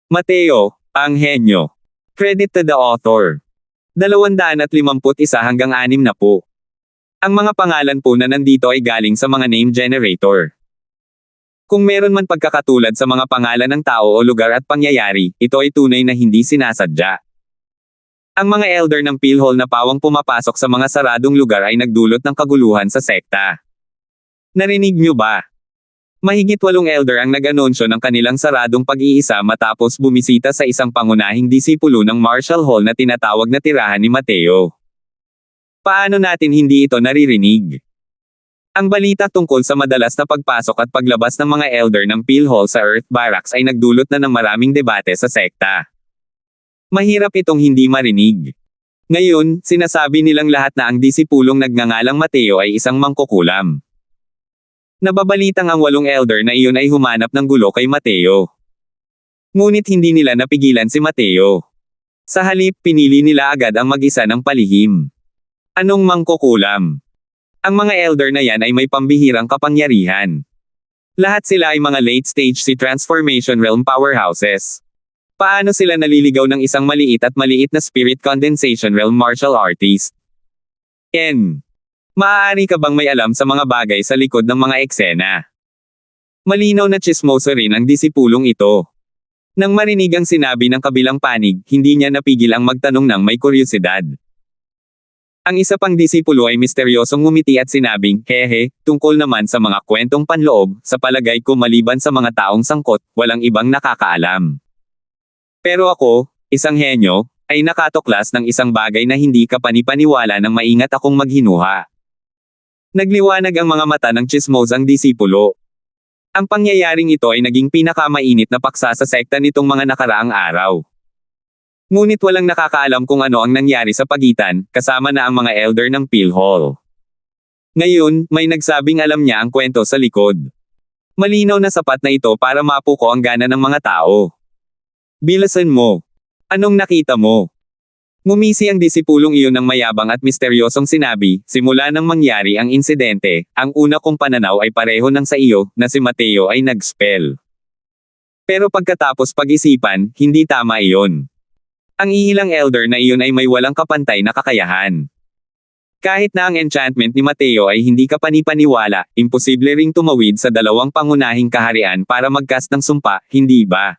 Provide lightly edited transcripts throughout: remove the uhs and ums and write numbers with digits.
Mateo, ang henyo. Credit to the author. 251 hanggang 60. Ang mga pangalan po na nandito ay galing sa mga name generator. Kung meron man pagkakatulad sa mga pangalan ng tao o lugar at pangyayari, ito ay tunay na hindi sinasadya. Ang mga elder ng PhilHall na pawang pumapasok sa mga saradong lugar ay nagdulot ng kaguluhan sa sekta. Narinig nyo ba? Mahigit 8 elder ang nag-anunsyo ng kanilang saradong pag-iisa matapos bumisita sa isang pangunahing disipulo ng Marshall Hall na tinatawag na tirahan ni Mateo. Paano natin hindi ito naririnig? Ang balita tungkol sa madalas na pagpasok at paglabas ng mga elder ng PhilHall sa Earth Barracks ay nagdulot na ng maraming debate sa sekta. Mahirap itong hindi marinig. Ngayon, sinasabi nilang lahat na ang disipulong nagngangalang Mateo ay isang mangkukulam. Nababalitang ang 8 elder na iyon ay humanap ng gulo kay Mateo. Ngunit hindi nila napigilan si Mateo. Sa halip, pinili nila agad ang mag-isa ng palihim. Anong mangkukulam? Ang mga elder na yan ay may pambihirang kapangyarihan. Lahat sila ay mga late-stage si Transformation Realm powerhouses. Paano sila naliligaw ng isang maliit na Spirit Condensation Realm martial artist? Maaari ka bang may alam sa mga bagay sa likod ng mga eksena? Malinaw na tsismoso rin ang disipulong ito. Nang marinig ang sinabi ng kabilang panig, hindi niya napigil ang magtanong ng may kuryosidad. Ang isa pang disipulo ay misteryosong ngumiti at sinabing, hehe, tungkol naman sa mga kwentong panloob, sa palagay ko maliban sa mga taong sangkot, walang ibang nakakaalam. Pero ako, isang henyo, ay nakatuklas ng isang bagay na hindi ka panipaniwala nang maingat akong maghinuha. Nagliwanag ang mga mata ng tsismosang disipulo. Ang pangyayaring ito ay naging pinakamainit na paksa sa sekta nitong mga nakaraang araw. Ngunit walang nakakaalam kung ano ang nangyari sa pagitan, kasama na ang mga elder ng PhilHall. Ngayon, may nagsabing alam niya ang kwento sa likod. Malinaw na sapat na ito para mapuko ang gana ng mga tao. Bilasan mo. Anong nakita mo? Ngumisi ang disipulong iyon ng mayabang at misteryosong sinabi, simula nang mangyari ang insidente, ang una kong pananaw ay pareho ng sa iyo, na si Mateo ay nag-spell. Pero pagkatapos pag-isipan, hindi tama iyon. Ang iilang elder na iyon ay may walang kapantay na kakayahan. Kahit na ang enchantment ni Mateo ay hindi ka panipaniwala, imposible ring tumawid sa dalawang pangunahing kaharian para mag-cast ng sumpa, hindi ba?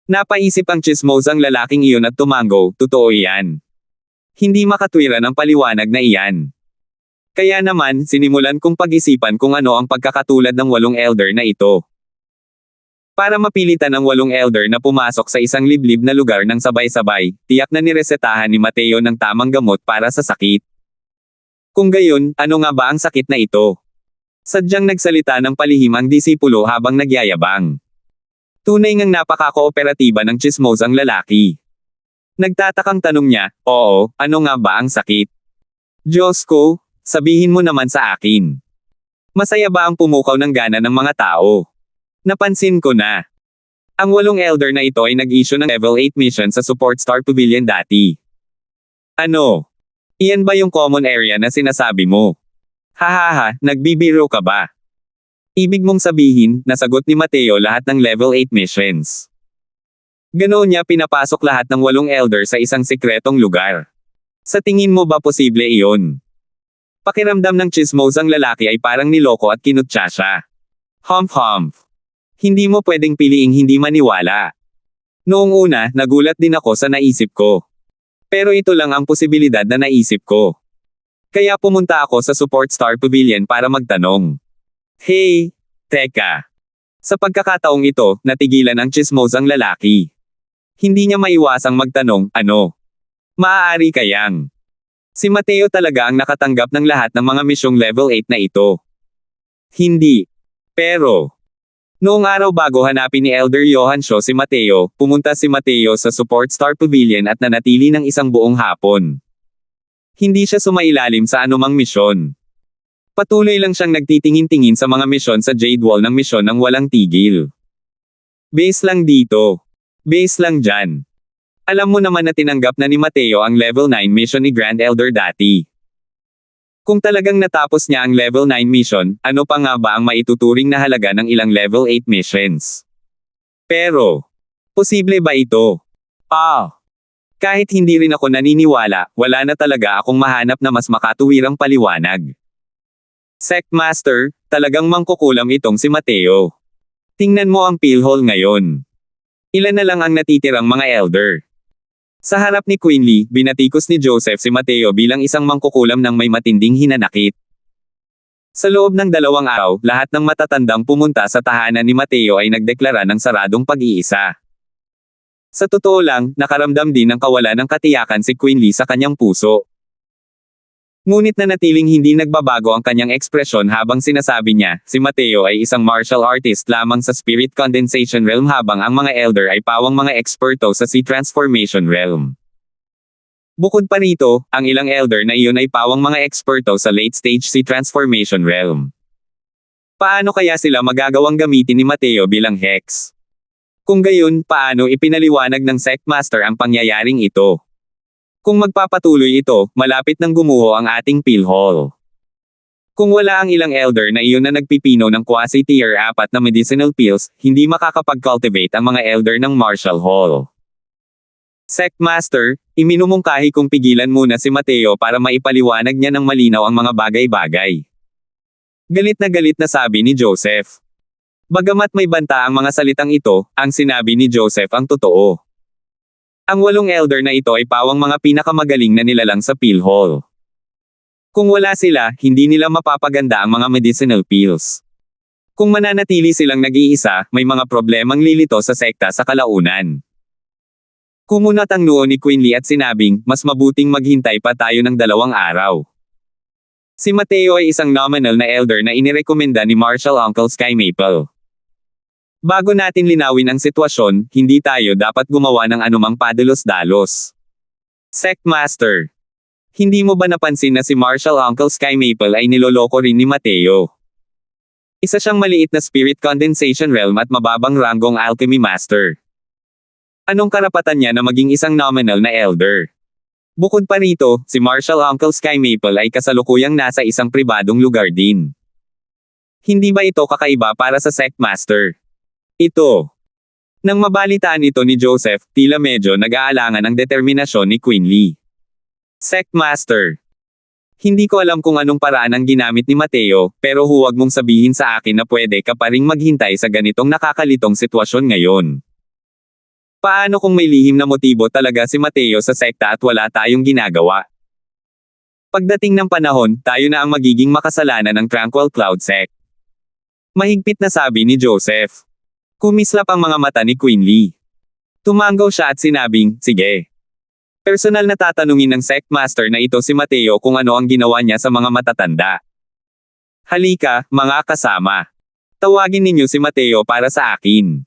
Napaisip ang tsismosang lalaking iyon at tumango, totoo iyan. Hindi makatwiran ang paliwanag na iyan. Kaya naman, sinimulan kong pag-isipan kung ano ang pagkakatulad ng 8 elder na ito. Para mapilitan ang 8 elder na pumasok sa isang liblib na lugar ng sabay-sabay, tiyak na niresetahan ni Mateo ng tamang gamot para sa sakit. Kung gayon, ano nga ba ang sakit na ito? Sadyang nagsalita ng palihim ang disipulo habang nagyayabang. Tunay ngang napaka-kooperatiba ng tsismosang lalaki. Nagtatakang tanong niya, oo, ano nga ba ang sakit? Diyos ko, sabihin mo naman sa akin. Masaya ba ang pumukaw ng gana ng mga tao? Napansin ko na. Ang 8 elder na ito ay nag-issue ng level 8 mission sa Support Star Pavilion dati. Ano? Iyan ba yung common area na sinasabi mo? Hahaha, nagbibiro ka ba? Ibig mong sabihin, nasagot ni Mateo lahat ng level 8 missions. Ganoon niya pinapasok lahat ng 8 elder sa isang sikretong lugar. Sa tingin mo ba posible iyon? Pakiramdam ng tsismosang lalaki ay parang niloko at kinutya siya. Humph. Hindi mo pwedeng piliing hindi maniwala. Noong una, nagulat din ako sa naisip ko. Pero ito lang ang posibilidad na naisip ko. Kaya pumunta ako sa Support Star Pavilion para magtanong. Hey, teka. Sa pagkakataong ito, natigilan ang tsismosang lalaki. Hindi niya maiwasang magtanong, ano? Maaari kayang. Si Mateo talaga ang nakatanggap ng lahat ng mga misyong level 8 na ito. Hindi. Pero, noong araw bago hanapin ni Elder Johan Shaw si Mateo, pumunta si Mateo sa Support Star Pavilion at nanatili ng isang buong hapon. Hindi siya sumailalim sa anumang misyon. Patuloy lang siyang nagtitingin-tingin sa mga misyon sa Jade Wall ng misyon ng walang tigil. Base lang dito. Base lang dyan. Alam mo naman na tinanggap na ni Mateo ang level 9 mission ni Grand Elder dati. Kung talagang natapos niya ang level 9 mission, ano pa nga ba ang maituturing na halaga ng ilang level 8 missions? Pero, Posible ba ito? Kahit hindi rin ako naniniwala, wala na talaga akong mahanap na mas makatuwirang paliwanag. Sect Master, talagang mangkukulam itong si Mateo. Tingnan mo ang pillhole ngayon. Ilan na lang ang natitirang mga elder. Sa harap ni Quinley, binatikos ni Joseph si Mateo bilang isang mangkukulam ng may matinding hinanakit. Sa loob ng 2 araw, lahat ng matatandang pumunta sa tahanan ni Mateo ay nagdeklara ng saradong pag-iisa. Sa totoo lang, nakaramdam din ng kawalan ng katiyakan si Quinley sa kanyang puso. Ngunit nanatiling hindi nagbabago ang kanyang ekspresyon habang sinasabi niya, si Mateo ay isang martial artist lamang sa Spirit Condensation Realm habang ang mga elder ay pawang mga eksperto sa Sea Transformation Realm. Bukod pa rito, ang ilang elder na iyon ay pawang mga eksperto sa Late Stage Sea Transformation Realm. Paano kaya sila magagawang gamitin ni Mateo bilang Hex? Kung gayon, paano ipinaliwanag ng Sect Master ang pangyayaring ito? Kung magpapatuloy ito, malapit nang gumuho ang ating pillhole. Kung wala ang ilang elder na iyon na nagpipino ng quasi-tier 4 na medicinal pills, hindi makakapag-cultivate ang mga elder ng Martial Hall. Sect Master, iminumungkahi kong pigilan muna si Mateo para maipaliwanag niya ng malinaw ang mga bagay-bagay. Galit na sabi ni Joseph. Bagamat may banta ang mga salitang ito, ang sinabi ni Joseph ang totoo. Ang 8 elder na ito ay pawang mga pinakamagaling na nilalang sa pillhole. Kung wala sila, hindi nila mapapaganda ang mga medicinal pills. Kung mananatili silang nag-iisa, may mga problemang lilito sa sekta sa kalaunan. Kumunat ang noo ni Quinley at sinabing, mas mabuting maghintay pa tayo ng 2 araw. Si Mateo ay isang nominal na elder na inirekomenda ni Martial Uncle Sky Maple. Bago natin linawin ang sitwasyon, hindi tayo dapat gumawa ng anumang padalos-dalos. Sect Master. Hindi mo ba napansin na si Martial Uncle Sky Maple ay niloloko rin ni Mateo? Isa siyang maliit na Spirit Condensation Realm at mababang ranggong Alchemy Master. Anong karapatan niya na maging isang nominal na elder? Bukod pa rito, si Martial Uncle Sky Maple ay kasalukuyang nasa isang pribadong lugar din. Hindi ba ito kakaiba para sa Sect Master? Ito. Nang mabalitaan ito ni Joseph, tila medyo nag-aalangan ang determinasyon ni Quinley. Sect Master. Hindi ko alam kung anong paraan ang ginamit ni Mateo, pero huwag mong sabihin sa akin na pwede ka pa ring maghintay sa ganitong nakakalitong sitwasyon ngayon. Paano kung may lihim na motibo talaga si Mateo sa sekta at wala tayong ginagawa? Pagdating ng panahon, tayo na ang magiging makasalanan ng Tranquil Cloud Sect. Mahigpit na sabi ni Joseph. Kumislap ang mga mata ni Quinley. Tumanggaw siya at sinabing, sige. Personal na tatanungin ng Sect Master na ito si Mateo kung ano ang ginawa niya sa mga matatanda. Halika, mga kasama. Tawagin ninyo si Mateo para sa akin.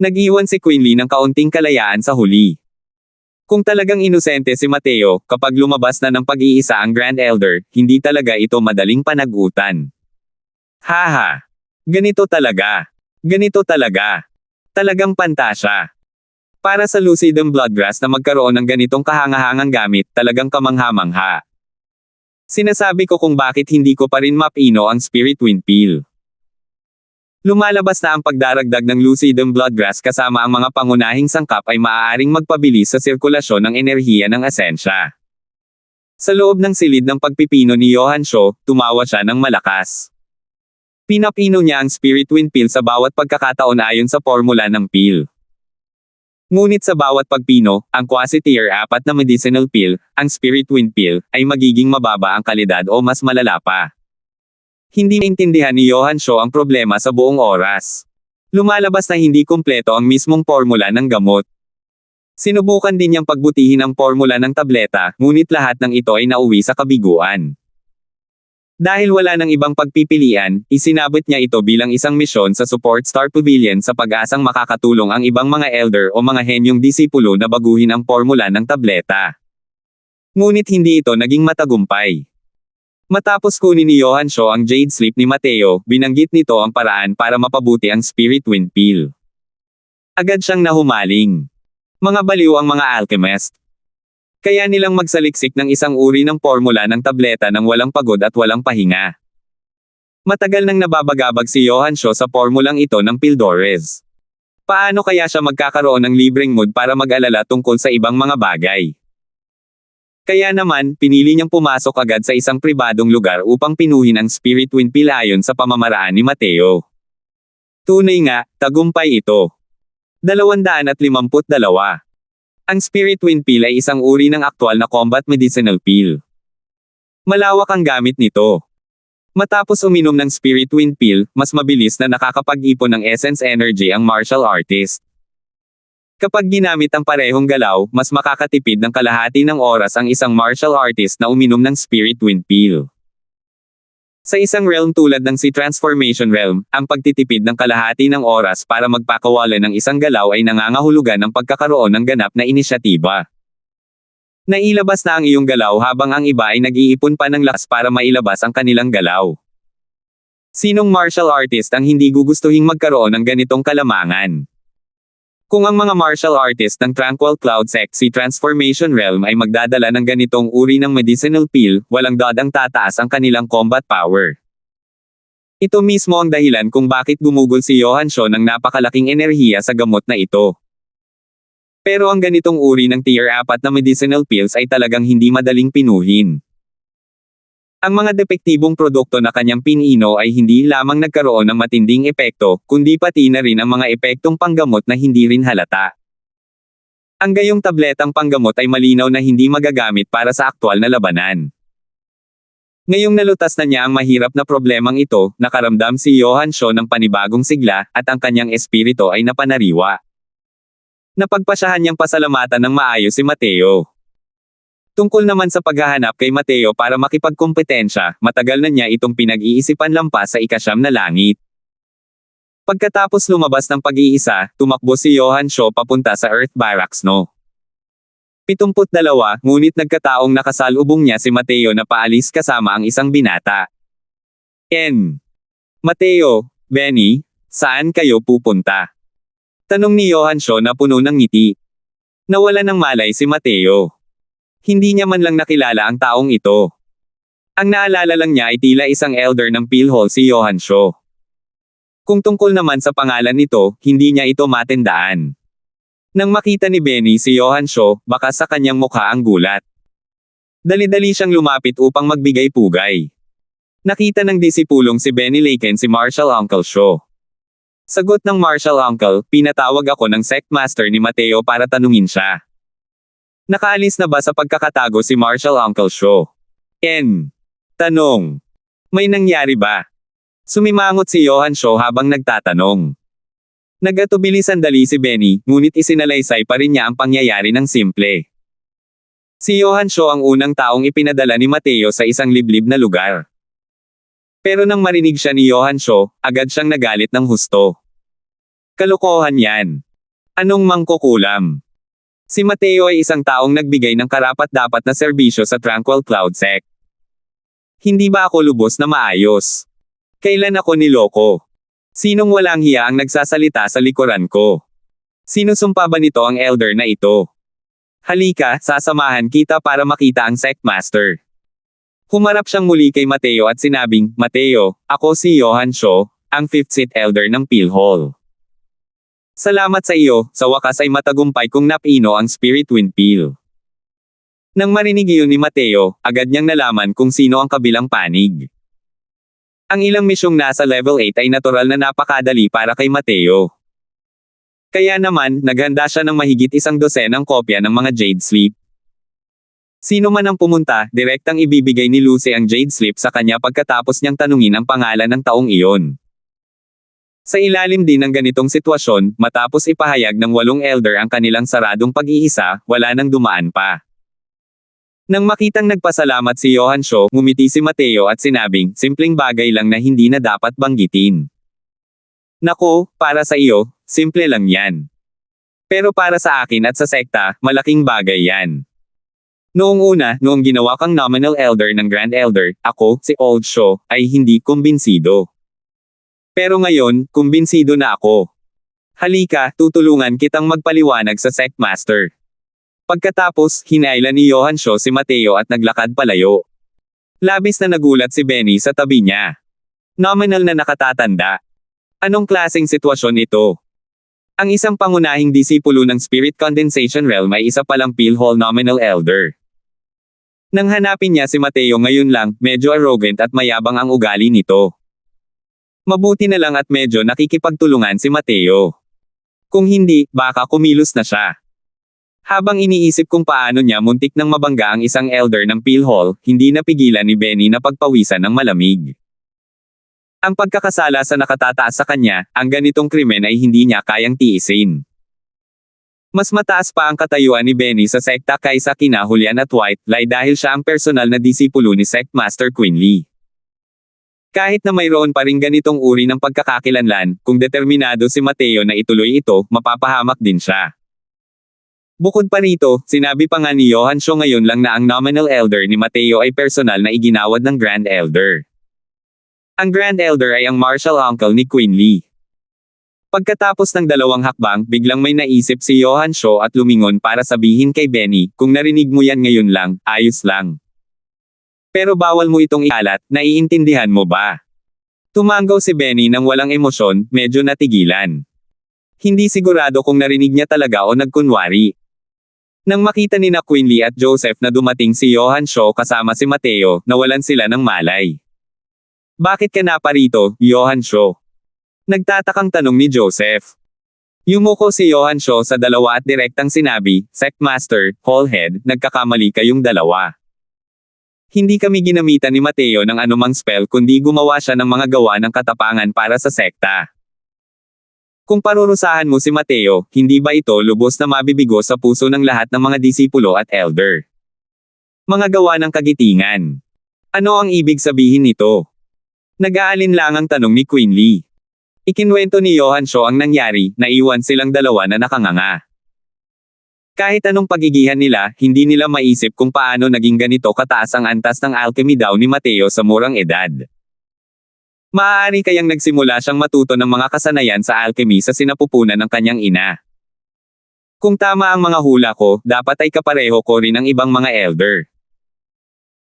Nag-iwan si Quinley ng kaunting kalayaan sa huli. Kung talagang inosente si Mateo, kapag lumabas na ng pag-iisa ang Grand Elder, hindi talaga ito madaling panagutan. Haha. Ganito talaga. Ganito talaga. Talagang pantasya. Para sa Lucidum Bloodgrass na magkaroon ng ganitong kahangahangang gamit, talagang kamangha-mangha. Sinasabi ko kung bakit hindi ko pa rin mapino ang Spirit Wind Pill. Lumalabas na ang pagdaragdag ng Lucidum Bloodgrass kasama ang mga pangunahing sangkap ay maaaring magpabilis sa sirkulasyon ng enerhiya ng asensya. Sa loob ng silid ng pagpipino ni Johan Shaw, tumawa siya ng malakas. Pinapino niya ang Spirit Wind Pill sa bawat pagkakataon ayon sa formula ng pill. Ngunit sa bawat pagpino, ang quasi-tier 4 na medicinal pill, ang Spirit Wind Pill, ay magiging mababa ang kalidad o mas malala pa. Hindi maintindihan ni Johan Shaw ang problema sa buong oras. Lumalabas na hindi kumpleto ang mismong formula ng gamot. Sinubukan din niyang pagbutihin ang formula ng tableta, ngunit lahat ng ito ay nauwi sa kabiguan. Dahil wala nang ibang pagpipilian, isinabot niya ito bilang isang misyon sa Support Star Pavilion sa pag-asang makakatulong ang ibang mga elder o mga henyong disipulo na baguhin ang formula ng tableta. Ngunit hindi ito naging matagumpay. Matapos kunin ni Johan Shaw ang Jade Sleep ni Mateo, binanggit nito ang paraan para mapabuti ang Spirit Wind Pill. Agad siyang nahumaling. Mga baliw ang mga alchemist. Kaya nilang magsaliksik ng isang uri ng formula ng tableta ng walang pagod at walang pahinga. Matagal nang nababagabag si Johan Shaw sa formulang ito ng Pildores. Paano kaya siya magkakaroon ng libreng mood para mag-alala tungkol sa ibang mga bagay? Kaya naman, pinili niyang pumasok agad sa isang pribadong lugar upang pinuhin ang Spirit Wind Pill ayon sa pamamaraan ni Mateo. Tunay nga, tagumpay ito. 252. Ang Spirit Wind Pill ay isang uri ng aktwal na combat medicinal pill. Malawak ang gamit nito. Matapos uminom ng Spirit Wind Pill, mas mabilis na nakakapag-ipon ng essence energy ang martial artist. Kapag ginamit ang parehong galaw, mas makakatipid ng kalahati ng oras ang isang martial artist na uminom ng Spirit Wind Pill. Sa isang realm tulad ng Transformation Realm, ang pagtitipid ng kalahati ng oras para magpakawala ng isang galaw ay nangangahulugan ng pagkakaroon ng ganap na inisyatiba. Nailabas na ang iyong galaw habang ang iba ay nag-iipon pa ng lakas para mailabas ang kanilang galaw. Sinong martial artist ang hindi gugustuhing magkaroon ng ganitong kalamangan? Kung ang mga martial artist ng Tranquil Cloud Sect Transformation Realm ay magdadala ng ganitong uri ng medicinal pill, walang dodang tataas ang kanilang combat power. Ito mismo ang dahilan kung bakit gumugol si Johansson ng napakalaking enerhiya sa gamot na ito. Pero ang ganitong uri ng tier 4 na medicinal pills ay talagang hindi madaling pinuhin. Ang mga depektibong produkto na kanyang pinino ay hindi lamang nagkaroon ng matinding epekto, kundi pati na rin ang mga epektong panggamot na hindi rin halata. Ang gayong tabletang panggamot ay malinaw na hindi magagamit para sa aktwal na labanan. Ngayong nalutas na niya ang mahirap na problemang ito, nakaramdam si Johansson ng panibagong sigla, at ang kanyang espiritu ay napanariwa. Napagpasyahan niyang pasalamatan ng maayos si Mateo. Tungkol naman sa paghahanap kay Mateo para makipagkompetensya, matagal na niya itong pinag-iisipan lampas sa ika-9 na langit. Pagkatapos lumabas ng pag-iisa, tumakbo si Johansson papunta sa Earth Barracks No. 72, ngunit nagkataong nakasalubong niya si Mateo na paalis kasama ang isang binata. Mateo, Benny, saan kayo pupunta? Tanong ni Johansson na puno ng ngiti. Nawala ng malay si Mateo. Hindi niya man lang nakilala ang taong ito. Ang naalala lang niya ay tila isang elder ng Pill Hall si Johansson. Kung tungkol naman sa pangalan nito, hindi niya ito matandaan. Nang makita ni Benny si Johansson, baka sa kanyang mukha ang gulat. Dali-dali siyang lumapit upang magbigay pugay. Nakita ng disipulong si Benny Laken si Martial Uncle Shaw. Sagot ng Martial Uncle, pinatawag ako ng Sect Master ni Mateo para tanungin siya. Nakaalis na ba sa pagkakatago si Martial Uncle Shaw? Tanong. May nangyari ba? Sumimangot si Johansson habang nagtatanong. Nagatubili sandali si Benny, ngunit isinalaysay pa rin niya ang pangyayari ng simple. Si Johansson ang unang taong ipinadala ni Mateo sa isang liblib na lugar. Pero nang marinig siya ni Johansson, agad siyang nagalit ng husto. Kalokohan yan. Anong mangkukulam? Si Mateo ay isang taong nagbigay ng karapat-dapat na serbisyo sa Tranquil Cloud Sect. Hindi ba ako lubos na maayos? Kailan ako niloko? Sinong walang hiya ang nagsasalita sa likuran ko? Sinusumpa ba nito ang elder na ito? Halika, sasamahan kita para makita ang Sect Master. Humarap siyang muli kay Mateo at sinabing, Mateo, ako si Johansson, ang 5th Seat Elder ng Pill Hall. Salamat sa iyo, sa wakas ay matagumpay kong napino ang Spirit Wind Pill. Nang marinig iyon ni Mateo, agad niyang nalaman kung sino ang kabilang panig. Ang ilang misyong nasa level 8 ay natural na napakadali para kay Mateo. Kaya naman, naghanda siya ng mahigit 100 kopya ng mga Jade Sleep. Sino man ang pumunta, direktang ibibigay ni Lucy ang Jade Sleep sa kanya pagkatapos niyang tanungin ang pangalan ng taong iyon. Sa ilalim din ng ganitong sitwasyon, matapos ipahayag ng 8 elder ang kanilang saradong pag-iisa, wala nang dumaan pa. Nang makitang nagpasalamat si Johansson, ngumiti si Mateo at sinabing, simpleng bagay lang na hindi na dapat banggitin. Nako, para sa iyo, simple lang yan. Pero para sa akin at sa sekta, malaking bagay yan. Noong una, noong ginawa kang nominal elder ng Grand Elder, ako, si Old Shaw, ay hindi kumbinsido. Pero ngayon, kumbinsido na ako. Halika, tutulungan kitang magpaliwanag sa Sect Master. Pagkatapos, hinailan ni Johansson si Mateo at naglakad palayo. Labis na nagulat si Benny sa tabi niya. Nominal na nakatatanda. Anong klaseng sitwasyon ito? Ang isang pangunahing disipulo ng Spirit Condensation Realm ay isa palang Pilhol Nominal Elder. Nang hanapin niya si Mateo ngayon lang, medyo arrogant at mayabang ang ugali nito. Mabuti na lang at medyo nakikipagtulungan si Mateo. Kung hindi, baka kumilos na siya. Habang iniisip kung paano niya muntik nang mabangga ang isang elder ng Pilhol, hindi napigilan ni Benny na pagpawisan ng malamig. Ang pagkakasala sa nakatataas sa kanya, ang ganitong krimen ay hindi niya kayang tiisin. Mas mataas pa ang katayuan ni Benny sa sekta kaysa kina Julian at White Lie dahil siya ang personal na disipulo ni Sect Master Quinley. Kahit na mayroon pa ring ganitong uri ng pagkakakilanlan, kung determinado si Mateo na ituloy ito, mapapahamak din siya. Bukod pa rito, sinabi pa nga ni Johan Shaw ngayon lang na ang nominal elder ni Mateo ay personal na iginawad ng Grand Elder. Ang Grand Elder ay ang martial uncle ni Quinley. Pagkatapos ng dalawang hakbang, biglang may naisip si Johan Shaw at lumingon para sabihin kay Benny, kung narinig mo yan ngayon lang, ayos lang. Pero bawal mo itong ikalat, naiintindihan mo ba? Tumanggaw si Benny nang walang emosyon, medyo natigilan. Hindi sigurado kung narinig niya talaga o nagkunwari. Nang makita ni na Quinley at Joseph na dumating si Johan Shaw kasama si Mateo, nawalan sila ng malay. Bakit ka na parito, Johan Shaw? Nagtatakang tanong ni Joseph. Yumuko si Johan Shaw sa dalawa at direktang sinabi, Sect Master, Hallhead, nagkakamali kayong dalawa. Hindi kami ginamitan ni Mateo ng anumang spell kundi gumawa siya ng mga gawa ng katapangan para sa sekta. Kung parurusahan mo si Mateo, hindi ba ito lubos na mabibigo sa puso ng lahat ng mga disipulo at elder? Mga gawa ng kagitingan. Ano ang ibig sabihin nito? Nag-aalinlangang tanong ni Quinley. Ikinwento ni Johan Shaw ang nangyari, naiwan silang dalawa na nakanganga. Kahit anong pagigihan nila, hindi nila maisip kung paano naging ganito kataas ang antas ng alchemy daw ni Mateo sa murang edad. Maaari kayang nagsimula siyang matuto ng mga kasanayan sa alchemy sa sinapupunan ng kanyang ina. Kung tama ang mga hula ko, dapat ay kapareho ko rin ang ibang mga elder.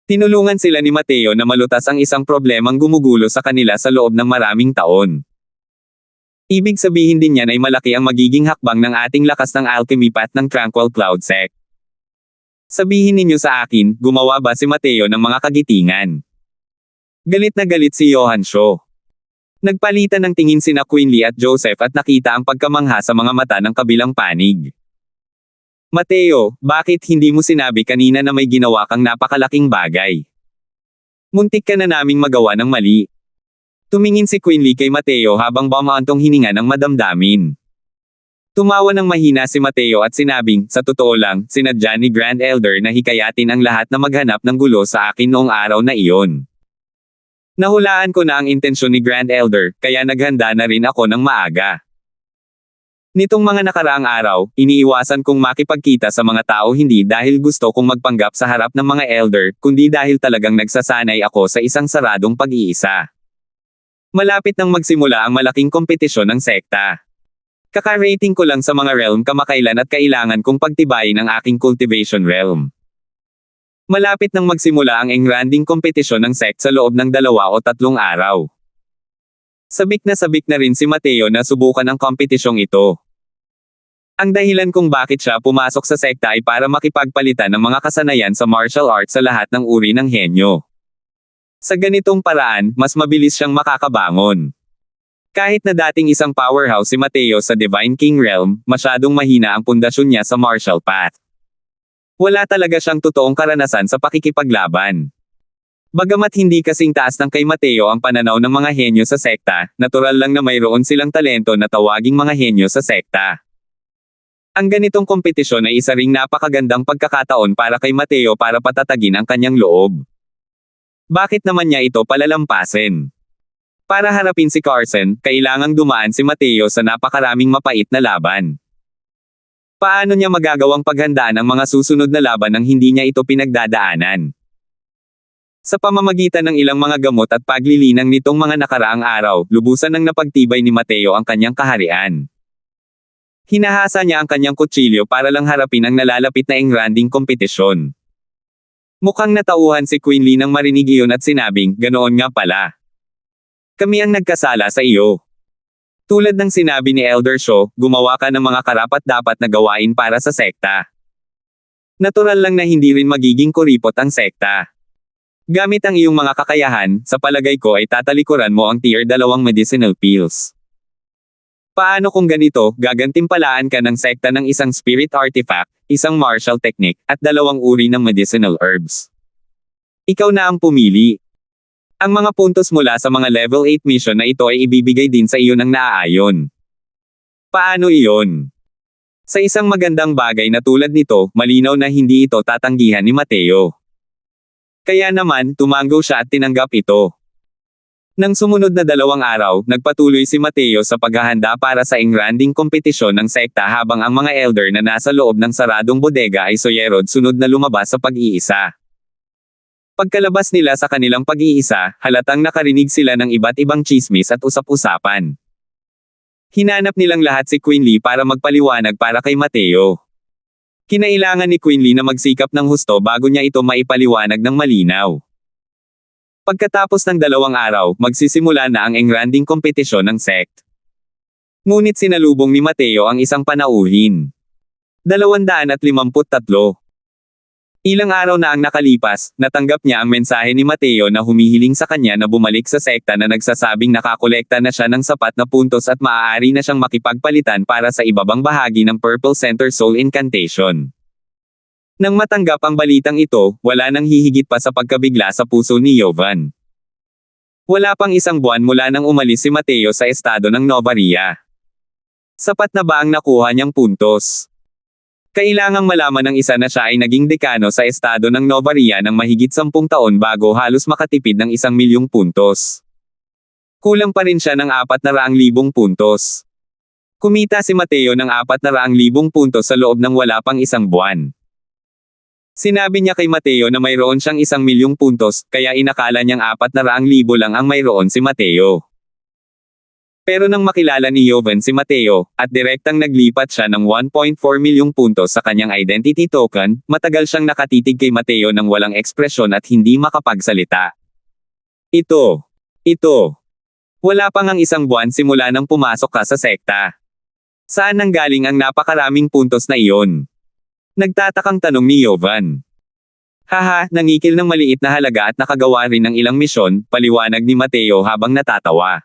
Tinulungan sila ni Mateo na malutas ang isang problemang gumugulo sa kanila sa loob ng maraming taon. Ibig sabihin din yan ay malaki ang magiging hakbang ng ating lakas ng alchemy path ng Tranquil Cloud Sect. Sabihin ninyo sa akin, gumawa ba si Mateo ng mga kagitingan? Galit na galit si Johan Shaw. Nagpalitan ng tingin sina Quinley at Joseph at nakita ang pagkamangha sa mga mata ng kabilang panig. Mateo, bakit hindi mo sinabi kanina na may ginawa kang napakalaking bagay? Muntik ka na naming magawa ng mali. Tumingin si Quinley kay Mateo habang bumaantong hininga ng madamdamin. Tumawa ng mahina si Mateo at sinabing, sa totoo lang, sinadya ni Grand Elder na hikayatin ang lahat na maghanap ng gulo sa akin noong araw na iyon. Nahulaan ko na ang intensyon ni Grand Elder, kaya naghanda na rin ako ng maaga. Nitong mga nakaraang araw, iniiwasan kong makipagkita sa mga tao hindi dahil gusto kong magpanggap sa harap ng mga elder, kundi dahil talagang nagsasanay ako sa isang saradong pag-iisa. Malapit nang magsimula ang malaking kompetisyon ng sekta. Kaka-rating ko lang sa mga realm kamakailan at kailangan kong pagtibayin ang aking cultivation realm. Malapit nang magsimula ang engranding kompetisyon ng sect sa loob ng 2 o 3 araw. Sabik na rin si Mateo na subukan ang kompetisyong ito. Ang dahilan kung bakit siya pumasok sa sekta ay para makipagpalitan ng mga kasanayan sa martial arts sa lahat ng uri ng henyo. Sa ganitong paraan, mas mabilis siyang makakabangon. Kahit na dating isang powerhouse si Mateo sa Divine King Realm, masyadong mahina ang pundasyon niya sa martial path. Wala talaga siyang totoong karanasan sa pakikipaglaban. Bagamat hindi kasing taas ng kay Mateo ang pananaw ng mga henyo sa sekta, natural lang na mayroon silang talento na tawaging mga henyo sa sekta. Ang ganitong kompetisyon ay isa ring napakagandang pagkakataon para kay Mateo para patatagin ang kanyang loob. Bakit naman niya ito palalampasin? Para harapin si Carson, kailangang dumaan si Mateo sa napakaraming mapait na laban. Paano niya magagawang paghandaan ang mga susunod na laban nang hindi niya ito pinagdadaanan? Sa pamamagitan ng ilang mga gamot at paglilinang nitong mga nakaraang araw, lubusan nang napagtibay ni Mateo ang kanyang kaharian. Hinahasa niya ang kanyang kutsilyo para lang harapin ang nalalapit na engranding kompetisyon. Mukhang natauhan si Quinley nang marinig iyon at sinabing, ganoon nga pala. Kami ang nagkasala sa iyo. Tulad ng sinabi ni Elder Shaw, gumawa ka ng mga karapat-dapat na gawain para sa sekta. Natural lang na hindi rin magiging kuripot ang sekta. Gamit ang iyong mga kakayahan, sa palagay ko ay tatalikuran mo ang Tier 2 medicinal pills. Paano kung ganito, gagantimpalaan ka ng sekta ng isang spirit artifact, isang martial technique, at 2 uri ng medicinal herbs? Ikaw na ang pumili. Ang mga puntos mula sa mga level 8 mission na ito ay ibibigay din sa iyo ng naaayon. Paano iyon? Sa isang magandang bagay na tulad nito, malinaw na hindi ito tatanggihan ni Mateo. Kaya naman, tumanggo siya at tinanggap ito. Nang sumunod na 2 araw, nagpatuloy si Mateo sa paghahanda para sa engranding kompetisyon ng sekta habang ang mga elder na nasa loob ng saradong bodega ay soyerod sunod na lumabas sa pag-iisa. Pagkalabas nila sa kanilang pag-iisa, halatang nakarinig sila ng iba't ibang tsismis at usap-usapan. Hinanap nilang lahat si Quinley para magpaliwanag para kay Mateo. Kinailangan ni Quinley na magsikap ng husto bago niya ito maipaliwanag ng malinaw. Pagkatapos ng 2 araw, magsisimula na ang engranding kompetisyon ng sect. Ngunit sinalubong ni Mateo ang isang panauhin. 253. Ilang araw na ang nakalipas, natanggap niya ang mensahe ni Mateo na humihiling sa kanya na bumalik sa sekta na nagsasabing nakakolekta na siya ng sapat na puntos at maaari na siyang makipagpalitan para sa ibabang bahagi ng Purple Center Soul Incantation. Nang matanggap ang balitang ito, wala nang hihigit pa sa pagkabigla sa puso ni Jovan. Wala pang 1 buwan mula nang umalis si Mateo sa estado ng Novaria. Sapat na ba ang nakuha niyang puntos? Kailangang malaman ng isa na siya ay naging dekano sa estado ng Novaria ng mahigit 10 taon bago halos makatipid ng 1,000,000 puntos. Kulang pa rin siya ng 400,000 puntos. Kumita si Mateo ng 400,000 puntos sa loob ng wala pang 1 buwan. Sinabi niya kay Mateo na mayroon siyang 1,000,000 puntos, kaya inakala niyang 400,000 lang ang mayroon si Mateo. Pero nang makilala ni Jovan si Mateo, at direktang naglipat siya ng 1.4 milyong puntos sa kanyang identity token, matagal siyang nakatitig kay Mateo ng walang ekspresyon at hindi makapagsalita. Ito. Wala pang ang 1 buwan simula nang pumasok ka sa sekta. Saan nanggaling ang napakaraming puntos na iyon? Nagtatakang tanong ni Jovan. Haha, nangikil ng maliit na halaga at nakagawa rin ng ilang misyon, paliwanag ni Mateo habang natatawa.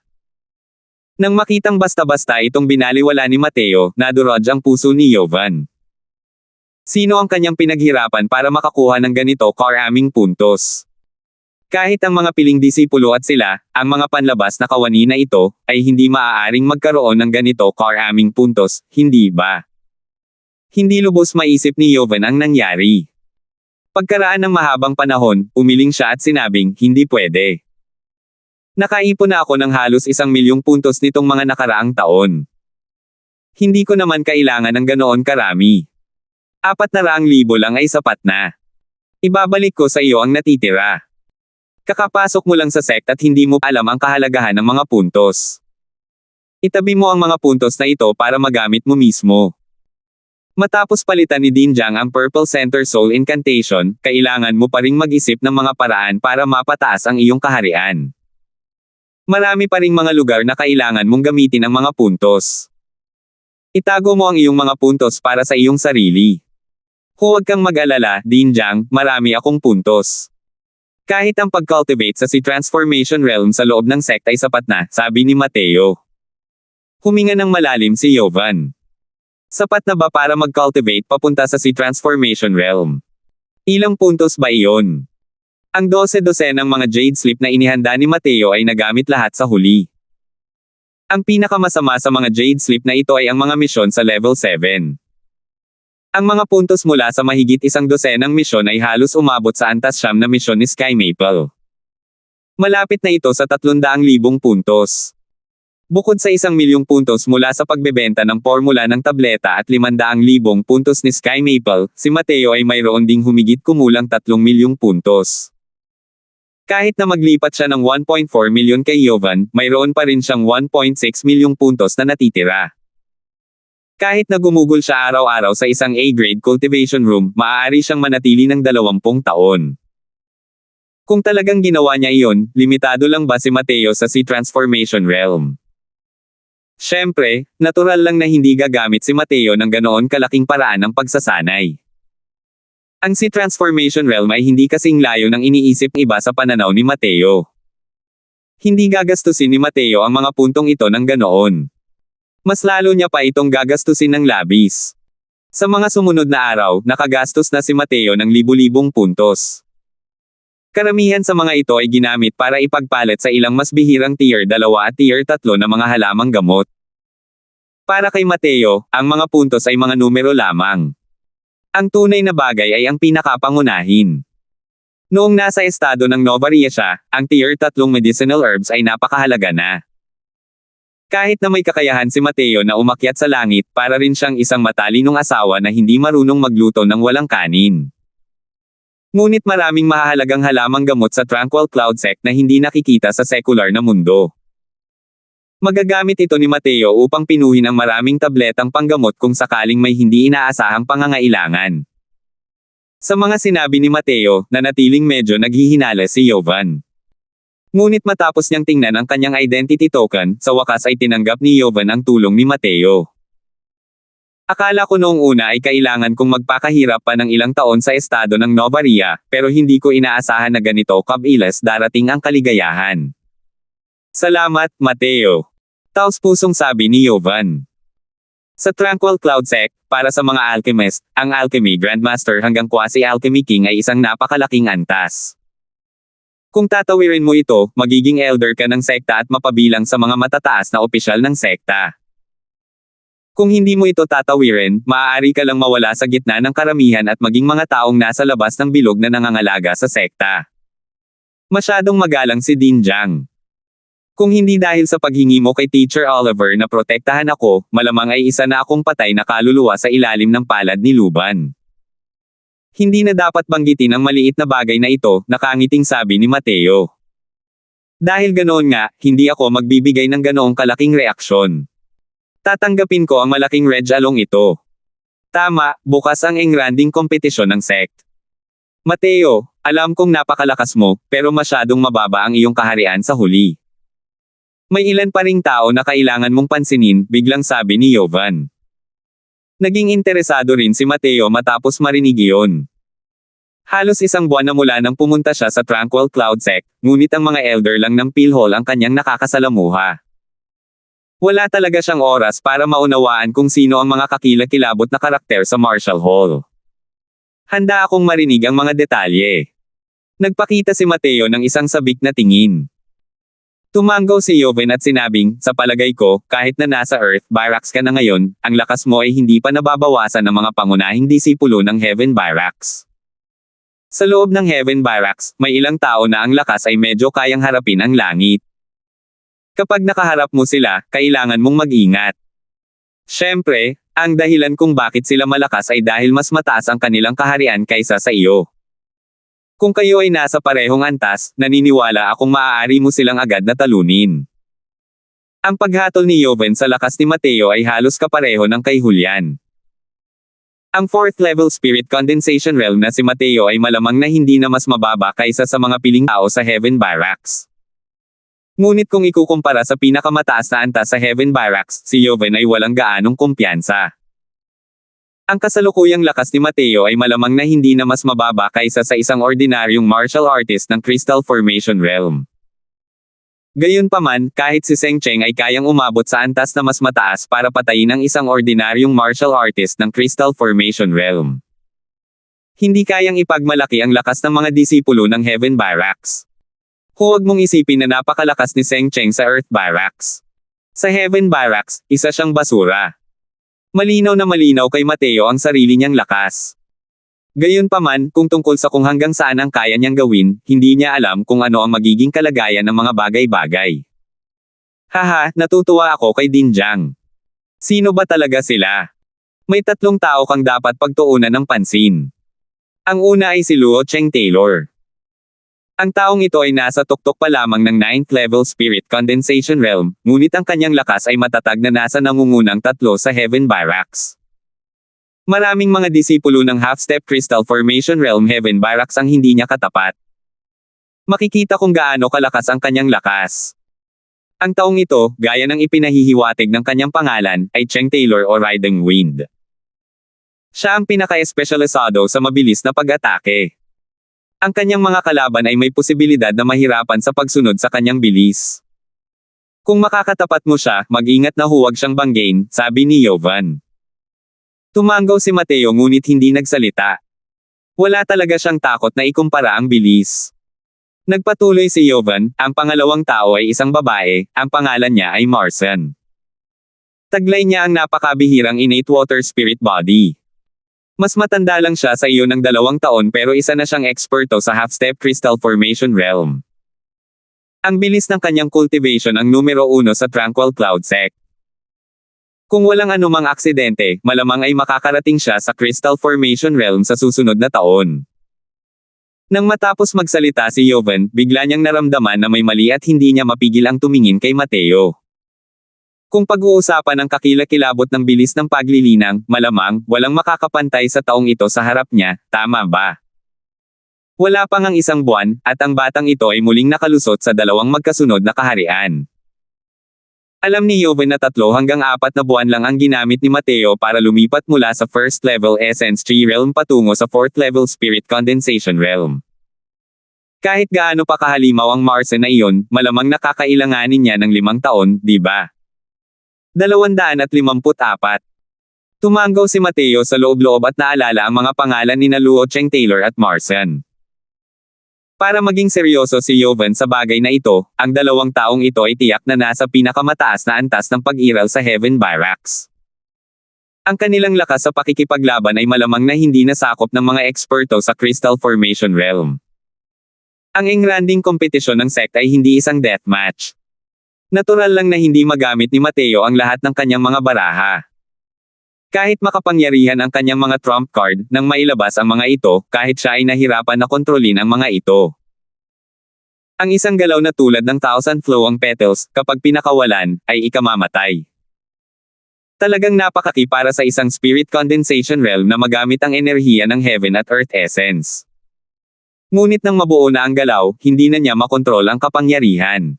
Nang makitang basta-basta itong binaliwala ni Mateo, nadurog ang puso ni Jovan. Sino ang kanyang pinaghirapan para makakuha ng ganito karaming puntos? Kahit ang mga piling disipulo at sila, ang mga panlabas na kawani na ito, ay hindi maaaring magkaroon ng ganito karaming puntos, hindi ba? Hindi lubos maisip ni Jovan ang nangyari. Pagkaraan ng mahabang panahon, umiling siya at sinabing, hindi pwede. Nakaipon na ako ng halos 1,000,000 puntos nitong mga nakaraang taon. Hindi ko naman kailangan ng ganoon karami. 400,000 lang ay sapat na. Ibabalik ko sa iyo ang natitira. Kakapasok mo lang sa sect at hindi mo alam ang kahalagahan ng mga puntos. Itabi mo ang mga puntos na ito para magamit mo mismo. Matapos palitan ni Dinjang ang Purple Center Soul Incantation, kailangan mo pa ring mag-isip ng mga paraan para mapataas ang iyong kaharian. Marami pa ring mga lugar na kailangan mong gamitin ang mga puntos. Itago mo ang iyong mga puntos para sa iyong sarili. Huwag kang mag-alala, Dinjang, marami akong puntos. Kahit ang pag-cultivate sa si Transformation Realm sa loob ng sect ay sapat na, sabi ni Mateo. Huminga ng malalim si Jovan. Sapat na ba para mag-cultivate papunta sa si Transformation Realm? Ilang puntos ba iyon? Ang 12 ng mga Jade Slip na inihanda ni Mateo ay nagamit lahat sa huli. Ang pinakamasama sa mga Jade Slip na ito ay ang mga misyon sa level 7. Ang mga puntos mula sa mahigit 12 misyon ay halos umabot sa 900 na misyon ni Sky Maple. Malapit na ito sa 300,000 puntos. Bukod sa 1,000,000 puntos mula sa pagbebenta ng formula ng tableta at 500,000 puntos ni Sky Maple, si Mateo ay mayroon ding humigit kumulang 3,000,000 puntos. Kahit na maglipat siya ng 1.4 milyon kay Jovan, mayroon pa rin siyang 1.6 milyong puntos na natitira. Kahit na gumugol siya araw-araw sa isang A-grade cultivation room, maaari siyang manatili ng 20 taon. Kung talagang ginawa niya iyon, limitado lang ba si Mateo sa si Transformation Realm? Siyempre, natural lang na hindi gagamit si Mateo ng ganoon kalaking paraan ng pagsasanay. Ang si Transformation Realm ay hindi kasing layo ng iniisip ng iba sa pananaw ni Mateo. Hindi gagastusin ni Mateo ang mga puntong ito ng ganoon. Mas lalo niya pa itong gagastusin ng labis. Sa mga sumunod na araw, nakagastos na si Mateo ng libu-libong puntos. Karamihan sa mga ito ay ginamit para ipagpalit sa ilang mas bihirang tier 2 at tier 3 na mga halamang gamot. Para kay Mateo, ang mga puntos ay mga numero lamang. Ang tunay na bagay ay ang pinakapangunahin. Noong nasa estado ng Novaria siya, ang tier 3 medicinal herbs ay napakahalaga na. Kahit na may kakayahan si Mateo na umakyat sa langit, para rin siyang isang matalinong asawa na hindi marunong magluto ng walang kanin. Ngunit maraming mahahalagang halamang gamot sa Tranquil Cloud Sect na hindi nakikita sa secular na mundo. Magagamit ito ni Mateo upang pinuhin ang maraming tabletang panggamot kung sakaling may hindi inaasahang pangangailangan. Sa mga sinabi ni Mateo, nanatiling medyo naghihinala si Jovan. Ngunit matapos niyang tingnan ang kanyang identity token, sa wakas ay tinanggap ni Jovan ang tulong ni Mateo. Akala ko noong una ay kailangan kong magpakahirap pa ng ilang taon sa estado ng Novaria, pero hindi ko inaasahan na ganito kabilis darating ang kaligayahan. Salamat, Mateo. Taos-pusong sabi ni Jovan. Sa Tranquil Cloud Sect, para sa mga alchemist, ang Alchemy Grandmaster hanggang Quasi-Alchemy King ay isang napakalaking antas. Kung tatawirin mo ito, magiging elder ka ng sekta at mapabilang sa mga matataas na opisyal ng sekta. Kung hindi mo ito tatawirin, maaari ka lang mawala sa gitna ng karamihan at maging mga taong nasa labas ng bilog na nangangalaga sa sekta. Masyadong magalang si Din Jiang. Kung hindi dahil sa paghingi mo kay Teacher Oliver na protektahan ako, malamang ay isa na akong patay na kaluluwa sa ilalim ng palad ni Luban. Hindi na dapat banggitin ang maliit na bagay na ito, nakangiting sabi ni Mateo. Dahil ganoon nga, hindi ako magbibigay ng ganoong kalaking reaksyon. Tatanggapin ko ang malaking Reg Along ito. Tama, bukas ang engranding kompetisyon ng sect. Mateo, alam kong napakalakas mo, pero masyadong mababa ang iyong kaharian sa huli. May ilan pa ring tao na kailangan mong pansinin, biglang sabi ni Jovan. Naging interesado rin si Mateo matapos marinig iyon. Halos isang buwan na mula nang pumunta siya sa Tranquil Cloud Sect, ngunit ang mga elder lang ng Philhall ang kanyang nakakasalamuha. Wala talaga siyang oras para maunawaan kung sino ang mga kakilakilabot na karakter sa Marshall Hall. Handa akong marinig ang mga detalye. Nagpakita si Mateo ng isang sabik na tingin. Tumanggaw si Joven at sinabing, sa palagay ko, kahit na nasa Earth Barracks ka na ngayon, ang lakas mo ay hindi pa nababawasan ng mga pangunahing disipulo ng Heaven Barracks. Sa loob ng Heaven Barracks, may ilang tao na ang lakas ay medyo kayang harapin ang langit. Kapag nakaharap mo sila, kailangan mong mag-ingat. Siyempre, ang dahilan kung bakit sila malakas ay dahil mas mataas ang kanilang kaharian kaysa sa iyo. Kung kayo ay nasa parehong antas, naniniwala akong maaari mo silang agad na talunin. Ang paghatol ni Joven sa lakas ni Mateo ay halos kapareho ng kay Julian. Ang 4th level Spirit Condensation Realm na si Mateo ay malamang na hindi na mas mababa kaysa sa mga piling tao sa Heaven Barracks. Ngunit kung ikukumpara sa pinakamataas na antas sa Heaven Barracks, si Joven ay walang gaanong kumpiyansa. Ang kasalukuyang lakas ni Mateo ay malamang na hindi na mas mababa kaysa sa isang ordinaryong martial artist ng Crystal Formation Realm. Gayunpaman, kahit si Seng Cheng ay kayang umabot sa antas na mas mataas para patayin ang isang ordinaryong martial artist ng Crystal Formation Realm. Hindi kayang ipagmalaki ang lakas ng mga disipulo ng Heaven Barracks. Huwag mong isipin na napakalakas ni Seng Cheng sa Earth Barracks. Sa Heaven Barracks, isa siyang basura. Malinaw na malinaw kay Mateo ang sarili niyang lakas. Gayunpaman, kung tungkol sa kung hanggang saan ang kaya niyang gawin, hindi niya alam kung ano ang magiging kalagayan ng mga bagay-bagay. Haha, natutuwa ako kay Din Jiang. Sino ba talaga sila? May 3 tao kang dapat pagtuunan ng pansin. Ang una ay si Luo Cheng Taylor. Ang taong ito ay nasa tuktok pa lamang ng 9th level Spirit Condensation Realm, ngunit ang kanyang lakas ay matatag na nasa nangungunang 3 sa Heaven Barracks. Maraming mga disipulo ng Half-Step Crystal Formation Realm Heaven Barracks ang hindi niya katapat. Makikita kung gaano kalakas ang kanyang lakas. Ang taong ito, gaya ng ipinahihiwatig ng kanyang pangalan, ay Cheng Taylor o Riding Wind. Siya ang pinaka-espesyalisado sa mabilis na pag-atake. Ang kanyang mga kalaban ay may posibilidad na mahirapan sa pagsunod sa kanyang bilis. Kung makakatapat mo siya, mag-ingat na huwag siyang banggain, sabi ni Jovan. Tumanggaw si Mateo ngunit hindi nagsalita. Wala talaga siyang takot na ikumpara ang bilis. Nagpatuloy si Jovan, ang pangalawang tao ay isang babae, ang pangalan niya ay Marsan. Taglay niya ang napakabihirang innate water spirit body. Mas matanda lang siya sa iyo ng 2 taon pero isa na siyang eksperto sa half-step crystal formation realm. Ang bilis ng kanyang cultivation ang numero 1 sa Tranquil Cloud Sect. Kung walang anumang aksidente, malamang ay makakarating siya sa crystal formation realm sa susunod na taon. Nang matapos magsalita si Jovan, bigla niyang naramdaman na may mali at hindi niya mapigil ang tumingin kay Mateo. Kung pag-uusapan ang kakilakilabot ng bilis ng paglilinang, malamang, walang makakapantay sa taong ito sa harap niya, tama ba? Wala pang ang 1 buwan, at ang batang ito ay muling nakalusot sa 2 magkasunod na kaharian. Alam ni Jovan na 3 hanggang 4 na buwan lang ang ginamit ni Mateo para lumipat mula sa first level Essence Tree Realm patungo sa 4th level Spirit Condensation Realm. Kahit gaano pa kahalimaw ang Marsan na iyon, malamang nakakailanganin niya ng 5 taon, di ba? 254. Tumanggaw si Mateo sa loob-loob at naalala ang mga pangalan ni Luo Cheng Taylor at Marsan. Para maging seryoso si Jovan sa bagay na ito, ang 2 taong ito ay tiyak na nasa pinakamataas na antas ng pag-iral sa Heaven Barracks. Ang kanilang lakas sa pakikipaglaban ay malamang na hindi nasakop ng mga eksperto sa Crystal Formation Realm. Ang engranding kompetisyon ng sect ay hindi isang deathmatch. Natural lang na hindi magamit ni Mateo ang lahat ng kanyang mga baraha. Kahit makapangyarihan ang kanyang mga trump card, nang mailabas ang mga ito, kahit siya ay nahirapan na kontrolin ang mga ito. Ang isang galaw na tulad ng 1,000 flowing petals, kapag pinakawalan, ay ikamamatay. Talagang napakaki para sa isang spirit condensation realm na magamit ang enerhiya ng heaven at earth essence. Ngunit nang mabuo na ang galaw, hindi na niya makontrol ang kapangyarihan.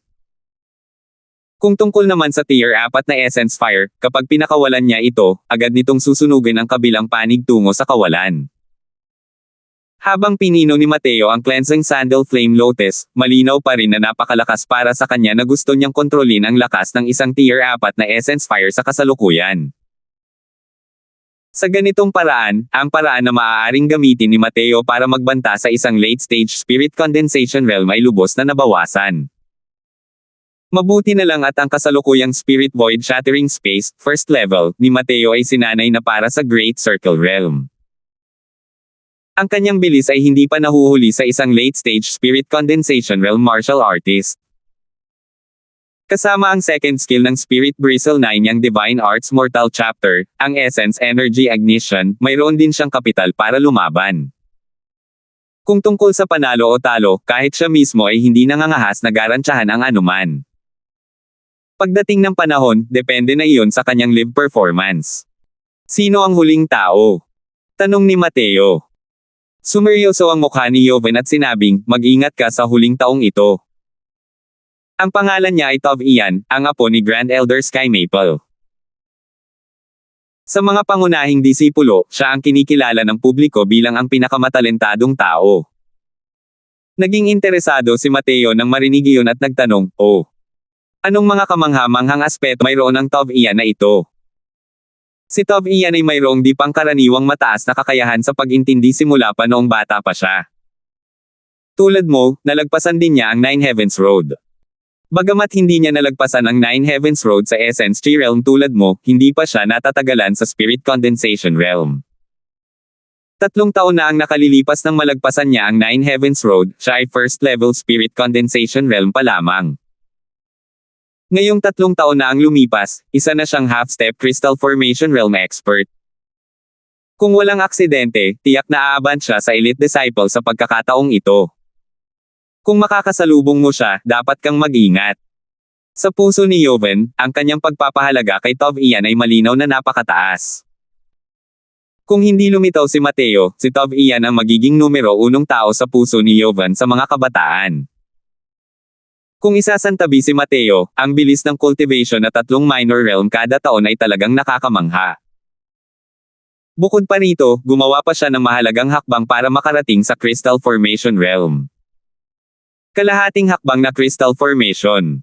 Kung tungkol naman sa Tier 4 na Essence Fire, kapag pinakawalan niya ito, agad nitong susunugin ang kabilang panig tungo sa kawalan. Habang pinino ni Mateo ang Cleansing Sandal Flame Lotus, malinaw pa rin na napakalakas para sa kanya na gusto niyang kontrolin ang lakas ng isang Tier 4 na Essence Fire sa kasalukuyan. Sa ganitong paraan, ang paraan na maaaring gamitin ni Mateo para magbanta sa isang late-stage Spirit Condensation Realm ay lubos na nabawasan. Mabuti na lang at ang kasalukuyang Spirit Void Shattering Space, first level, ni Mateo ay sinanay na para sa Great Circle Realm. Ang kanyang bilis ay hindi pa nahuhuli sa isang late-stage Spirit Condensation Realm martial artist. Kasama ang second skill ng Spirit Bristle 9 yang Divine Arts Mortal Chapter, ang Essence Energy Ignition, mayroon din siyang kapital para lumaban. Kung tungkol sa panalo o talo, kahit siya mismo ay hindi nangangahas na garantyahan ang anuman. Pagdating ng panahon, depende na iyon sa kanyang live performance. Sino ang huling tao? Tanong ni Mateo. Sumeryoso ang mukha ni Jovan at sinabing, mag-ingat ka sa huling taong ito. Ang pangalan niya ay Tov Ian, ang apo ni Grand Elder Sky Maple. Sa mga pangunahing disipulo, siya ang kinikilala ng publiko bilang ang pinakamatalentadong tao. Naging interesado si Mateo nang marinig iyon at nagtanong, oh. Anong mga kamangha-manghang aspeto mayroon ng Tov Ian na ito? Si Tov Ian ay mayroong di pangkaraniwang mataas na kakayahan sa pag-intindi simula pa noong bata pa siya. Tulad mo, nalagpasan din niya ang Nine Heavens Road. Bagamat hindi niya nalagpasan ang Nine Heavens Road sa Essence Tree Realm tulad mo, hindi pa siya natatagalan sa Spirit Condensation Realm. 3 taon na ang nakalilipas nang malagpasan niya ang Nine Heavens Road, siya ay first level Spirit Condensation Realm pa lamang. Ngayong 3 taon na ang lumipas, isa na siyang half-step Crystal Formation Realm expert. Kung walang aksidente, tiyak na aabant siya sa elite disciple sa pagkakataong ito. Kung makakasalubong mo siya, dapat kang mag-ingat. Sa puso ni Jovan, ang kanyang pagpapahalaga kay Tov Ian ay malinaw na napakataas. Kung hindi lumitaw si Mateo, si Tov Ian ang magiging numero 1 tao sa puso ni Jovan sa mga kabataan. Kung isasantabi si Mateo, ang bilis ng cultivation na 3 minor realm kada taon ay talagang nakakamangha. Bukod pa rito, gumawa pa siya ng mahalagang hakbang para makarating sa Crystal Formation realm. Kalahating hakbang na Crystal Formation.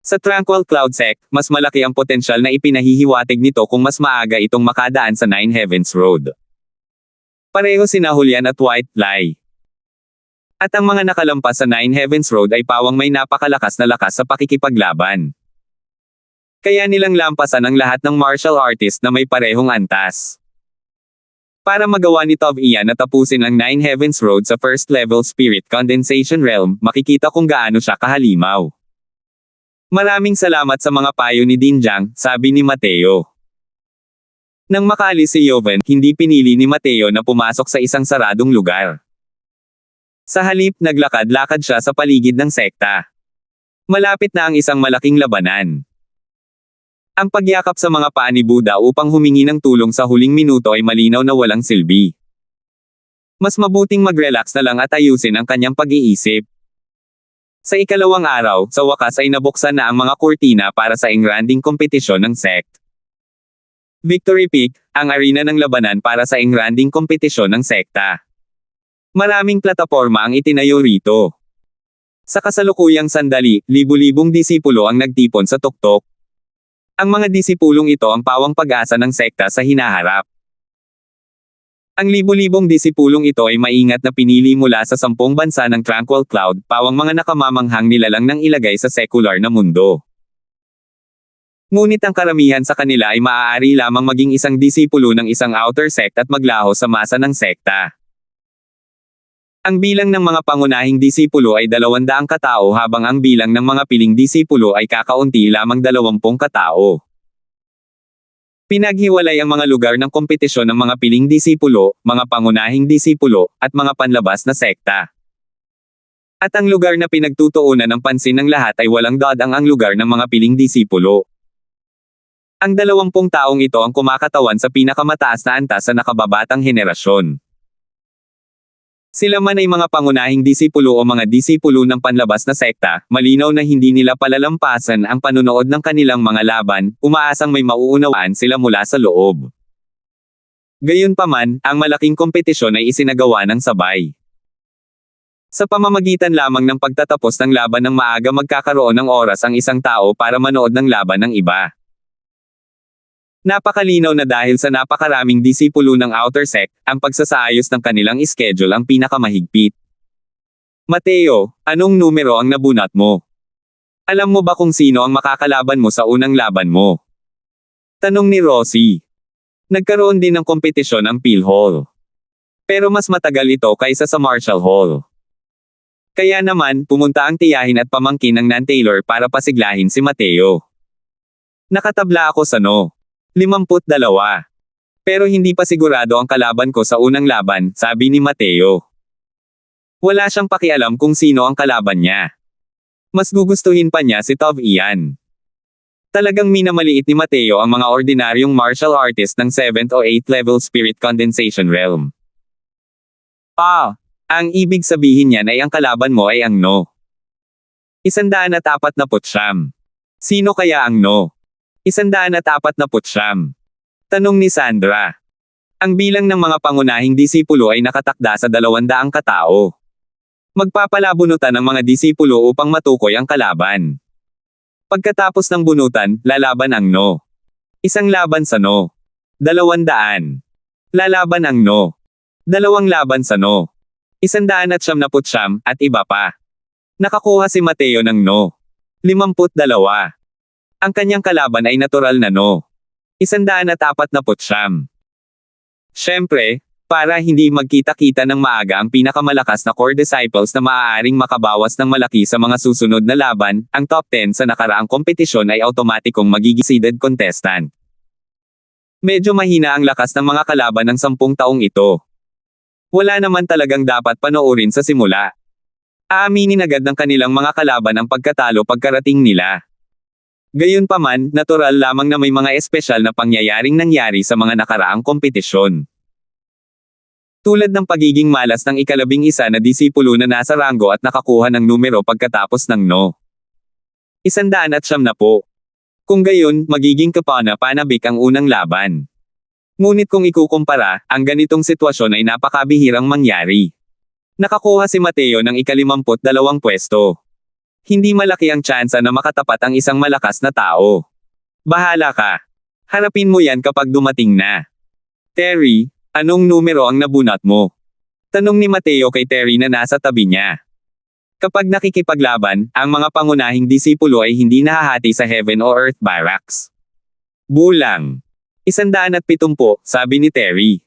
Sa Tranquil Cloud Sect, mas malaki ang potensyal na ipinahihiwatig nito kung mas maaga itong makadaan sa Nine Heavens Road. Pareho sina Julian at White Lie. At ang mga nakalampas sa Nine Heavens Road ay pawang may napakalakas na lakas sa pakikipaglaban. Kaya nilang lampasan ang lahat ng martial artist na may parehong antas. Para magawa ni Tov Ian na tapusin ang Nine Heavens Road sa first level Spirit Condensation Realm, makikita kung gaano siya kahalimaw. Maraming salamat sa mga payo ni Dinjang, sabi ni Mateo. Nang makaalis si Joven, hindi pinili ni Mateo na pumasok sa isang saradong lugar. Sa halip, naglakad-lakad siya sa paligid ng sekta. Malapit na ang isang malaking labanan. Ang pagyakap sa mga paa ni Buddha upang humingi ng tulong sa huling minuto ay malinaw na walang silbi. Mas mabuting mag-relax na lang at ayusin ang kanyang pag-iisip. Sa ikalawang araw, sa wakas ay nabuksan na ang mga kurtina para sa engranding kompetisyon ng sect. Victory Peak, ang arena ng labanan para sa engranding kompetisyon ng sekta. Maraming plataporma ang itinayo rito. Sa kasalukuyang sandali, libu-libong disipulo ang nagtipon sa tuktok. Ang mga disipulong ito ang pawang pag-asa ng sekta sa hinaharap. Ang libu-libong disipulong ito ay maingat na pinili mula sa 10 bansa ng Tranquil Cloud, pawang mga nakamamanghang nilalang nang ilagay sa sekular na mundo. Ngunit ang karamihan sa kanila ay maaari lamang maging isang disipulo ng isang outer sect at maglaho sa masa ng sekta. Ang bilang ng mga pangunahing disipulo ay 200 katao habang ang bilang ng mga piling disipulo ay kakaunti lamang 20 katao. Pinaghiwalay ang mga lugar ng kompetisyon ng mga piling disipulo, mga pangunahing disipulo, at mga panlabas na sekta. At ang lugar na pinagtutuunan ng pansin ng lahat ay walang dadang ang lugar ng mga piling disipulo. Ang 20 taong ito ang kumakatawan sa pinakamataas na antas sa nakababatang henerasyon. Sila man ay mga pangunahing disipulo o mga disipulo ng panlabas na sekta, malinaw na hindi nila palalampasan ang panunood ng kanilang mga laban, umaasang may mauunawaan sila mula sa loob. Gayunpaman, ang malaking kompetisyon ay isinagawa ng sabay. Sa pamamagitan lamang ng pagtatapos ng laban ng maaga magkakaroon ng oras ang isang tao para manood ng laban ng iba. Napakalinaw na dahil sa napakaraming disipulo ng outer sect, ang pagsasaayos ng kanilang schedule ang pinakamahigpit. Mateo, anong numero ang nabunot mo? Alam mo ba kung sino ang makakalaban mo sa unang laban mo? Tanong ni Rosie. Nagkaroon din ng kompetisyon ang Peel Hall. Pero mas matagal ito kaysa sa Marshall Hall. Kaya naman, pumunta ang tiyahin at pamangkin ng Nan Taylor para pasiglahin si Mateo. Nakatabla ako sa no. 52. Pero hindi pa sigurado ang kalaban ko sa unang laban, sabi ni Mateo. Wala siyang pakialam kung sino ang kalaban niya. Mas gugustuhin pa niya si Tov Ian. Talagang minamaliit ni Mateo ang mga ordinaryong martial artist ng 7th o 8th level Spirit Condensation Realm. Ang ibig sabihin niyan ay ang kalaban mo ay ang no. 149. Sino kaya ang no? 149. Tanong ni Sandra. Ang bilang ng mga pangunahing disipulo ay nakatakda sa 200 katao. Magpapalabunutan ng mga disipulo upang matukoy ang kalaban. Pagkatapos ng bunutan, lalaban ang no. Isang laban sa no. 200. Lalaban ang no. 2 laban sa no. 199 at iba pa. Nakakuha si Mateo ng no. 52. Ang kanyang kalaban ay natural na no. 149. Siyempre, para hindi magkita-kita ng maaga ang pinakamalakas na core disciples na maaaring makabawas ng malaki sa mga susunod na laban, ang top 10 sa nakaraang kompetisyon ay automatikong magiging seeded contestant. Medyo mahina ang lakas ng mga kalaban ng 10 taong ito. Wala naman talagang dapat panoorin sa simula. Aaminin agad ng kanilang mga kalaban ang pagkatalo pagkarating nila. Gayunpaman, natural lamang na may mga espesyal na pangyayaring nangyari sa mga nakaraang kompetisyon. Tulad ng pagiging malas ng ika-11 na disipulo na nasa ranggo at nakakuha ng numero pagkatapos ng no. 190 po. Kung gayon, magiging kapana-panabik ang unang laban. Ngunit kung ikukumpara, ang ganitong sitwasyon ay napakabihirang mangyari. Nakakuha si Mateo ng ika-52 pwesto. Hindi malaki ang tsansa na makatapat ang isang malakas na tao. Bahala ka. Harapin mo yan kapag dumating na. Terry, anong numero ang nabunot mo? Tanong ni Mateo kay Terry na nasa tabi niya. Kapag nakikipaglaban, ang mga pangunahing disipulo ay hindi nahahati sa Heaven o Earth Barracks. Bulang. 170, sabi ni Terry.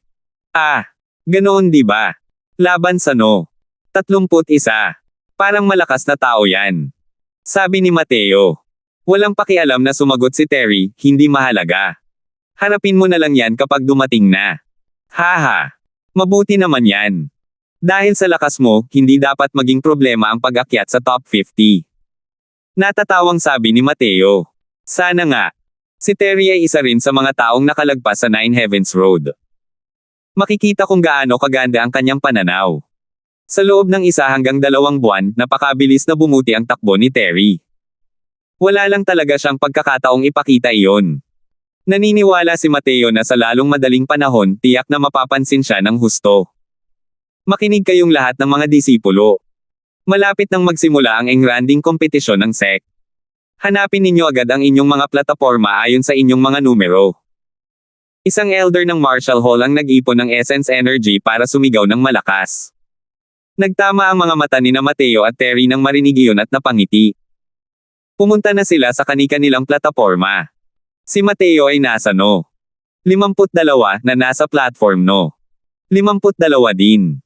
Ah, ganoon di ba? Laban sa no. 31. Parang malakas na tao yan. Sabi ni Mateo. Walang pakialam na sumagot si Terry, hindi mahalaga. Harapin mo na lang yan kapag dumating na. Haha. Mabuti naman yan. Dahil sa lakas mo, hindi dapat maging problema ang pag-akyat sa top 50. Natatawang sabi ni Mateo. Sana nga. Si Terry ay isa rin sa mga taong nakalagpas sa Nine Heavens Road. Makikita kung gaano kaganda ang kanyang pananaw. Sa loob ng 1 hanggang 2 buwan, napakabilis na bumuti ang takbo ni Terry. Wala lang talaga siyang pagkakataong ipakita iyon. Naniniwala si Mateo na sa lalong madaling panahon, tiyak na mapapansin siya ng husto. Makinig kayong lahat ng mga disipulo. Malapit nang magsimula ang engranding kompetisyon ng SEC. Hanapin ninyo agad ang inyong mga plataporma ayon sa inyong mga numero. Isang elder ng Marshall Hall ang nag-ipon ng Essence Energy para sumigaw ng malakas. Nagtama ang mga mata ni na Mateo at Terry nang marinig iyon at napangiti. Pumunta na sila sa kani-kanilang plataporma. Si Mateo ay nasa no. 52 na nasa platform no. 52 din.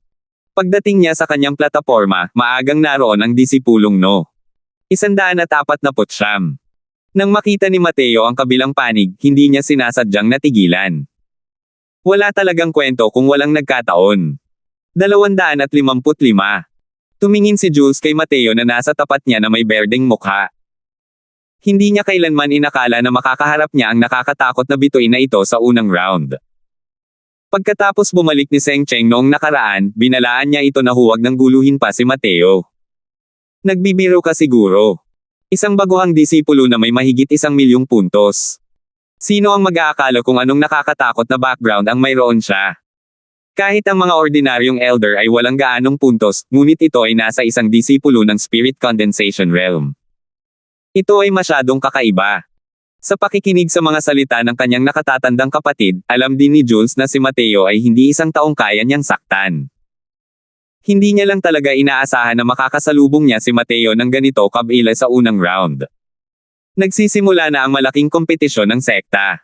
Pagdating niya sa kanyang plataporma, maagang naroon ang disipulong no. 149. Nang makita ni Mateo ang kabilang panig, hindi niya sinasadyang natigilan. Wala talagang kwento kung walang nagkataon. 255. Tumingin si Jules kay Mateo na nasa tapat niya na may berdeng mukha. Hindi niya kailanman inakala na makakaharap niya ang nakakatakot na bituin na ito sa unang round. Pagkatapos bumalik ni Seng Cheng noong nakaraan, binalaan niya ito na huwag nang guluhin pa si Mateo. Nagbibiro ka siguro. Isang baguhang disipulo na may mahigit 1,000,000 puntos. Sino ang mag-aakala kung anong nakakatakot na background ang mayroon siya? Kahit ang mga ordinaryong elder ay walang gaanong puntos, ngunit ito ay nasa isang disipulo ng Spirit Condensation Realm. Ito ay masyadong kakaiba. Sa pakikinig sa mga salita ng kanyang nakatatandang kapatid, alam din ni Jules na si Mateo ay hindi isang taong kaya niyang saktan. Hindi niya lang talaga inaasahan na makakasalubong niya si Mateo ng ganito kabila sa unang round. Nagsisimula na ang malaking kompetisyon ng sekta.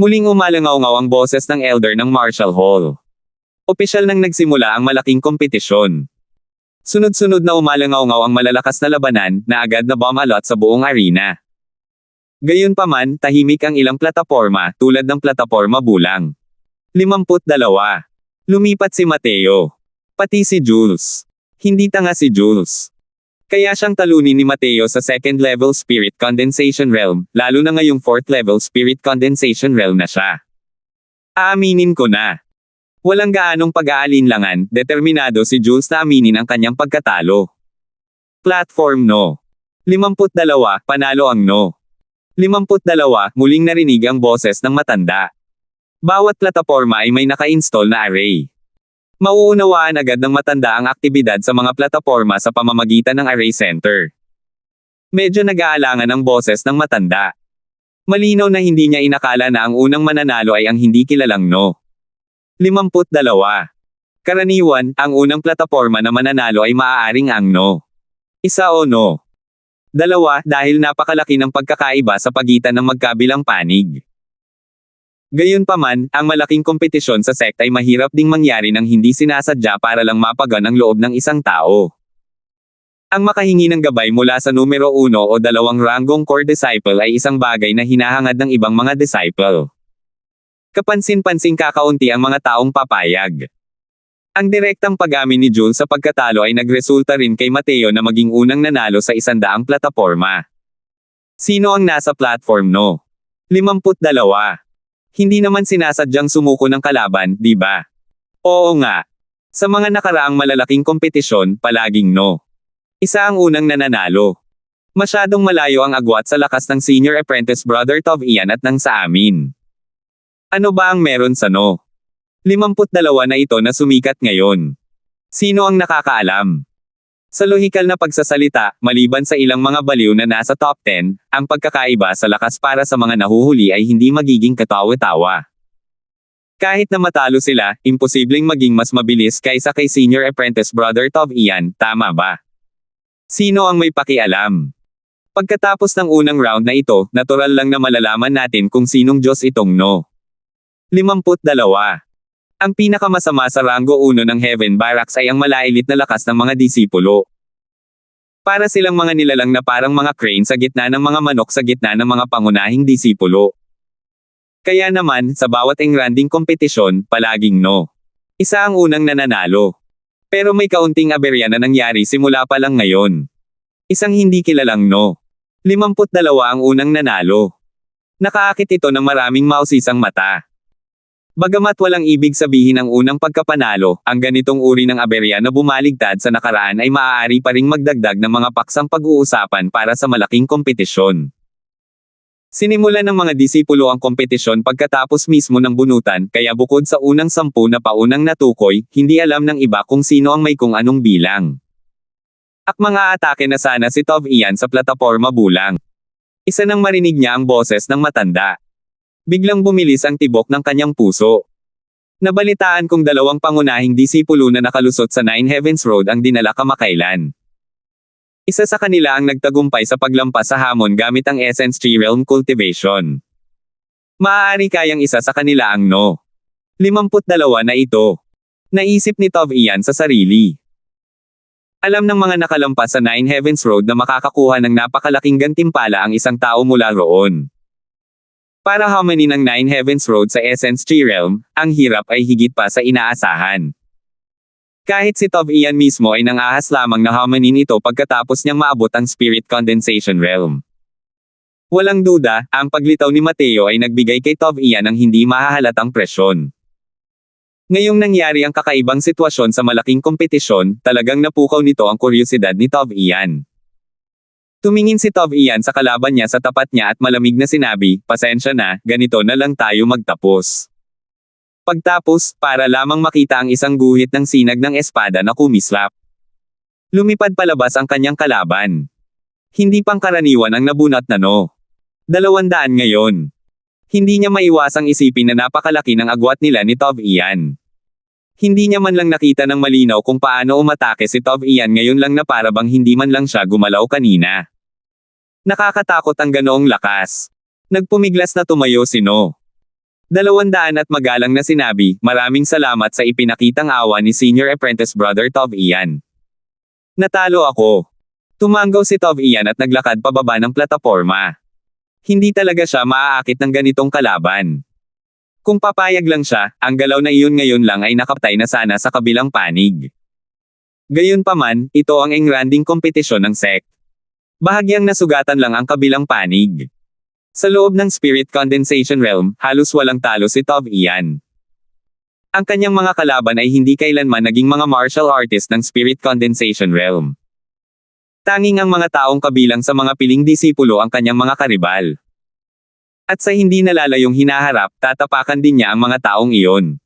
Muling umalangaw-ngaw ang boses ng elder ng Marshall Hall. Opisyal nang nagsimula ang malaking kompetisyon. Sunod-sunod na umalangaw-ngaw ang malalakas na labanan, na agad na bomb-alot sa buong arena. Gayunpaman, tahimik ang ilang plataporma, tulad ng plataporma bulang. 52. Lumipat si Mateo. Pati si Jules. Hindi tanga si Jules. Kaya siyang talunin ni Mateo sa second level Spirit Condensation Realm, lalo na ngayong fourth level Spirit Condensation Realm na siya. Aaminin ko na. Walang gaanong pag-aalinlangan, determinado si Jules na aminin ang kanyang pagkatalo. Platform no. 52, panalo ang no. 52, muling narinig ang boses ng matanda. Bawat plataporma ay may naka-install na array. Mauunawaan agad ng matanda ang aktibidad sa mga plataporma sa pamamagitan ng array center. Medyo nag-aalangan ang boses ng matanda. Malinaw na hindi niya inakala na ang unang mananalo ay ang hindi kilalang no. 52. Karaniwan, ang unang plataporma na mananalo ay maaaring ang no. Isa o no. 2, dahil napakalaki ng pagkakaiba sa pagitan ng magkabilang panig. Gayunpaman, ang malaking kompetisyon sa sect ay mahirap ding mangyari nang hindi sinasadya para lang mapagan ang loob ng isang tao. Ang makahingi ng gabay mula sa numero 1 o 2 ranggong core disciple ay isang bagay na hinahangad ng ibang mga disciple. Kapansin-pansing kakaunti ang mga taong papayag. Ang direktang pag-amin ni Jules sa pagkatalo ay nagresulta rin kay Mateo na maging unang nanalo sa 100 plataporma. Sino ang nasa platform no? 52. Hindi naman sinasadyang sumuko ng kalaban, di ba? Oo nga. Sa mga nakaraang malalaking kompetisyon, palaging no. Isa ang unang nananalo. Masyadong malayo ang agwat sa lakas ng senior apprentice brother Tov Ian at ng sa amin. Ano ba ang meron sa no? 52 na ito na sumikat ngayon. Sino ang nakakaalam? Sa lohikal na pagsasalita, maliban sa ilang mga baliw na nasa top 10, ang pagkakaiba sa lakas para sa mga nahuhuli ay hindi magiging katawa-tawa. Kahit na matalo sila, imposibleng maging mas mabilis kaysa kay senior apprentice brother Tov Ian, tama ba? Sino ang may pakialam? Pagkatapos ng unang round na ito, natural lang na malalaman natin kung sinong Diyos itong no. 52. Ang pinakamasama sa Rango 1 ng Heaven Barracks ay ang malailit na lakas ng mga disipulo. Para silang mga nilalang na parang mga crane sa gitna ng mga manok sa gitna ng mga pangunahing disipulo. Kaya naman, sa bawat engranding kompetisyon, palaging no. Isa ang unang nananalo. Pero may kaunting aberya na nangyari simula pa lang ngayon. Isang hindi kilalang no. 52 ang unang nanalo. Nakaakit ito ng maraming mausisang mata. Bagamat walang ibig sabihin ang unang pagkapanalo, ang ganitong uri ng aberya na bumaligtad sa nakaraan ay maaari pa ring magdagdag ng mga paksang pag-uusapan para sa malaking kompetisyon. Sinimulan ng mga disipulo ang kompetisyon pagkatapos mismo ng bunutan, kaya bukod sa unang 10 na paunang natukoy, hindi alam ng iba kung sino ang may kung anong bilang. At mga atake na sana si Tov Ian sa plataporma bulang. Isa nang marinig niya ang boses ng matanda. Biglang bumilis ang tibok ng kanyang puso. Nabalitaan kong dalawang pangunahing disipulo na nakalusot sa Nine Heavens Road ang dinala kamakailan. Isa sa kanila ang nagtagumpay sa paglampas sa hamon gamit ang Essence Tree Realm Cultivation. Maaari kayang isa sa kanila ang no. 52 na ito. Naisip ni Tov Ian sa sarili. Alam ng mga nakalampas sa Nine Heavens Road na makakakuha ng napakalaking gantimpala ang isang tao mula roon. Para harmony ng Nine Heavens Road sa Essence Tree Realm, ang hirap ay higit pa sa inaasahan. Kahit si Tov Ian mismo ay nangahas lamang na harmony ito pagkatapos niyang maabot ang Spirit Condensation Realm. Walang duda, ang paglitaw ni Mateo ay nagbigay kay Tov Ian ng hindi mahahalatang presyon. Ngayong nangyari ang kakaibang sitwasyon sa malaking kompetisyon, talagang napukaw nito ang kuryosidad ni Tov Ian. Tumingin si Tov Ian sa kalaban niya sa tapat niya at malamig na sinabi, "Pasensya na, ganito na lang tayo magtapos." Pagtapos, para lamang makita ang isang guhit ng sinag ng espada na kumislap. Lumipad palabas ang kanyang kalaban. Hindi pangkaraniwan ang nabunot na no. 200 ngayon. Hindi niya maiwasang isipin na napakalaki ng agwat nila ni Tov Ian. Hindi niya man lang nakita ng malinaw kung paano umatake si Tov Ian ngayon lang na parabang hindi man lang siya gumalaw kanina. Nakakatakot ang ganoong lakas. Nagpumiglas na tumayo si No. 200 at magalang na sinabi, "Maraming salamat sa ipinakitang awa ni Senior Apprentice Brother Tov Ian. Natalo ako." Tumanggaw si Tov Ian at naglakad pababa ng plataporma. Hindi talaga siya maaakit ng ganitong kalaban. Kung papayag lang siya, ang galaw na iyon ngayon lang ay nakapatay na sana sa kabilang panig. Gayunpaman, ito ang engranding kompetisyon ng sect. Bahagyang nasugatan lang ang kabilang panig. Sa loob ng Spirit Condensation Realm, halos walang talo si Tov Ian. Ang kanyang mga kalaban ay hindi kailanman naging mga martial artist ng Spirit Condensation Realm. Tanging ang mga taong kabilang sa mga piling disipulo ang kanyang mga karibal. At sa hindi nalalayong hinaharap, tatapakan din niya ang mga taong iyon.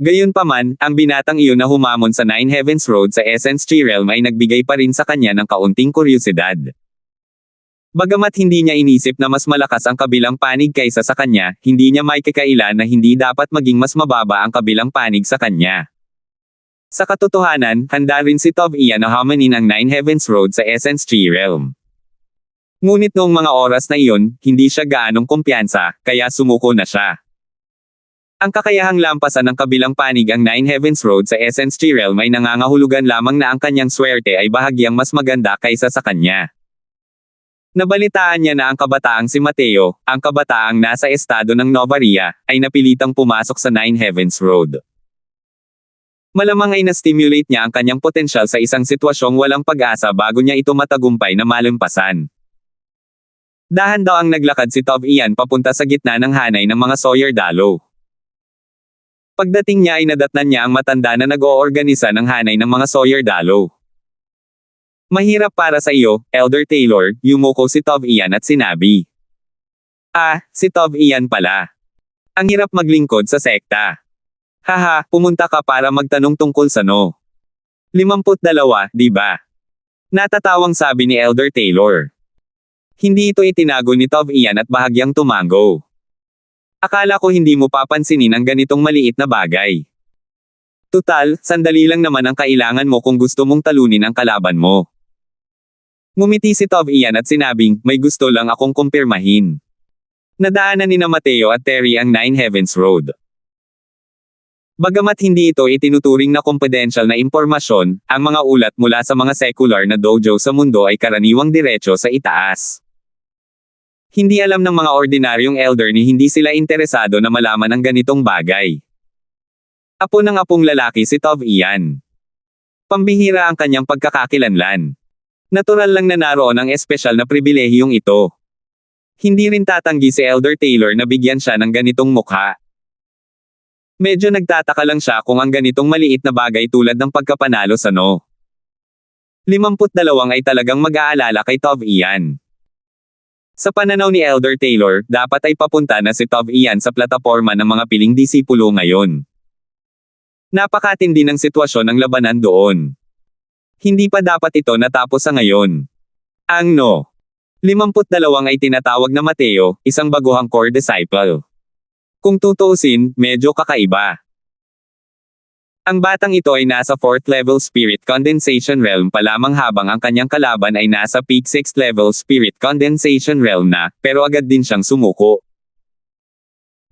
Gayunpaman, ang binatang iyon na humamon sa Nine Heavens Road sa Essence Tree Realm ay nagbigay pa rin sa kanya ng kaunting kuryosidad. Bagamat hindi niya inisip na mas malakas ang kabilang panig kaysa sa kanya, hindi niya may kakailan na hindi dapat maging mas mababa ang kabilang panig sa kanya. Sa katotohanan, handa rin si Tov Ian na hamanin ang Nine Heavens Road sa Essence Tree Realm. Ngunit noong mga oras na iyon, hindi siya gaanong kumpiyansa, kaya sumuko na siya. Ang kakayahang lampasan ng kabilang panig ang Nine Heavens Road sa Essence Tree Realm ay nangangahulugan lamang na ang kanyang swerte ay bahagyang mas maganda kaysa sa kanya. Nabalitaan niya na ang kabataang si Mateo, ang kabataang nasa estado ng Novaria, ay napilitang pumasok sa Nine Heavens Road. Malamang ay na-stimulate niya ang kanyang potensyal sa isang sitwasyong walang pag-asa bago niya ito matagumpay na malampasan. Dahan daw ang naglakad si Tov Ian papunta sa gitna ng hanay ng mga Sawyer Dalo. Pagdating niya ay nadatnan niya ang matanda na nag-oorganisa ng hanay ng mga Sawyer Dalo. Mahirap para sa iyo, Elder Taylor, yumuko si Tov Ian at sinabi. Ah, si Tov Ian pala. Ang hirap maglingkod sa sekta. Haha, pumunta ka para magtanong tungkol sa no. 52, di ba? Natatawang sabi ni Elder Taylor. Hindi ito itinago ni Tov Ian at bahagyang tumango. Akala ko hindi mo papansinin ang ganitong maliit na bagay. Tutal, sandali lang naman ang kailangan mo kung gusto mong talunin ang kalaban mo. Ngumiti si Tov Ian at sinabing, may gusto lang akong kumpirmahin. Nadaanan ni Mateo at Terry ang Nine Heavens Road. Bagamat hindi ito itinuturing na confidential na impormasyon, ang mga ulat mula sa mga secular na dojo sa mundo ay karaniwang diretso sa itaas. Hindi alam ng mga ordinaryong elder ni hindi sila interesado na malaman ang ganitong bagay. Apo ng apong lalaki si Tov Ian. Pambihira ang kanyang pagkakakilanlan. Natural lang na naroon ang espesyal na pribilehiyong ito. Hindi rin tatanggi si Elder Taylor na bigyan siya ng ganitong mukha. Medyo nagtataka lang siya kung ang ganitong maliit na bagay tulad ng pagkapanalo sa no. 52 ay talagang mag-aalala kay Tov Ian. Sa pananaw ni Elder Taylor, dapat ay papunta na si Tov Ian sa plataporma ng mga piling disipulo ngayon. Napakatindi ng sitwasyon ng labanan doon. Hindi pa dapat ito natapos sa ngayon. Ang no. 52 ay tinatawag na Mateo, isang baguhang core disciple. Kung tutuusin, medyo kakaiba. Ang batang ito ay nasa 4th level spirit condensation realm pa lamang habang ang kanyang kalaban ay nasa peak 6th level spirit condensation realm na, pero agad din siyang sumuko.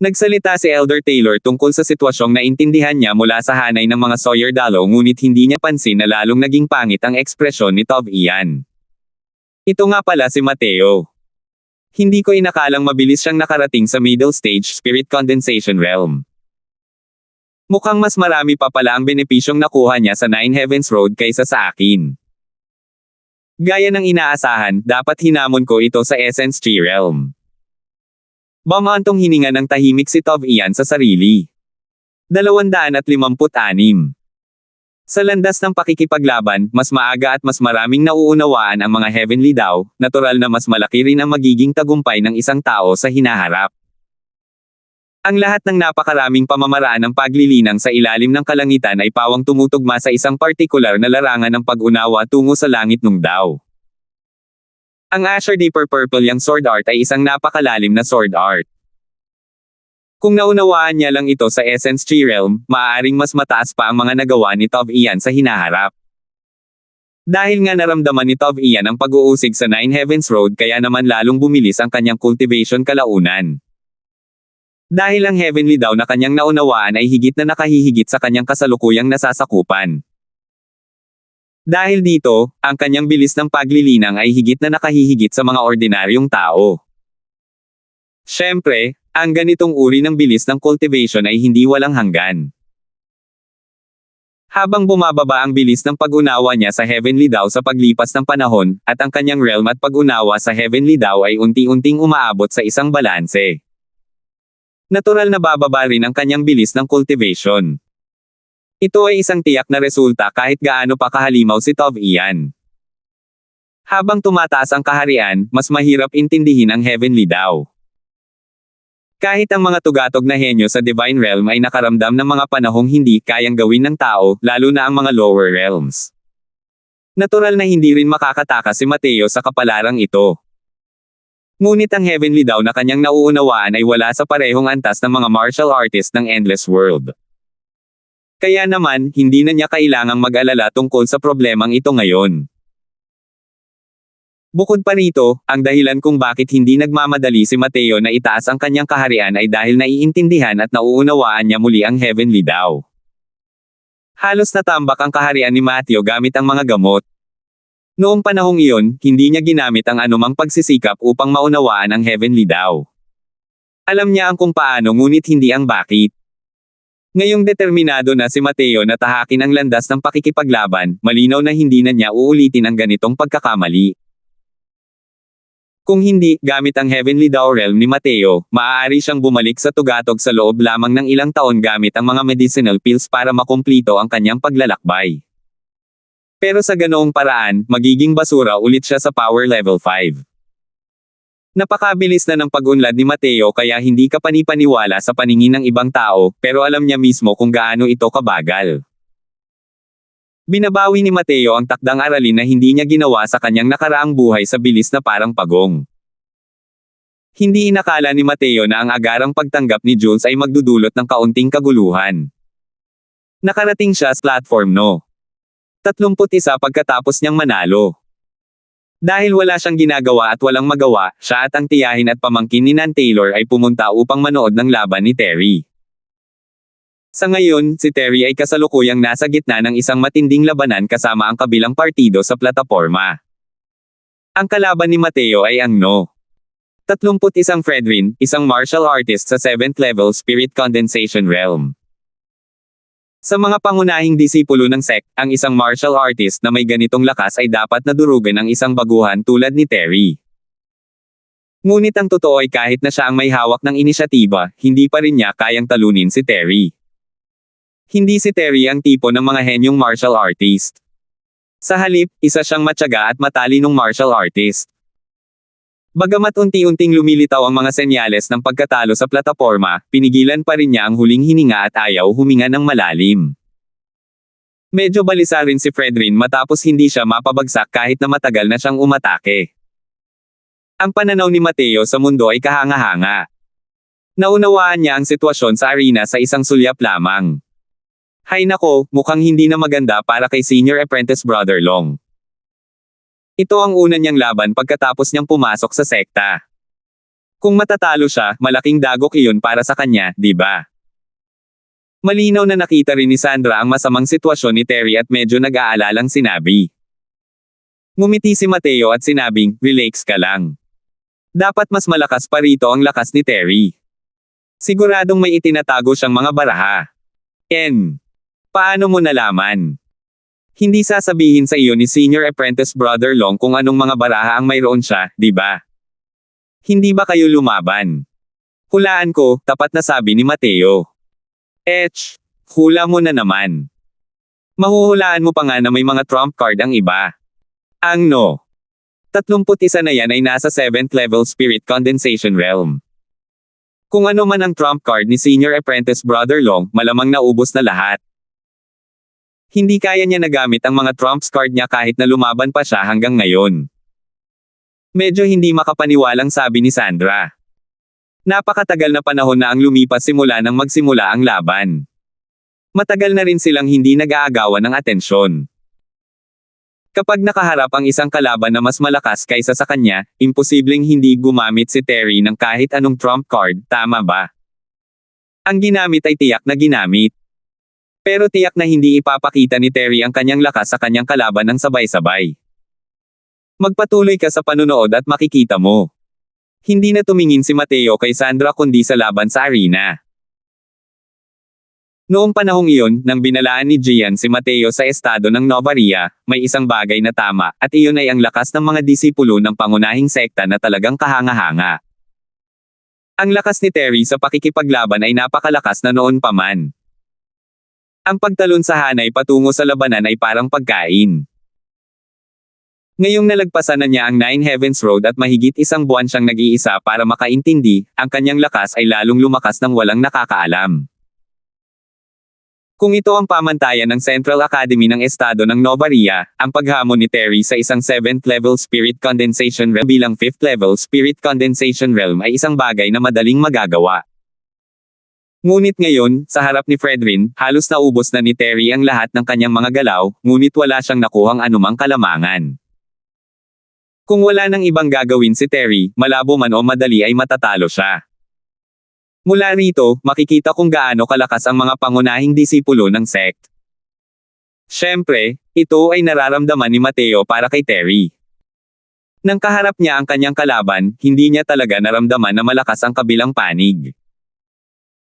Nagsalita si Elder Taylor tungkol sa sitwasyong naintindihan niya mula sa hanay ng mga Sawyer Dalo ngunit hindi niya pansin na lalong naging pangit ang ekspresyon ni Tov Ian. Ito nga pala si Mateo. Hindi ko inakalang mabilis siyang nakarating sa middle stage spirit condensation realm. Mukhang mas marami pa pala ang benepisyong nakuha niya sa Nine Heavens Road kaysa sa akin. Gaya ng inaasahan, dapat hinamon ko ito sa Essence Tree Realm. Bamantong hininga ng tahimik si Tov Ian sa sarili. 256. Sa landas ng pakikipaglaban, mas maaga at mas maraming nauunawaan ang mga heavenly Dao, natural na mas malaki rin ang magiging tagumpay ng isang tao sa hinaharap. Ang lahat ng napakaraming pamamaraan ng paglilinang sa ilalim ng kalangitan ay pawang tumutugma sa isang partikular na larangan ng pag-unawa tungo sa langit ng Dao. Ang Asher Deeper Purple yang sword art ay isang napakalalim na sword art. Kung naunawaan niya lang ito sa Essence Tree Realm, maaaring mas mataas pa ang mga nagawa ni Tov Ian sa hinaharap. Dahil nga naramdaman ni Tov Ian ang pag-uusig sa Nine Heavens Road kaya naman lalong bumilis ang kanyang cultivation kalaunan. Dahil ang heavenly daw na kanyang naunawaan ay higit na nakahihigit sa kanyang kasalukuyang nasasakupan. Dahil dito, ang kanyang bilis ng paglilinang ay higit na nakahihigit sa mga ordinaryong tao. Siyempre, ang ganitong uri ng bilis ng cultivation ay hindi walang hanggan. Habang bumababa ang bilis ng pag-unawa niya sa Heavenly Dao sa paglipas ng panahon, at ang kanyang realm at pag-unawa sa Heavenly Dao ay unti-unting umaabot sa isang balanse. Natural na bababa rin ang kanyang bilis ng cultivation. Ito ay isang tiyak na resulta kahit gaano pa kahalimaw si Tov Ian. Habang tumataas ang kaharian, mas mahirap intindihin ang Heavenly Dao. Kahit ang mga tugatog na henyo sa Divine Realm ay nakaramdam ng mga panahong hindi kayang gawin ng tao, lalo na ang mga lower realms. Natural na hindi rin makakatakas si Mateo sa kapalarang ito. Ngunit ang Heavenly Dao na kanyang nauunawaan ay wala sa parehong antas ng mga martial artist ng Endless World. Kaya naman, hindi na niya kailangang mag-alala tungkol sa problemang ito ngayon. Bukod pa rito, ang dahilan kung bakit hindi nagmamadali si Mateo na itaas ang kanyang kaharian ay dahil naiintindihan at nauunawaan niya muli ang Heavenly Dao. Halos natambak ang kaharian ni Mateo gamit ang mga gamot. Noong panahong iyon, hindi niya ginamit ang anumang pagsisikap upang maunawaan ang Heavenly Dao. Alam niya ang kung paano ngunit hindi ang bakit. Ngayong determinado na si Mateo na tahakin ang landas ng pakikipaglaban, malinaw na hindi na niya uulitin ang ganitong pagkakamali. Kung hindi, gamit ang Heavenly Daw Realm ni Mateo, maaari siyang bumalik sa tugatog sa loob lamang ng ilang taon gamit ang mga medicinal pills para makumplito ang kanyang paglalakbay. Pero sa ganoong paraan, magiging basura ulit siya sa power level 5. Napakabilis na ng pag-unlad ni Mateo kaya hindi ka panipaniwala sa paningin ng ibang tao, pero alam niya mismo kung gaano ito kabagal. Binabawi ni Mateo ang takdang aralin na hindi niya ginawa sa kanyang nakaraang buhay sa bilis na parang pagong. Hindi inakala ni Mateo na ang agarang pagtanggap ni Jules ay magdudulot ng kaunting kaguluhan. Nakarating siya sa platform no. 31 pagkatapos niyang manalo. Dahil wala siyang ginagawa at walang magawa, siya at ang tiyahin at pamangkin ni Nan Taylor ay pumunta upang manood ng laban ni Terry. Sa ngayon, si Terry ay kasalukuyang nasa gitna ng isang matinding labanan kasama ang kabilang partido sa plataporma. Ang kalaban ni Mateo ay ang No. 31 Fredrin, isang martial artist sa 7th level Spirit Condensation Realm. Sa mga pangunahing disipulo ng sect, ang isang martial artist na may ganitong lakas ay dapat nadurugan ng isang baguhan tulad ni Terry. Ngunit ang totoo ay kahit na siya ang may hawak ng inisyatiba, hindi pa rin niya kayang talunin si Terry. Hindi si Terry ang tipo ng mga henyong martial artist. Sa halip, isa siyang matyaga at matalinong martial artist. Bagamat unti-unting lumilitaw ang mga senyales ng pagkatalo sa plataporma, pinigilan pa rin niya ang huling hininga at ayaw huminga ng malalim. Medyo balisa rin si Fredrin matapos hindi siya mapabagsak kahit na matagal na siyang umatake. Ang pananaw ni Mateo sa mundo ay kahanga-hanga. Naunawaan niya ang sitwasyon sa arena sa isang sulyap lamang. Hay nako, mukhang hindi na maganda para kay Senior Apprentice Brother Long. Ito ang una niyang laban pagkatapos niyang pumasok sa sekta. Kung matatalo siya, malaking dagok iyon para sa kanya, di ba? Malinaw na nakita rin ni Sandra ang masamang sitwasyon ni Terry at medyo nag-aalalang sinabi. Ngumiti si Mateo at sinabing, relax ka lang. Dapat mas malakas pa rito ang lakas ni Terry. Siguradong may itinatago siyang mga baraha. Paano mo nalaman? Hindi sasabihin sa iyo ni Senior Apprentice Brother Long kung anong mga baraha ang mayroon siya, di ba? Hindi ba kayo lumaban? Hulaan ko, tapat na sabi ni Mateo. Hula mo na naman. Mahuhulaan mo pa nga na may mga trump card ang iba. Ang No. 31 na yan ay nasa 7th level Spirit Condensation Realm. Kung ano man ang trump card ni Senior Apprentice Brother Long, malamang naubos na lahat. Hindi kaya niya nagamit ang mga trumps card niya kahit na lumaban pa siya hanggang ngayon. Medyo hindi makapaniwalang sabi ni Sandra. Napakatagal na panahon na ang lumipas simula nang magsimula ang laban. Matagal na rin silang hindi nag-aagawan ng atensyon. Kapag nakaharap ang isang kalaban na mas malakas kaysa sa kanya, imposibleng hindi gumamit si Terry ng kahit anong trump card, tama ba? Ang ginamit ay tiyak na ginamit. Pero tiyak na hindi ipapakita ni Terry ang kanyang lakas sa kanyang kalaban ng sabay-sabay. Magpatuloy ka sa panunood at makikita mo. Hindi na tumingin si Mateo kay Sandra kundi sa laban sa arena. Noong panahong iyon, nang binalaan ni Gian si Mateo sa estado ng Novaria, may isang bagay na tama, at iyon ay ang lakas ng mga disipulo ng pangunahing sekta na talagang kahanga-hanga. Ang lakas ni Terry sa pakikipaglaban ay napakalakas na noon pa man. Ang pagtalon sa hanay patungo sa labanan ay parang pagkain. Ngayong nalagpasan na niya ang Nine Heavens Road at mahigit isang buwan siyang nag-iisa para makaintindi, ang kanyang lakas ay lalong lumakas ng walang nakakaalam. Kung ito ang pamantayan ng Central Academy ng Estado ng Novaria, ang paghamon ni Terry sa isang 7th level Spirit Condensation Realm bilang 5th level Spirit Condensation Realm ay isang bagay na madaling magagawa. Ngunit ngayon, sa harap ni Fredrin, halos naubos na ni Terry ang lahat ng kanyang mga galaw, ngunit wala siyang nakuhang anumang kalamangan. Kung wala nang ibang gagawin si Terry, malabo man o madali ay matatalo siya. Mula rito, makikita kung gaano kalakas ang mga pangunahing disipulo ng sect. Siyempre, ito ay nararamdaman ni Mateo para kay Terry. Nang kaharap niya ang kanyang kalaban, hindi niya talaga naramdaman na malakas ang kabilang panig.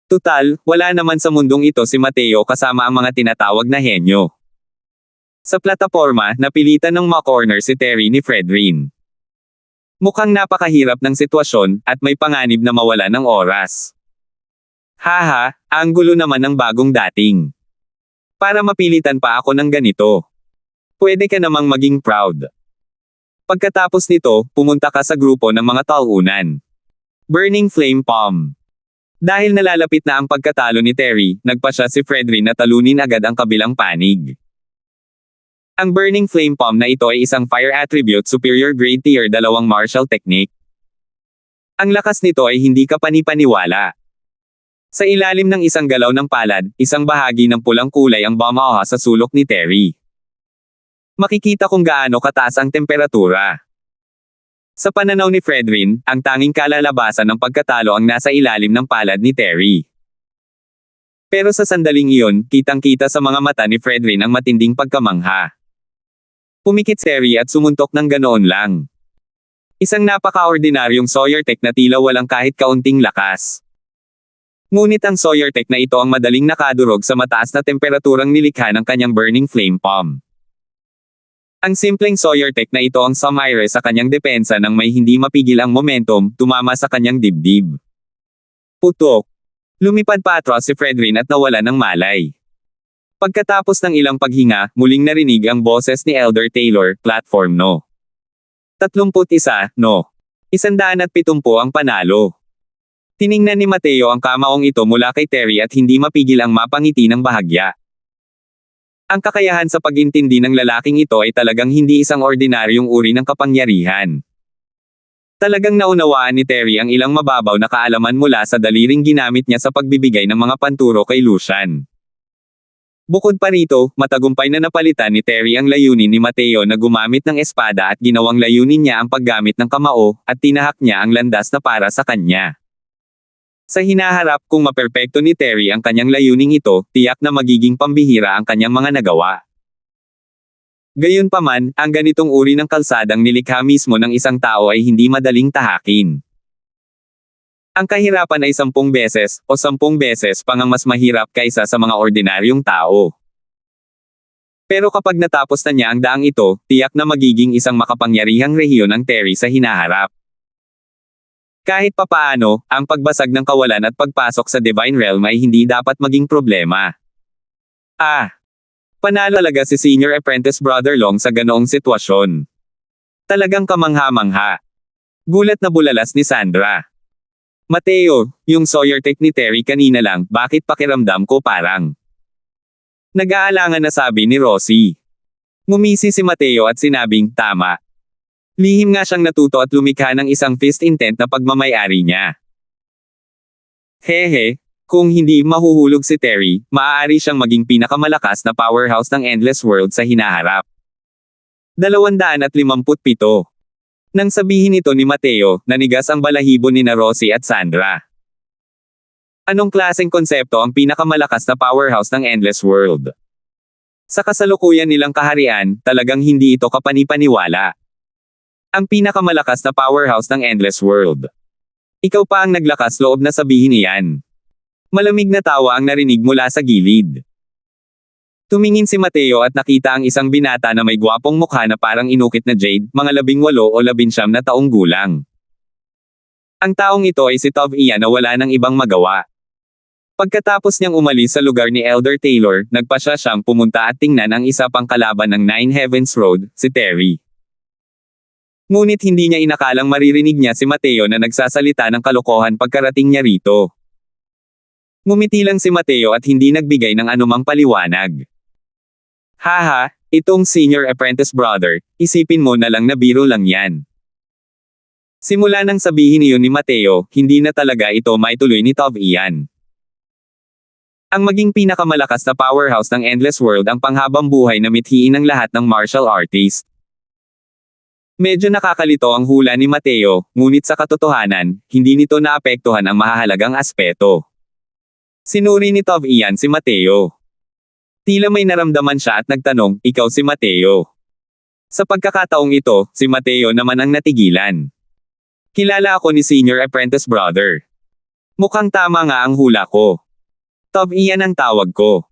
Tutal, wala naman sa mundong ito si Mateo kasama ang mga tinatawag na henyo. Sa plataporma, napilitan ng ma-corner si Terry ni Fredrin. Mukhang napakahirap ng sitwasyon, at may panganib na mawala ng oras. Haha, ang gulo naman ng bagong dating. Para mapilitan pa ako ng ganito. Pwede ka namang maging proud. Pagkatapos nito, pumunta ka sa grupo ng mga taunan. Burning Flame Palm. Dahil nalalapit na ang pagkatalo ni Terry, nagpasya si Fredrin na talunin agad ang kabilang panig. Ang Burning Flame Palm na ito ay isang Fire Attribute Superior Grade Tier 2 martial technique. Ang lakas nito ay hindi ka panipaniwala. Sa ilalim ng isang galaw ng palad, isang bahagi ng pulang kulay ang bumaha sa sulok ni Terry. Makikita kung gaano kataas ang temperatura. Sa pananaw ni Fredrin, ang tanging kalalabasan ng pagkatalo ang nasa ilalim ng palad ni Terry. Pero sa sandaling iyon, kitang-kita sa mga mata ni Fredrin ang matinding pagkamangha. Pumikit si Terry at sumuntok ng ganoon lang. Isang napaka-ordinaryong Sawyer Tech na tila walang kahit kaunting lakas. Ngunit ang Sawyer Tech na ito ang madaling nakadurog sa mataas na temperaturang nilikha ng kanyang Burning Flame Palm. Ang simpleng Sawyer Tech na ito ang sumire sa kanyang depensa nang may hindi mapigil ang momentum, tumama sa kanyang dibdib. Putok. Lumipad pa atras si Fredrin at nawala ng malay. Pagkatapos ng ilang paghinga, muling narinig ang boses ni Elder Taylor, platform no. 31, no. 170 ang panalo. Tiningnan ni Mateo ang kamaong ito mula kay Terry at hindi mapigil ang mapangiti ng bahagya. Ang kakayahan sa pag-intindi ng lalaking ito ay talagang hindi isang ordinaryong uri ng kapangyarihan. Talagang naunawaan ni Terry ang ilang mababaw na kaalaman mula sa daliring ginamit niya sa pagbibigay ng mga panturo kay Lucian. Bukod pa rito, matagumpay na napalitan ni Terry ang layunin ni Mateo na gumamit ng espada at ginawang layunin niya ang paggamit ng kamao, at tinahak niya ang landas na para sa kanya. Sa hinaharap, kung maperpekto ni Terry ang kanyang layuning ito, tiyak na magiging pambihira ang kanyang mga nagawa. Gayunpaman, ang ganitong uri ng kalsadang nilikha mismo ng isang tao ay hindi madaling tahakin. Ang kahirapan ay 10 beses, o 10 beses pang mas mahirap kaysa sa mga ordinaryong tao. Pero kapag natapos na niya ang daang ito, tiyak na magiging isang makapangyarihang rehiyon ang Terry sa hinaharap. Kahit papaano, ang pagbasag ng kawalan at pagpasok sa Divine Realm ay hindi dapat maging problema. Panalo talaga si Senior Apprentice Brother Long sa ganoong sitwasyon. Talagang kamangha-mangha. Gulat na bulalas ni Sandra. Mateo, yung Sawyer Tech ni Terry kanina lang, bakit pakiramdam ko parang nag-aalangan na, sabi ni Rosie. Ngumisi si Mateo at sinabing, tama. Lihim nga siyang natuto at lumikha ng isang fist intent na pagmamayari niya. Hehe, kung hindi mahuhulog si Terry, maaari siyang maging pinakamalakas na powerhouse ng Endless World sa hinaharap. 257. Nang sabihin ito ni Mateo, nanigas ang balahibo ni Rosie at Sandra. Anong klaseng konsepto ang pinakamalakas na powerhouse ng Endless World? Sa kasalukuyan nilang kaharian, talagang hindi ito kapanipaniwala. Ang pinakamalakas na powerhouse ng Endless World. Ikaw pa ang naglakas loob na sabihin iyan. Malamig na tawa ang narinig mula sa gilid. Tumingin si Mateo at nakita ang isang binata na may gwapong mukha na parang inukit na jade, mga 18 o 19 na taong gulang. Ang taong ito ay si Tov Ian na wala ng ibang magawa. Pagkatapos niyang umalis sa lugar ni Elder Taylor, nagpasya siyang pumunta at tingnan ang isa pang kalaban ng Nine Heavens Road, si Terry. Ngunit hindi niya inakalang maririnig niya si Mateo na nagsasalita ng kalokohan pagkarating niya rito. Ngumiti lang si Mateo at hindi nagbigay ng anumang paliwanag. Haha, itong Senior Apprentice Brother, isipin mo na lang na biro lang yan. Simula nang sabihin iyon ni Mateo, hindi na talaga ito maituloy ni Tov Ian. Ang maging pinakamalakas na powerhouse ng Endless World ang panghabang buhay na mithiin ng lahat ng martial artist. Medyo nakakalito ang hula ni Mateo, ngunit sa katotohanan, hindi nito naapektuhan ang mahahalagang aspeto. Sinuri ni Tov Ian si Mateo. Tila may naramdaman siya at nagtanong, ikaw si Mateo. Sa pagkakataong ito, si Mateo naman ang natigilan. Kilala ako ni Senior Apprentice Brother. Mukhang tama nga ang hula ko. Tov Ian ang tawag ko.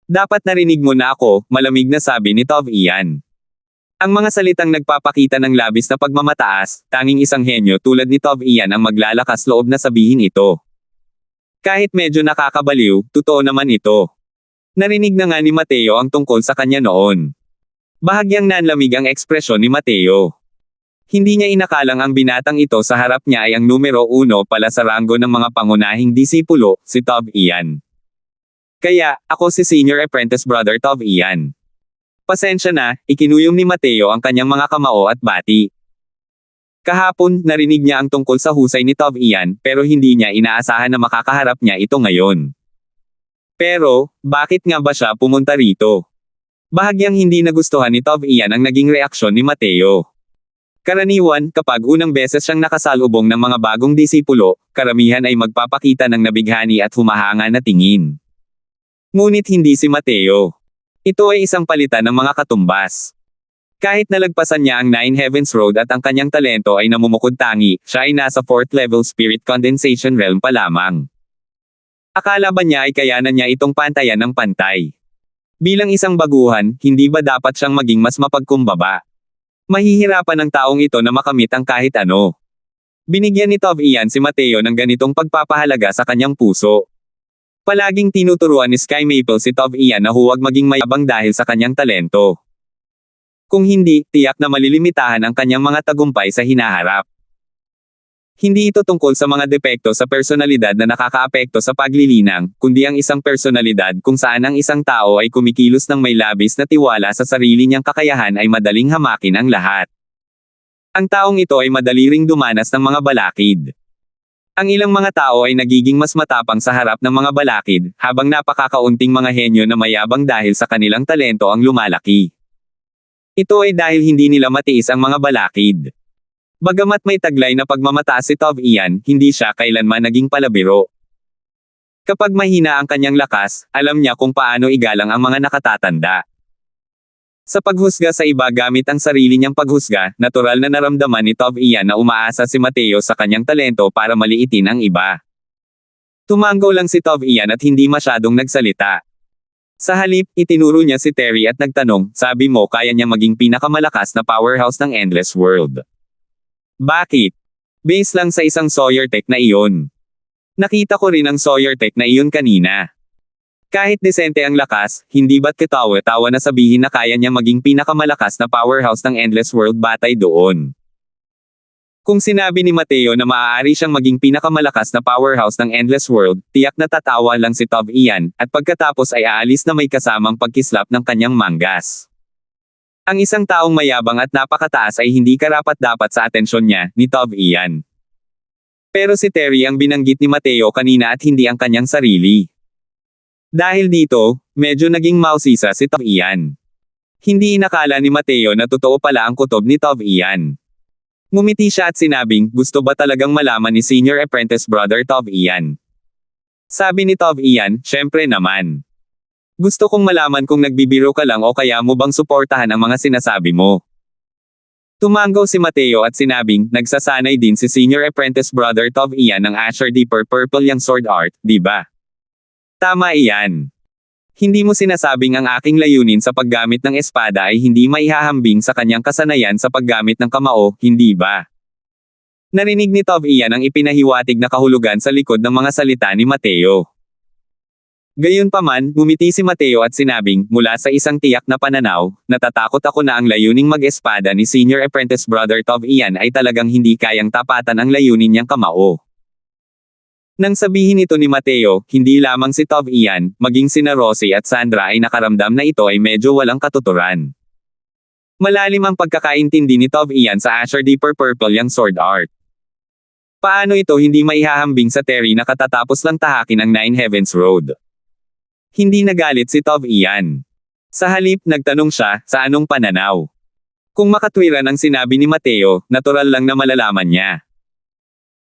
Dapat narinig mo na ako, malamig na sabi ni Tov Ian. Ang mga salitang nagpapakita ng labis na pagmamataas, tanging isang henyo tulad ni Tov Ian ang maglalakas loob na sabihin ito. Kahit medyo nakakabaliw, totoo naman ito. Narinig na nga ni Mateo ang tungkol sa kanya noon. Bahagyang nanlamig ang ekspresyon ni Mateo. Hindi niya inakalang ang binatang ito sa harap niya ay ang numero 1 pala sa ranggo ng mga pangunahing disipulo, si Tov Ian. Kaya, ako si Senior Apprentice Brother Tov Ian. Pasensya na, ikinuyom ni Mateo ang kanyang mga kamao at bati. Kahapon, narinig niya ang tungkol sa husay ni Tov Ian, pero hindi niya inaasahan na makakaharap niya ito ngayon. Pero, bakit nga ba siya pumunta rito? Bahagyang hindi nagustuhan ni Tov Ian ang naging reaksyon ni Mateo. Karaniwan, kapag unang beses siyang nakasalubong ng mga bagong disipulo, karamihan ay magpapakita ng nabighani at humahanga na tingin. Ngunit hindi si Mateo. Ito ay isang palitan ng mga katumbas. Kahit nalagpasan niya ang Nine Heavens Road at ang kanyang talento ay namumukod-tangi, siya ay nasa 4th level spirit condensation realm pa lamang. Akala ba niya ay kayanan niya itong pantayan ng pantay? Bilang isang baguhan, hindi ba dapat siyang maging mas mapagkumbaba? Mahihirapan ng taong ito na makamit ang kahit ano. Binigyan ni Tov Ian si Mateo ng ganitong pagpapahalaga sa kanyang puso. Palaging tinuturuan ni Sky Maple si Tov Ian na huwag maging mayabang dahil sa kanyang talento. Kung hindi, tiyak na malilimitahan ang kanyang mga tagumpay sa hinaharap. Hindi ito tungkol sa mga depekto sa personalidad na nakakaapekto sa paglilinang, kundi ang isang personalidad kung saan ang isang tao ay kumikilos ng may labis na tiwala sa sarili niyang kakayahan ay madaling hamakin ang lahat. Ang taong ito ay madali ring dumanas ng mga balakid. Ang ilang mga tao ay nagiging mas matapang sa harap ng mga balakid, habang napakakaunting mga henyo na mayabang dahil sa kanilang talento ang lumalaki. Ito ay dahil hindi nila matiis ang mga balakid. Bagamat may taglay na pagmamataas si Tov Ian, hindi siya kailanman naging palabiro. Kapag mahina ang kanyang lakas, alam niya kung paano igalang ang mga nakatatanda. Sa paghusga sa iba gamit ang sarili niyang paghusga, natural na naramdaman ni Tov Ian na umaasa si Mateo sa kanyang talento para maliitin ang iba. Tumanggo lang si Tov Ian at hindi masyadong nagsalita. Sa halip, itinuro niya si Terry at nagtanong, sabi mo kaya niya maging pinakamalakas na powerhouse ng Endless World. Bakit? Base lang sa isang Sawyer Tech na iyon. Nakita ko rin ang Sawyer Tech na iyon kanina. Kahit desente ang lakas, hindi ba't katawa-tawa na sabihin na kaya niya maging pinakamalakas na powerhouse ng Endless World batay doon. Kung sinabi ni Mateo na maaari siyang maging pinakamalakas na powerhouse ng Endless World, tiyak na tatawa lang si Tov Ian, at pagkatapos ay aalis na may kasamang pagkislap ng kanyang manggas. Ang isang taong mayabang at napakataas ay hindi karapat-dapat sa atensyon niya, ni Tov Ian. Pero si Terry ang binanggit ni Mateo kanina at hindi ang kanyang sarili. Dahil dito, medyo naging mausisa si Tov Ian. Hindi inakala ni Mateo na totoo pala ang kutob ni Tov Ian. Ngumiti siya at sinabing, gusto ba talagang malaman ni Senior Apprentice Brother Tov Ian? Sabi ni Tov Ian, syempre naman. Gusto kong malaman kung nagbibiro ka lang o kaya mo bang suportahan ang mga sinasabi mo. Tumanggaw si Mateo at sinabing, nagsasanay din si Senior Apprentice Brother Tov Ian ng Asher Deeper Purple yang sword art, di ba? Tama iyan. Hindi mo sinasabing ang aking layunin sa paggamit ng espada ay hindi maihahambing sa kanyang kasanayan sa paggamit ng kamao, hindi ba? Narinig ni Tov Ian ang ipinahiwatig na kahulugan sa likod ng mga salita ni Mateo. Gayunpaman, ngumiti si Mateo at sinabing, mula sa isang tiyak na pananaw, natatakot ako na ang layuning mag-espada ni Senior Apprentice Brother Tov Ian ay talagang hindi kayang tapatan ang layunin niyang kamao. Nang sabihin ito ni Mateo, hindi lamang si Tov Ian, maging sina Rosie at Sandra ay nakaramdam na ito ay medyo walang katuturan. Malalim ang pagkakaintindi ni Tov Ian sa Asher Deeper Purple yang sword art. Paano ito hindi maihahambing sa Terry na katatapos lang tahakin ang Nine Heavens Road? Hindi nagalit si Tov Ian. Sa halip, nagtanong siya, sa anong pananaw? Kung makatwiran ang sinabi ni Mateo, natural lang na malalaman niya.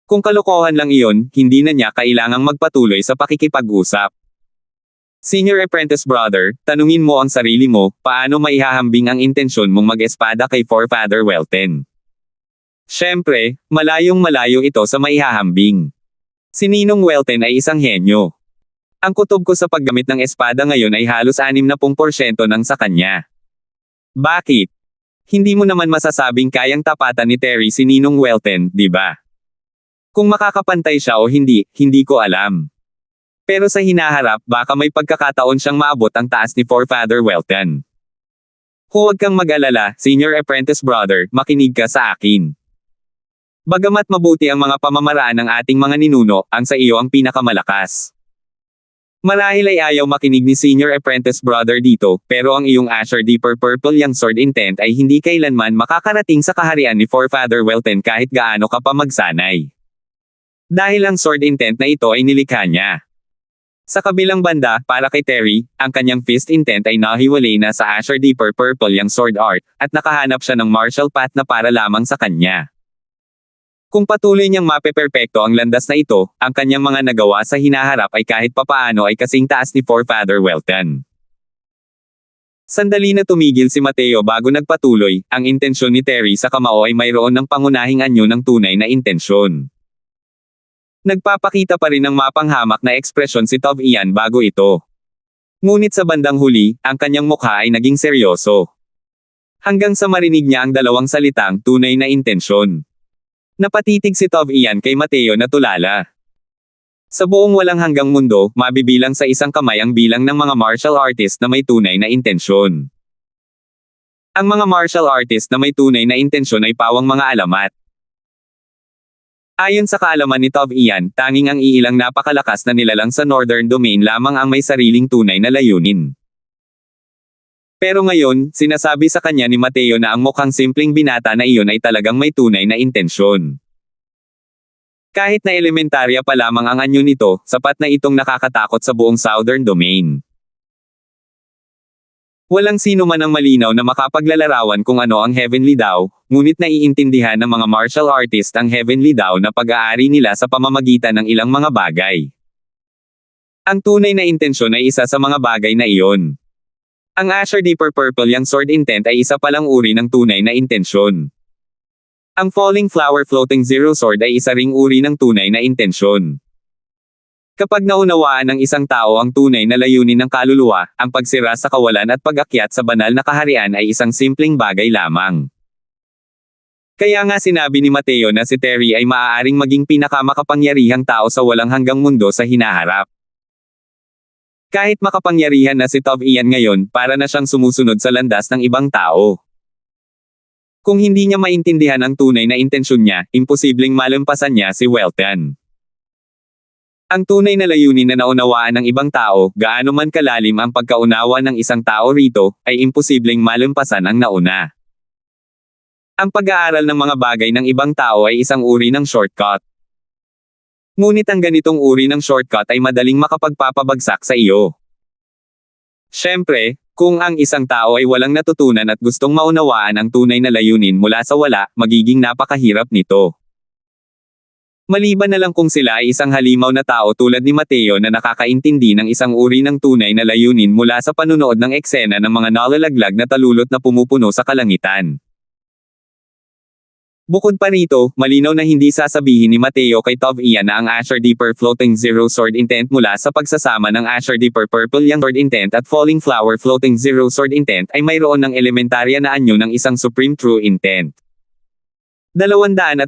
Kung kalokohan lang iyon, hindi na niya kailangang magpatuloy sa pakikipag-usap. Senior Apprentice Brother, tanungin mo ang sarili mo, paano maihahambing ang intensyon mong mag-espada kay Forefather Welten? Siyempre, malayong-malayo ito sa maihahambing. Si Ninong Welten ay isang henyo. Ang kutob ko sa paggamit ng espada ngayon ay halos 60% ng sa kanya. Bakit? Hindi mo naman masasabing kayang tapatan ni Terry si Ninong Welten, di ba? Kung makakapantay siya o hindi, hindi ko alam. Pero sa hinaharap, baka may pagkakataon siyang maabot ang taas ni Forefather Welten. Huwag kang mag-alala, Senior Apprentice Brother, makinig ka sa akin. Bagamat mabuti ang mga pamamaraan ng ating mga ninuno, ang sa iyo ang pinakamalakas. Marahil ay ayaw makinig ni Senior Apprentice Brother dito, pero ang iyong Azure Deeper Purple Young Sword Intent ay hindi kailanman makakarating sa kaharian ni Forefather Welten kahit gaano ka pa magsanay. Dahil ang Sword Intent na ito ay nilikha niya. Sa kabilang banda, para kay Terry, ang kanyang Fist Intent ay nahiwalay na sa Azure Deeper Purple Young Sword Art, at nakahanap siya ng martial path na para lamang sa kanya. Kung patuloy niyang mapeperpekto ang landas na ito, ang kanyang mga nagawa sa hinaharap ay kahit papaano ay kasing taas ni Forefather Welten. Sandali na tumigil si Mateo bago nagpatuloy, ang intensyon ni Terry sa kamao ay mayroon ng pangunahing anyo ng tunay na intensyon. Nagpapakita pa rin ng mapanghamak na ekspresyon si Tov Ian bago ito. Ngunit sa bandang huli, ang kanyang mukha ay naging seryoso. Hanggang sa marinig niya ang dalawang salitang tunay na intensyon. Napatitig si Tov Ian kay Mateo na tulala. Sa buong walang hanggang mundo, mabibilang sa isang kamay ang bilang ng mga martial artist na may tunay na intensyon. Ang mga martial artist na may tunay na intensyon ay pawang mga alamat. Ayon sa kaalaman ni Tov Ian, tanging ang iilang napakalakas na nilalang sa Northern Domain lamang ang may sariling tunay na layunin. Pero ngayon, sinasabi sa kanya ni Mateo na ang mukhang simpleng binata na iyon ay talagang may tunay na intensyon. Kahit na elementarya pa lamang ang anyo nito, sapat na itong nakakatakot sa buong Southern Domain. Walang sino man ang malinaw na makapaglalarawan kung ano ang Heavenly Dao, ngunit naiintindihan ng mga martial artist ang Heavenly Dao na pag-aari nila sa pamamagitan ng ilang mga bagay. Ang tunay na intensyon ay isa sa mga bagay na iyon. Ang Azure Deeper Purple Young Sword Intent ay isa palang uri ng tunay na intensyon. Ang Falling Flower Floating Zero Sword ay isa ring uri ng tunay na intensyon. Kapag naunawaan ng isang tao ang tunay na layunin ng kaluluwa, ang pagsira sa kawalan at pag-akyat sa banal na kaharian ay isang simpleng bagay lamang. Kaya nga sinabi ni Mateo na si Terry ay maaaring maging pinakamakapangyarihang tao sa walang hanggang mundo sa hinaharap. Kahit makapangyarihan na si Tov Ian ngayon, para na siyang sumusunod sa landas ng ibang tao. Kung hindi niya maintindihan ang tunay na intensyon niya, imposibleng malampasan niya si Welten. Ang tunay na layunin na naunawaan ng ibang tao, gaano man kalalim ang pagkaunawa ng isang tao rito, ay imposibleng malampasan ang nauna. Ang pag-aaral ng mga bagay ng ibang tao ay isang uri ng shortcut. Ngunit ang ganitong uri ng shortcut ay madaling makapagpapabagsak sa iyo. Siyempre, kung ang isang tao ay walang natutunan at gustong maunawaan ang tunay na layunin mula sa wala, magiging napakahirap nito. Maliban na lang kung sila ay isang halimaw na tao tulad ni Mateo na nakakaintindi ng isang uri ng tunay na layunin mula sa panunood ng eksena ng mga nalalaglag na talulot na pumupuno sa kalangitan. Bukod pa rito, malinaw na hindi sasabihin ni Mateo kay Tov Ian na ang Azure Deeper Floating Zero Sword Intent mula sa pagsasama ng Azure Deeper Purple Young Sword Intent at Falling Flower Floating Zero Sword Intent ay mayroon ng elementarya na anyo ng isang Supreme True Intent. 258.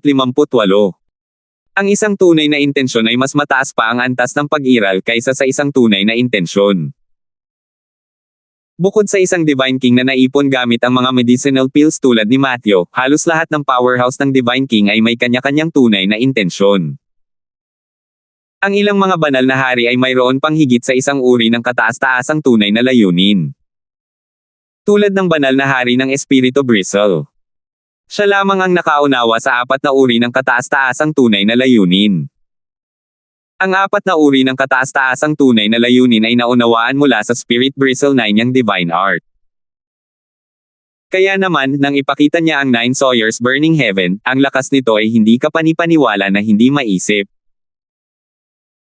Ang isang tunay na intensyon ay mas mataas pa ang antas ng pag-iral kaysa sa isang tunay na intensyon. Bukod sa isang Divine King na naipon gamit ang mga medicinal pills tulad ni Matthew, halos lahat ng powerhouse ng Divine King ay may kanya-kanyang tunay na intensyon. Ang ilang mga banal na hari ay mayroon pang higit sa isang uri ng kataas-taasang tunay na layunin. Tulad ng banal na hari ng Espiritu Bristle. Siya lamang ang nakaunawa sa apat na uri ng kataas-taasang tunay na layunin. Ang apat na uri ng kataas-taasang tunay na layunin ay naunawaan mula sa Spirit Bristle 9 niyang Divine Art. Kaya naman, nang ipakita niya ang 9 Sawyers Burning Heaven, ang lakas nito ay hindi kapanipaniwala na hindi maisip.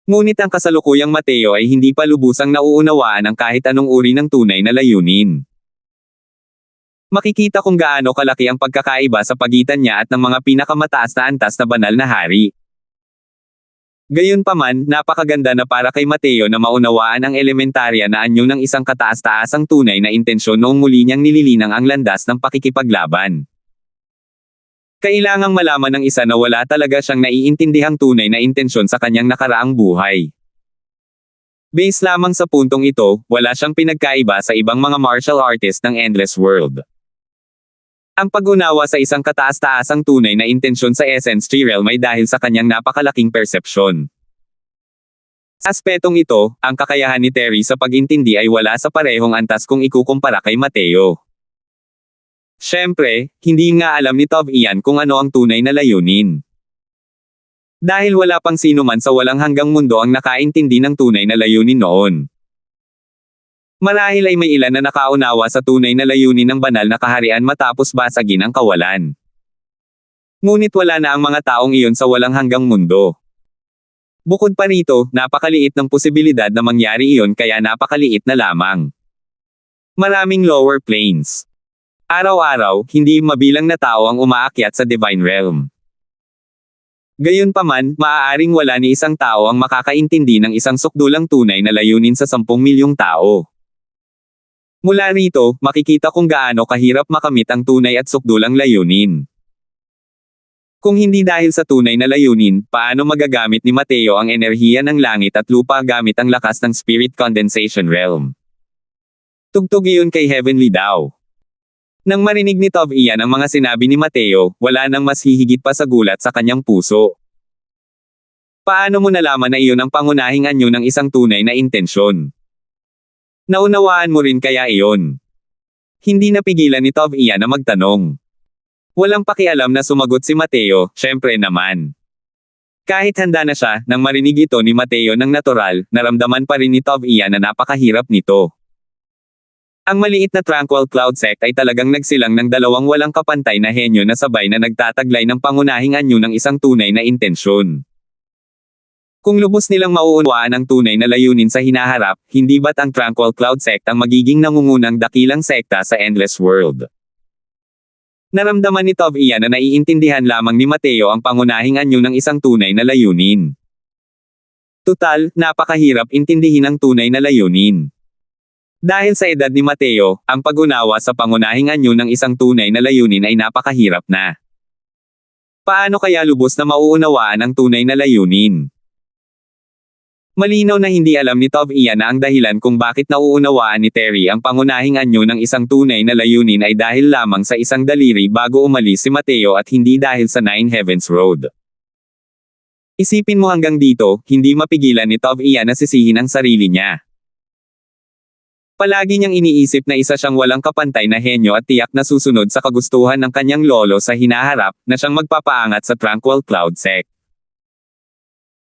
Ngunit ang kasalukuyang Mateo ay hindi pa lubusang nauunawaan ang kahit anong uri ng tunay na layunin. Makikita kung gaano kalaki ang pagkakaiba sa pagitan niya at ng mga pinakamataas na antas na banal na hari. Gayunpaman, napakaganda na para kay Mateo na maunawaan ang elementarya na anyo ng isang kataas-taasang tunay na intensyon noong muli niyang nililinang ang landas ng pakikipaglaban. Kailangang malaman ng isa na wala talaga siyang naiintindihang tunay na intensyon sa kanyang nakaraang buhay. Base lamang sa puntong ito, wala siyang pinagkaiba sa ibang mga martial artist ng Endless World. Ang pag-unawa sa isang kataas-taasang tunay na intensyon sa Essence Tree Realm ay dahil sa kanyang napakalaking persepsyon. Sa aspetong ito, ang kakayahan ni Terry sa pag-intindi ay wala sa parehong antas kung ikukumpara kay Mateo. Siyempre, hindi nga alam ni Tove iyan kung ano ang tunay na layunin. Dahil wala pang sino man sa walang hanggang mundo ang nakaintindi ng tunay na layunin noon. Marahil ay may ilan na nakaunawa sa tunay na layunin ng banal na kaharian matapos basagin ang kawalan. Ngunit wala na ang mga taong iyon sa walang hanggang mundo. Bukod pa rito, napakaliit ng posibilidad na mangyari iyon kaya napakaliit na lamang. Maraming lower planes. Araw-araw, hindi mabilang na tao ang umaakyat sa Divine Realm. Gayunpaman, maaaring wala ni isang tao ang makakaintindi ng isang sukdulang tunay na layunin sa 10 milyong tao. Mula rito, makikita kung gaano kahirap makamit ang tunay at sukdulang layunin. Kung hindi dahil sa tunay na layunin, paano magagamit ni Mateo ang enerhiya ng langit at lupa gamit ang lakas ng Spirit Condensation Realm? Tugtog iyon kay Heavenly daw. Nang marinig ni Tove iyan ang mga sinabi ni Mateo, wala nang mas hihigit pa sa gulat sa kanyang puso. Paano mo nalaman na iyon ang pangunahing anyo ng isang tunay na intensyon? Naunawaan mo rin kaya iyon? Hindi napigilan ni Tove iyan na magtanong. Walang pakialam na sumagot si Mateo, syempre naman. Kahit handa na siya, nang marinig ito ni Mateo ng natural, naramdaman pa rin ni Tove iyan na napakahirap nito. Ang maliit na Tranquil Cloud Sect ay talagang nagsilang ng dalawang walang kapantay na henyo na sabay na nagtataglay ng pangunahing anyo ng isang tunay na intensyon. Kung lubos nilang mauunawaan ang tunay na layunin sa hinaharap, hindi ba't ang Tranquil Cloud Sect ang magiging nangungunang dakilang sekta sa Endless World? Naramdaman ni Tove iyan na naiintindihan lamang ni Mateo ang pangunahing anyo ng isang tunay na layunin. Tutal, napakahirap intindihin ang tunay na layunin. Dahil sa edad ni Mateo, ang pag-unawa sa pangunahing anyo ng isang tunay na layunin ay napakahirap na. Paano kaya lubos na mauunawaan ang tunay na layunin? Malinaw na hindi alam ni Tove iyan na ang dahilan kung bakit nauunawaan ni Terry ang pangunahing anyo ng isang tunay na layunin ay dahil lamang sa isang daliri bago umalis si Mateo at hindi dahil sa Nine Heavens Road. Isipin mo hanggang dito, hindi mapigilan ni Tove iyan na sisihin ang sarili niya. Palagi niyang iniisip na isa siyang walang kapantay na henyo at tiyak na susunod sa kagustuhan ng kanyang lolo sa hinaharap, na siyang magpapaangat sa Tranquil Cloud Sect.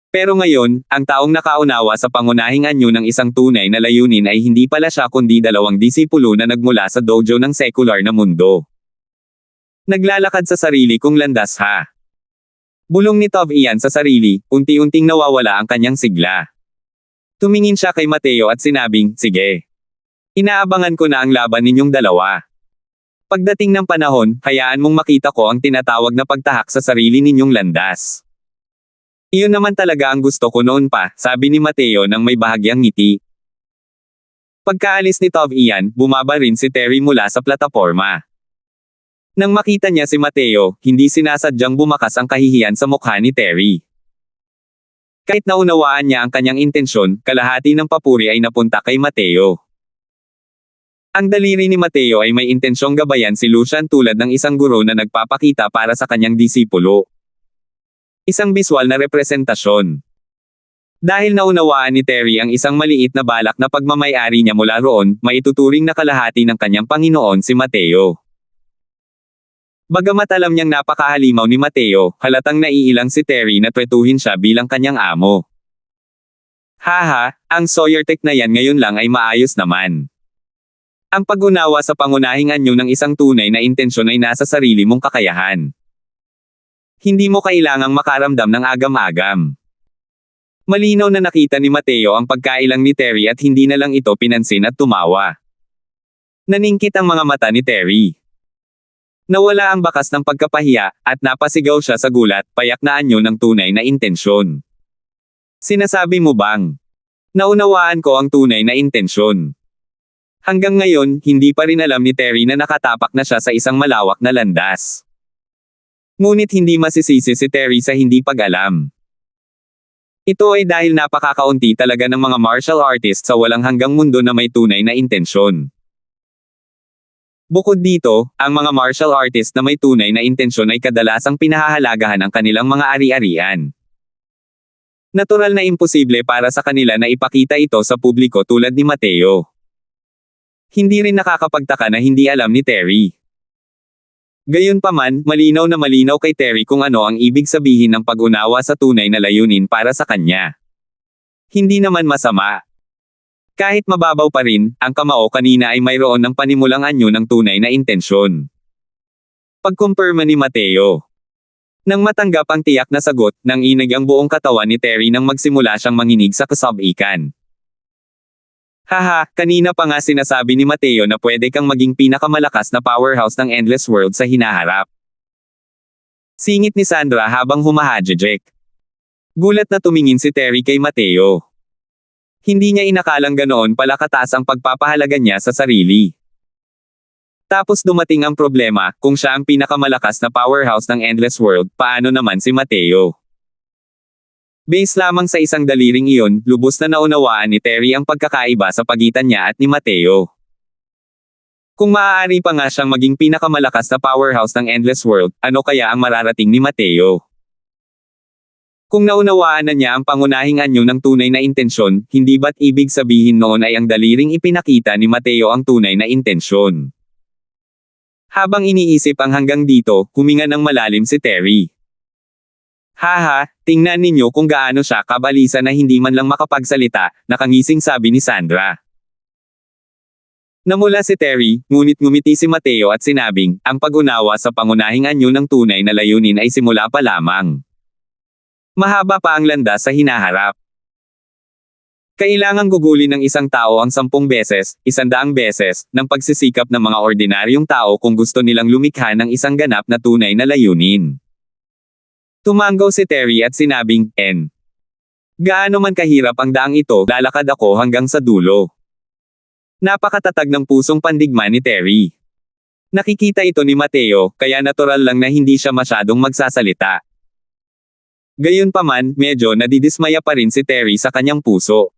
Pero ngayon, ang taong nakaunawa sa pangunahing anyo ng isang tunay na layunin ay hindi pala siya kundi dalawang disipulo na nagmula sa dojo ng sekular na mundo. Naglalakad sa sarili kong landas ha. Bulong ni Tove iyan sa sarili, unti-unting nawawala ang kanyang sigla. Tumingin siya kay Mateo at sinabing, sige. Inaabangan ko na ang laban ninyong dalawa. Pagdating ng panahon, hayaan mong makita ko ang tinatawag na pagtahak sa sarili ninyong landas. Iyon naman talaga ang gusto ko noon pa, sabi ni Mateo nang may bahagyang ngiti. Pagkaalis ni Tove iyan, bumaba rin si Terry mula sa plataporma. Nang makita niya si Mateo, hindi sinasadyang bumakas ang kahihiyan sa mukha ni Terry. Kahit naunawaan niya ang kanyang intensyon, kalahati ng papuri ay napunta kay Mateo. Ang daliri ni Mateo ay may intensyong gabayan si Lucian tulad ng isang guro na nagpapakita para sa kanyang disipulo. Isang biswal na representasyon. Dahil naunawaan ni Terry ang isang maliit na balak na pagmamay-ari niya mula roon, maituturing na kalahati ng kanyang Panginoon si Mateo. Bagamat alam niyang napakahalimaw ni Mateo, halatang naiilang si Terry na tretuhin siya bilang kanyang amo. Haha, ang Sawyer Tech na yan ngayon lang ay maayos naman. Ang pag-unawa sa pangunahing anyo ng isang tunay na intensyon ay nasa sarili mong kakayahan. Hindi mo kailangang makaramdam ng agam-agam. Malinaw na nakita ni Mateo ang pagkailang ni Terry at hindi na lang ito pinansin at tumawa. Naningkit ang mga mata ni Terry. Nawala ang bakas ng pagkapahiya, at napasigaw siya sa gulat, payak na anyo ng tunay na intensyon. Sinasabi mo bang naunawaan ko ang tunay na intensyon? Hanggang ngayon, hindi pa rin alam ni Terry na nakatapak na siya sa isang malawak na landas. Ngunit hindi masisisi si Terry sa hindi pag-alam. Ito ay dahil napakakaunti talaga ng mga martial artists sa walang hanggang mundo na may tunay na intensyon. Bukod dito, ang mga martial artists na may tunay na intensyon ay kadalasang pinahahalagahan ang kanilang mga ari-arian. Natural na imposible para sa kanila na ipakita ito sa publiko tulad ni Mateo. Hindi rin nakakapagtaka na hindi alam ni Terry. Gayunpaman, malinaw na malinaw kay Terry kung ano ang ibig sabihin ng pag-unawa sa tunay na layunin para sa kanya. Hindi naman masama. Kahit mababaw pa rin, ang kamao kanina ay mayroon ng panimulang anyo ng tunay na intensyon. Pagkumpirma ni Mateo. Nang matanggap ang tiyak na sagot, nang inig ang buong katawan ni Terry nang magsimula siyang manginig sa kasabikan. Haha, kanina pa nga sinasabi ni Mateo na pwede kang maging pinakamalakas na powerhouse ng Endless World sa hinaharap. Singit ni Sandra habang humahajejek. Gulat na tumingin si Terry kay Mateo. Hindi niya inakalang ganoon pala kataas ang pagpapahalaga niya sa sarili. Tapos dumating ang problema, kung siya ang pinakamalakas na powerhouse ng Endless World, paano naman si Mateo? Base lamang sa isang daliring iyon, lubos na naunawaan ni Terry ang pagkakaiba sa pagitan niya at ni Mateo. Kung maaari pa nga siyang maging pinakamalakas na powerhouse ng Endless World, ano kaya ang mararating ni Mateo? Kung naunawaan na niya ang pangunahing anyo ng tunay na intensyon, hindi ba't ibig sabihin noon ay ang daliring ipinakita ni Mateo ang tunay na intensyon? Habang iniisip ang hanggang dito, huminga ng malalim si Terry. Haha, tingnan ninyo kung gaano siya kabalisa na hindi man lang makapagsalita, nakangising sabi ni Sandra. Namula si Terry, ngunit ngumiti si Mateo at sinabing, ang pag-unawa sa pangunahing anyo ng tunay na layunin ay simula pa lamang. Mahaba pa ang landas sa hinaharap. Kailangang gugulin ng isang tao ang 10 beses, 100 beses, ng pagsisikap ng mga ordinaryong tao kung gusto nilang lumikha ng isang ganap na tunay na layunin. Tumanggaw si Terry at sinabing, gaano man kahirap ang daang ito, lalakad ako hanggang sa dulo. Napakatatag ng pusong pandigma ni Terry. Nakikita ito ni Mateo, kaya natural lang na hindi siya masyadong magsasalita. Gayunpaman, medyo nadidismaya pa rin si Terry sa kanyang puso.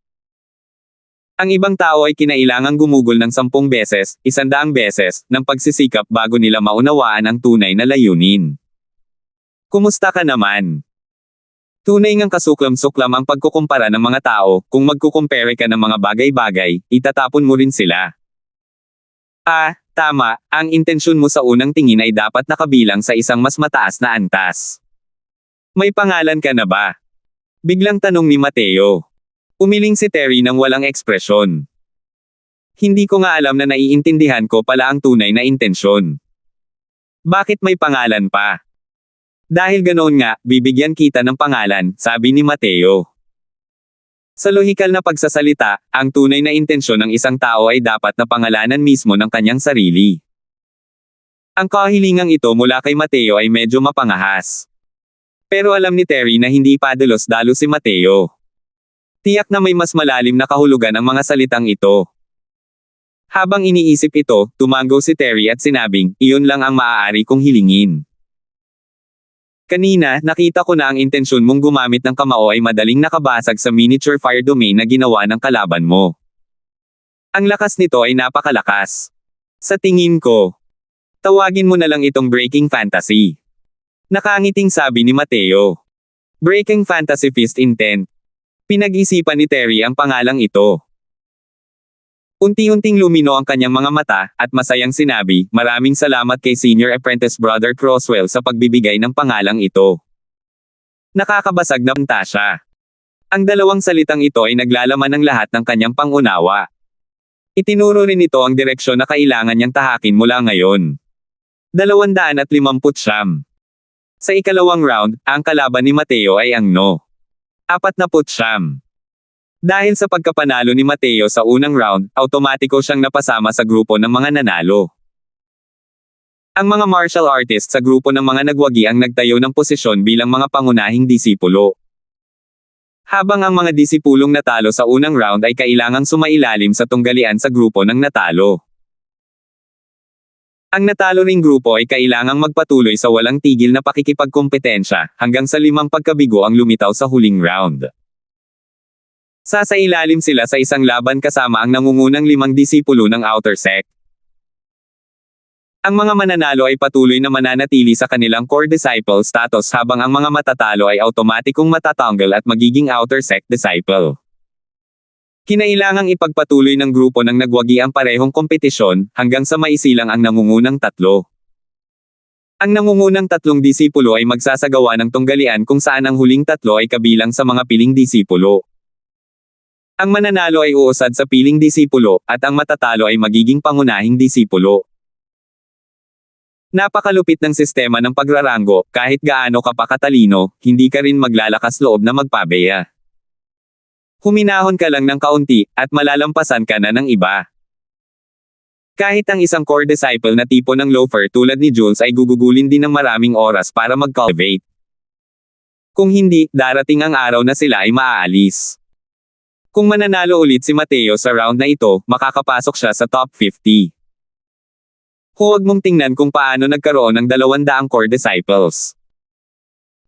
Ang ibang tao ay kinailangang gumugol ng 10 beses, 100 beses, ng pagsisikap bago nila maunawaan ang tunay na layunin. Kumusta ka naman? Tunay ngang kasuklam-suklam ang pagkukumpara ng mga tao, kung magkukumpare ka ng mga bagay-bagay, itatapon mo rin sila. Tama, ang intensyon mo sa unang tingin ay dapat nakabilang sa isang mas mataas na antas. May pangalan ka na ba? Biglang tanong ni Mateo. Umiling si Terry nang walang ekspresyon. Hindi ko nga alam na naiintindihan ko pala ang tunay na intensyon. Bakit may pangalan pa? Dahil ganoon nga, bibigyan kita ng pangalan, sabi ni Mateo. Sa lohikal na pagsasalita, ang tunay na intensyon ng isang tao ay dapat na pangalanan mismo ng kanyang sarili. Ang kahilingang ito mula kay Mateo ay medyo mapangahas. Pero alam ni Terry na hindi padalos-dalos si Mateo. Tiyak na may mas malalim na kahulugan ang mga salitang ito. Habang iniisip ito, tumanggaw si Terry at sinabing, iyon lang ang maaari kong hilingin. Kanina, nakita ko na ang intensyon mong gumamit ng kamao ay madaling nakabasag sa miniature fire domain na ginawa ng kalaban mo. Ang lakas nito ay napakalakas. Sa tingin ko, tawagin mo na lang itong Breaking Fantasy. Nakangiting sabi ni Mateo. Breaking Fantasy Fist Intent. Pinag-isipan ni Terry ang pangalang ito. Unti-unting lumino ang kanyang mga mata, at masayang sinabi, maraming salamat kay Senior Apprentice Brother Crosswell sa pagbibigay ng pangalang ito. Nakakabasag na panta siya. Ang dalawang salitang ito ay naglalaman ng lahat ng kanyang pangunawa. Itinuro rin ito ang direksyon na kailangan niyang tahakin mula ngayon. 250. Sa ikalawang round, ang kalaban ni Mateo ay ang No. 49. Dahil sa pagkapanalo ni Mateo sa unang round, automatiko siyang napasama sa grupo ng mga nanalo. Ang mga martial artists sa grupo ng mga nagwagi ang nagtayo ng posisyon bilang mga pangunahing disipulo. Habang ang mga disipulong natalo sa unang round ay kailangang sumailalim sa tunggalian sa grupo ng natalo. Ang natalo ring grupo ay kailangang magpatuloy sa walang tigil na pakikipagkompetensya hanggang sa 5 pagkabigo ang lumitaw sa huling round. Sasailalim sila sa isang laban kasama ang nangungunang 5 disipulo ng outer sect. Ang mga mananalo ay patuloy na mananatili sa kanilang core disciple status habang ang mga matatalo ay automatikong matatanggal at magiging outer sect disciple. Kinailangang ipagpatuloy ng grupo ng nagwagi ang parehong kompetisyon hanggang sa maisilang ang nangungunang 3. Ang nangungunang 3 disipulo ay magsasagawa ng tunggalian kung saan ang huling 3 ay kabilang sa mga piling disipulo. Ang mananalo ay uusad sa piling disipulo at ang matatalo ay magiging pangunahing disipulo. Napakalupit ng sistema ng pagraranggo, kahit gaano ka pa katalino, hindi ka rin maglalakas loob na magpabeya. Huminahon ka lang ng kaunti, at malalampasan ka na ng iba. Kahit ang isang core disciple na tipo ng loafer tulad ni Jules ay gugugulin din ng maraming oras para mag-cultivate. Kung hindi, darating ang araw na sila ay maaalis. Kung mananalo ulit si Mateo sa round na ito, makakapasok siya sa top 50. Huwag mong tingnan kung paano nagkaroon ng 200 core disciples.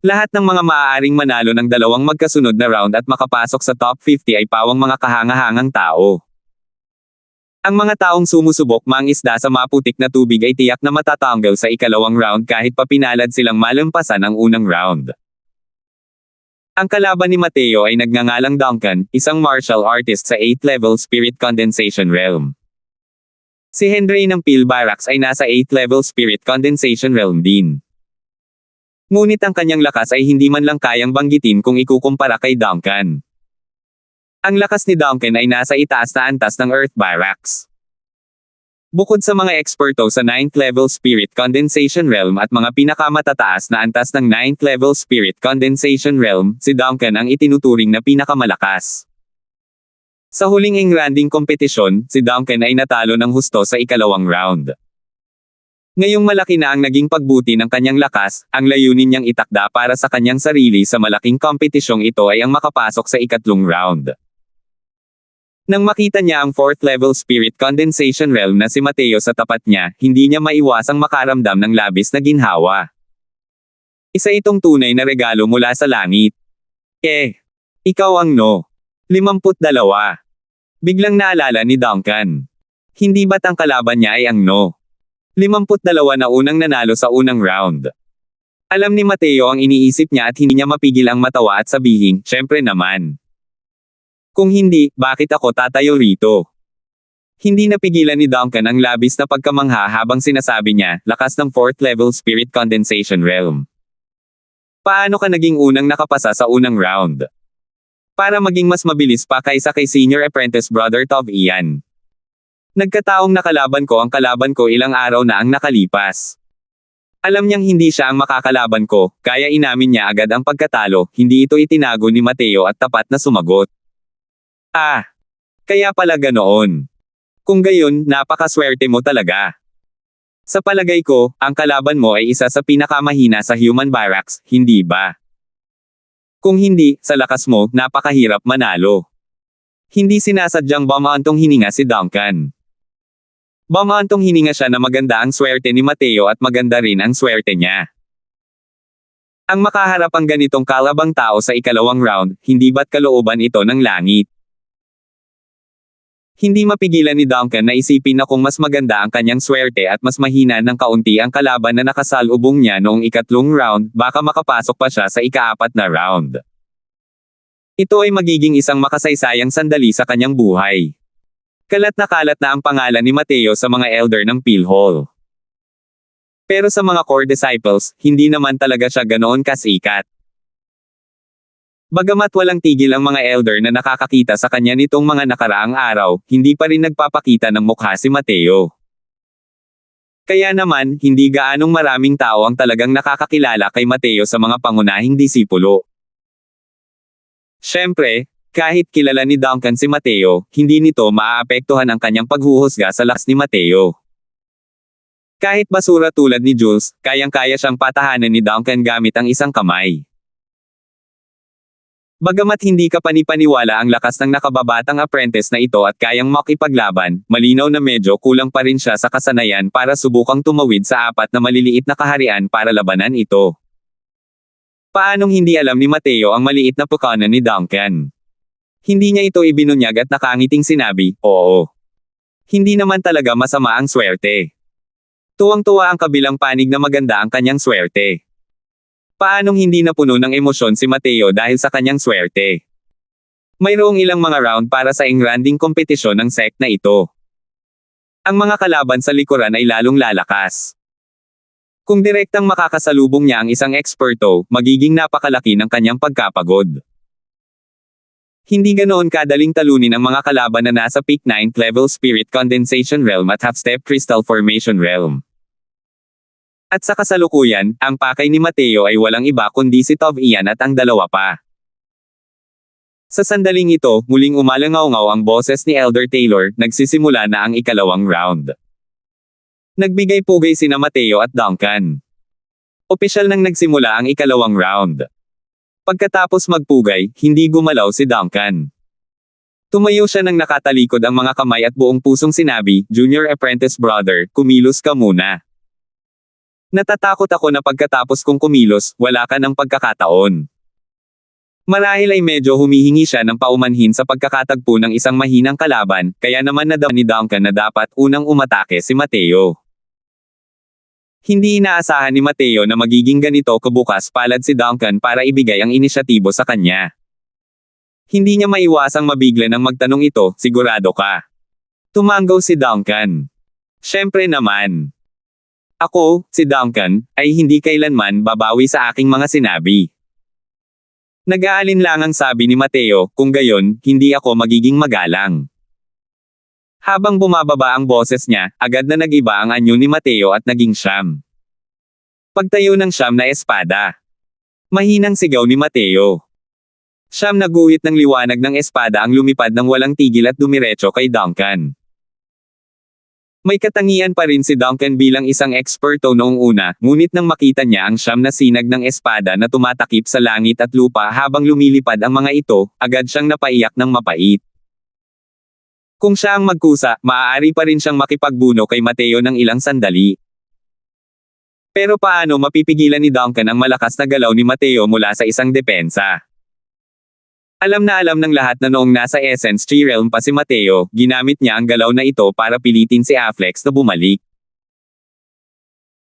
Lahat ng mga maaaring manalo ng 2 magkasunod na round at makapasok sa top 50 ay pawang mga kahangahangang tao. Ang mga taong sumusubok mangisda sa maputik na tubig ay tiyak na matatanggal sa ikalawang round kahit pa pinalad silang malampasan ang unang round. Ang kalaban ni Mateo ay nagngangalang Duncan, isang martial artist sa 8th level Spirit Condensation Realm. Si Henry ng Peel Barracks ay nasa 8th level Spirit Condensation Realm din. Ngunit ang kanyang lakas ay hindi man lang kayang banggitin kung ikukumpara kay Duncan. Ang lakas ni Duncan ay nasa itaas na antas ng Earth Barracks. Bukod sa mga eksperto sa 9th level Spirit Condensation Realm at mga pinakamatataas na antas ng 9th level Spirit Condensation Realm, si Duncan ang itinuturing na pinakamalakas. Sa huling engranding kompetisyon, si Duncan ay natalo ng husto sa ikalawang round. Ngayong malaki na ang naging pagbuti ng kanyang lakas, ang layunin niyang itakda para sa kanyang sarili sa malaking kompetisyong ito ay ang makapasok sa ikatlong round. Nang makita niya ang 4th level Spirit Condensation Realm na si Mateo sa tapat niya, hindi niya maiwasang makaramdam ng labis na ginhawa. Isa itong tunay na regalo mula sa langit. Ikaw ang no. 52. Biglang naalala ni Duncan. Hindi ba't ang kalaban niya ay ang no? 52 na unang nanalo sa unang round. Alam ni Mateo ang iniisip niya at hindi niya mapigil ang matawa at sabihin, syempre naman. Kung hindi, bakit ako tatayo rito? Hindi napigilan ni Duncan ang labis na pagkamangha habang sinasabi niya, lakas ng 4th level Spirit Condensation Realm. Paano ka naging unang nakapasa sa unang round? Para maging mas mabilis pa kaysa kay Senior Apprentice Brother Tov Ian. Nagkataong nakalaban ko ang kalaban ko ilang araw na ang nakalipas. Alam niyang hindi siya ang makakalaban ko, kaya inamin niya agad ang pagkatalo, hindi ito itinago ni Mateo at tapat na sumagot. Kaya pala ganoon. Kung gayon, napakaswerte mo talaga. Sa palagay ko, ang kalaban mo ay isa sa pinakamahina sa human barracks, hindi ba? Kung hindi, sa lakas mo, napakahirap manalo. Hindi sinasadyang bamaantong hininga si Duncan. Bamaantong hininga siya na maganda ang swerte ni Mateo at maganda rin ang swerte niya. Ang makaharap ang ganitong kalabang tao sa ikalawang round, hindi ba't kalooban ito ng langit? Hindi mapigilan ni Duncan na isipin na kung mas maganda ang kanyang swerte at mas mahina ng kaunti ang kalaban na nakasalubong niya noong ikatlong round, baka makapasok pa siya sa ika-4 na round. Ito ay magiging isang makasaysayang sandali sa kanyang buhay. Kalat na ang pangalan ni Mateo sa mga elder ng Peel Hall. Pero sa mga core disciples, hindi naman talaga siya ganoon kasikat. Bagamat walang tigil ang mga elder na nakakakita sa kanya nitong mga nakaraang araw, hindi pa rin nagpapakita ng mukha si Mateo. Kaya naman, hindi gaanong maraming tao ang talagang nakakakilala kay Mateo sa mga pangunahing disipulo. Siyempre, kahit kilala ni Duncan si Mateo, hindi nito maaapektuhan ang kanyang paghuhusga sa lakas ni Mateo. Kahit basura tulad ni Jules, kayang-kaya siyang patahanan ni Duncan gamit ang isang kamay. Bagamat hindi ka panipaniwala ang lakas ng nakababatang apprentice na ito at kayang makipaglaban, malinaw na medyo kulang pa rin siya sa kasanayan para subukang tumawid sa apat na maliliit na kaharian para labanan ito. Paanong hindi alam ni Mateo ang maliit na pukana ni Duncan? Hindi niya ito ibinunyag at nakangiting sinabi, oo. Hindi naman talaga masama ang swerte. Tuwang-tuwa ang kabilang panig na maganda ang kanyang swerte. Paanong hindi napuno ng emosyon si Mateo dahil sa kanyang swerte? Mayroong ilang mga round para sa engranding kompetisyon ng sect na ito. Ang mga kalaban sa likuran ay lalong lalakas. Kung direktang makakasalubong niya ang isang eksperto, magiging napakalaki ng kanyang pagkapagod. Hindi ganoon kadaling talunin ang mga kalaban na nasa peak 9th level Spirit Condensation Realm at Half-Step Crystal Formation Realm. At sa kasalukuyan, ang pakay ni Mateo ay walang iba kundi si Tov Ian at ang dalawa pa. Sa sandaling ito, muling umalangaw-ngaw ang boses ni Elder Taylor, nagsisimula na ang ikalawang round. Nagbigay-pugay sina Mateo at Duncan. Opisyal nang nagsimula ang ikalawang round. Pagkatapos magpugay, hindi gumalaw si Duncan. Tumayo siya nang nakatalikod ang mga kamay at buong pusong sinabi, Junior Apprentice Brother, kumilos ka muna. Natatakot ako na pagkatapos kong kumilos, wala ka ng pagkakataon. Marahil ay medyo humihingi siya ng paumanhin sa pagkakatagpo ng isang mahinang kalaban, kaya naman nadama ni Duncan na dapat unang umatake si Mateo. Hindi inaasahan ni Mateo na magiging ganito kabukas palad si Duncan para ibigay ang inisyatibo sa kanya. Hindi niya maiwasang mabigla nang magtanong ito, sigurado ka? Tumanggaw si Duncan. Siyempre naman. Ako, si Duncan, ay hindi kailanman babawi sa aking mga sinabi. Nag-aalinlangang sabi ni Mateo, kung gayon, hindi ako magiging magalang. Habang bumababa ang boses niya, agad na nag-iba ang anyo ni Mateo at naging siyam. Pagtayo ng siyam na espada. Mahinang sigaw ni Mateo. Siyam na guhit ng liwanag ng espada ang lumipad ng walang tigil at dumiretso kay Duncan. May katangian pa rin si Duncan bilang isang eksperto noong una, ngunit nang makita niya ang siyam na sinag ng espada na tumatakip sa langit at lupa habang lumilipad ang mga ito, agad siyang napaiyak ng mapait. Kung siya ang magkusa, maaari pa rin siyang makipagbuno kay Mateo ng ilang sandali. Pero paano mapipigilan ni Duncan ang malakas na galaw ni Mateo mula sa isang depensa? Alam na alam ng lahat na noong nasa Essence Tree Realm pa si Mateo, ginamit niya ang galaw na ito para pilitin si Afflex na bumalik.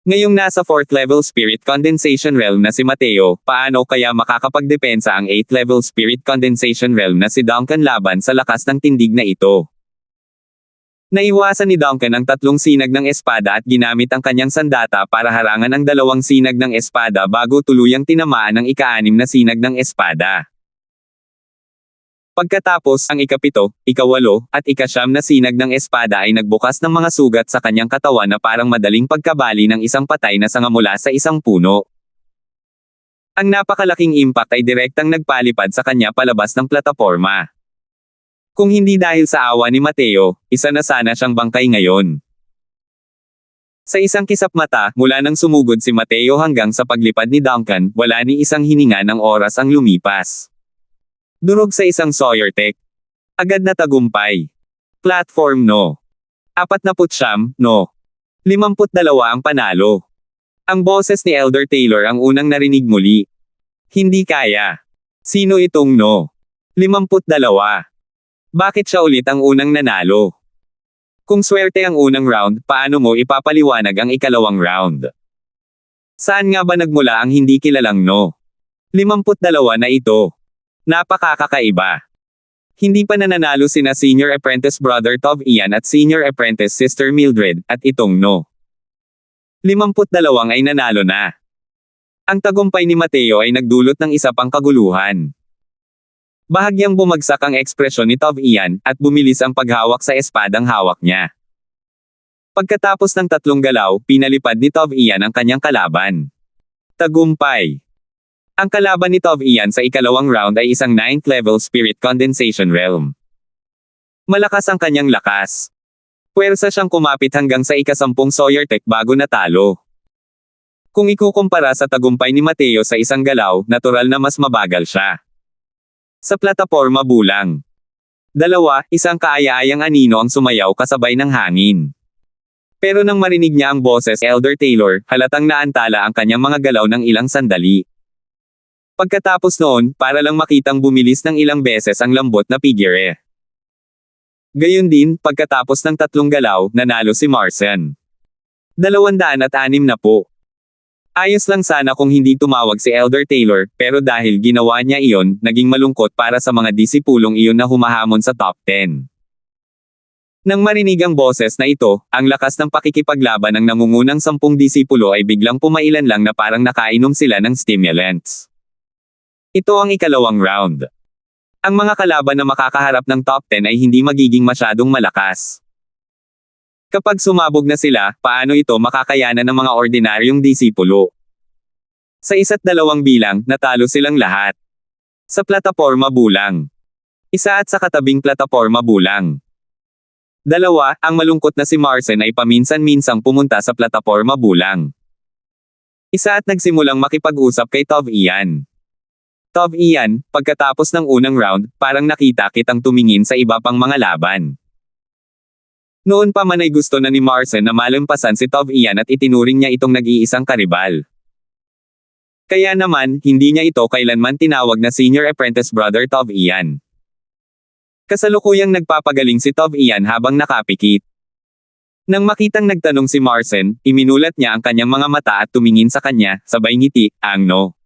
Ngayong nasa 4th level Spirit Condensation Realm na si Mateo, paano kaya makakapagdepensa ang 8th level Spirit Condensation Realm na si Duncan laban sa lakas ng tindig na ito? Naiwasan ni Duncan ang tatlong sinag ng espada at ginamit ang kanyang sandata para harangan ang dalawang sinag ng espada bago tuluyang tinamaan ang ika-6 na sinag ng espada. Pagkatapos, ang ikapito, ikawalo, at ika-9 na sinag ng espada ay nagbukas ng mga sugat sa kanyang katawan na parang madaling pagkabali ng isang patay na sanga mula sa isang puno. Ang napakalaking impact ay direktang nagpalipad sa kanya palabas ng plataporma. Kung hindi dahil sa awa ni Mateo, isa na sana siyang bangkay ngayon. Sa isang kisap mata, mula nang sumugod si Mateo hanggang sa paglipad ni Duncan, wala ni isang hininga ng oras ang lumipas. Durog sa isang Sawyer Tech. Agad na tagumpay. Platform no. 49, no. 52 ang panalo. Ang boses ni Elder Taylor ang unang narinig muli. Hindi kaya. Sino itong no? 52. Bakit siya ulit ang unang nanalo? Kung swerte ang unang round, paano mo ipapaliwanag ang ikalawang round? Saan nga ba nagmula ang hindi kilalang no? 52 na ito. Napakakakaiba. Hindi pa nananalo sina Senior Apprentice Brother Tov Ian at Senior Apprentice Sister Mildred, at itong no. 52 ay nanalo na. Ang tagumpay ni Mateo ay nagdulot ng isa pang kaguluhan. Bahagyang bumagsak ang ekspresyon ni Tov Ian, at bumilis ang paghawak sa espadang hawak niya. Pagkatapos ng tatlong galaw, pinalipad ni Tov Ian ang kanyang kalaban. Tagumpay. Ang kalaban ni Tov Ian sa ikalawang round ay isang 9th level Spirit Condensation Realm. Malakas ang kanyang lakas. Puwersa siyang kumapit hanggang sa ika-10 Sawyer Tech bago natalo. Kung ikukumpara sa tagumpay ni Mateo sa isang galaw, natural na mas mabagal siya. Sa plataporma bulang. Dalawa, isang kaaya-ayang anino ang sumayaw kasabay ng hangin. Pero nang marinig niya ang boses Elder Taylor, halatang naantala ang kanyang mga galaw ng ilang sandali. Pagkatapos noon, para lang makitang bumilis ng ilang beses ang lambot na figure. Gayon din, pagkatapos ng 3 galaw, nanalo si Marson. 206 na po. Ayos lang sana kung hindi tumawag si Elder Taylor, pero dahil ginawa niya iyon, naging malungkot para sa mga disipulong iyon na humahamon sa top 10. Nang marinig ang boses na ito, ang lakas ng pakikipaglaban ng nangungunang 10 disipulo ay biglang pumailan lang na parang nakainom sila ng stimulants. Ito ang ikalawang round. Ang mga kalaban na makakaharap ng top 10 ay hindi magiging masyadong malakas. Kapag sumabog na sila, paano ito makakayanan ng mga ordinaryong disipulo? Sa 1 at 2 bilang, natalo silang lahat. Sa plataporma bulang. 1 at sa katabing plataporma bulang. 2, ang malungkot na si Marson ay paminsan-minsang pumunta sa plataporma bulang. 1 at nagsimulang makipag-usap kay Tov Ian. Tov Ian, pagkatapos ng unang round, parang nakita kitang tumingin sa iba pang mga laban. Noon pa man ay gusto na ni Marson na malampasan si Tov Ian at itinuring niya itong nag-iisang karibal. Kaya naman, hindi niya ito kailanman tinawag na Senior Apprentice Brother Tov Ian. Kasalukuyang nagpapagaling si Tov Ian habang nakapikit. Nang makitang nagtanong si Marson, iminulat niya ang kanyang mga mata at tumingin sa kanya, sabay ngiti, ang no.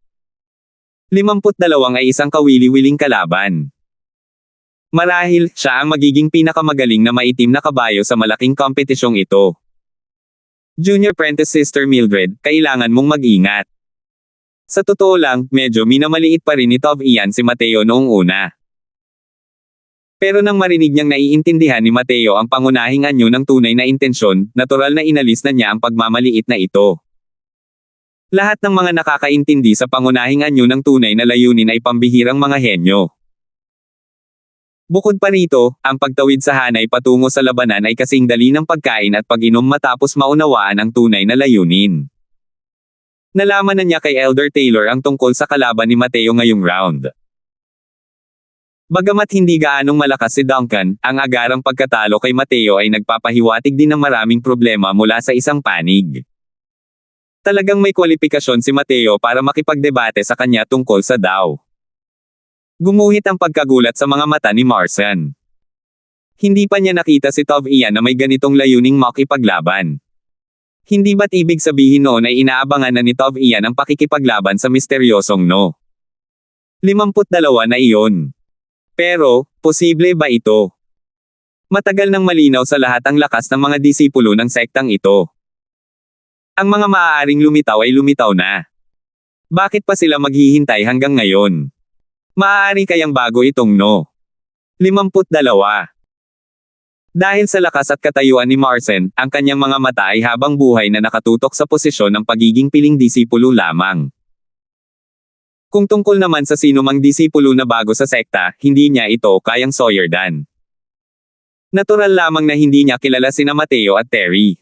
52 ay isang kawili-wiling kalaban. Marahil, siya ang magiging pinakamagaling na maitim na kabayo sa malaking kompetisyong ito. Junior Apprentice Sister Mildred, kailangan mong mag-ingat. Sa totoo lang, medyo minamaliit pa rin ni Tov Ian si Mateo noong una. Pero nang marinig niyang naiintindihan ni Mateo ang pangunahing anyo ng tunay na intensyon, natural na inalis na niya ang pagmamaliit na ito. Lahat ng mga nakakaintindi sa pangunahing anyo ng tunay na layunin ay pambihirang mga henyo. Bukod pa rito, ang pagtawid sa hanay patungo sa labanan ay kasing dali ng pagkain at pag-inom matapos maunawaan ang tunay na layunin. Nalaman na niya kay Elder Taylor ang tungkol sa kalaban ni Mateo ngayong round. Bagamat hindi gaanong malakas si Duncan, ang agarang pagkatalo kay Mateo ay nagpapahiwatig din ng maraming problema mula sa isang panig. Talagang may kwalifikasyon si Mateo para makipagdebate sa kanya tungkol sa Tao. Gumuhit ang pagkagulat sa mga mata ni Marson. Hindi pa niya nakita si Tov Ian na may ganitong layuning makipaglaban. Hindi ba't ibig sabihin noon ay inaabangan na ni Tov Ian ang pakikipaglaban sa misteryosong no? 52 na iyon. Pero, posible ba ito? Matagal nang malinaw sa lahat ang lakas ng mga disipulo ng sektang ito. Ang mga maaaring lumitaw ay lumitaw na. Bakit pa sila maghihintay hanggang ngayon? Maaari kayang bago itong no? 52. Dahil sa lakas at katayuan ni Marson, ang kanyang mga mata ay habang buhay na nakatutok sa posisyon ng pagiging piling disipulo lamang. Kung tungkol naman sa sinumang disipulo na bago sa sekta, hindi niya ito kayang soyerdan. Natural lamang na hindi niya kilala sina Mateo at Terry.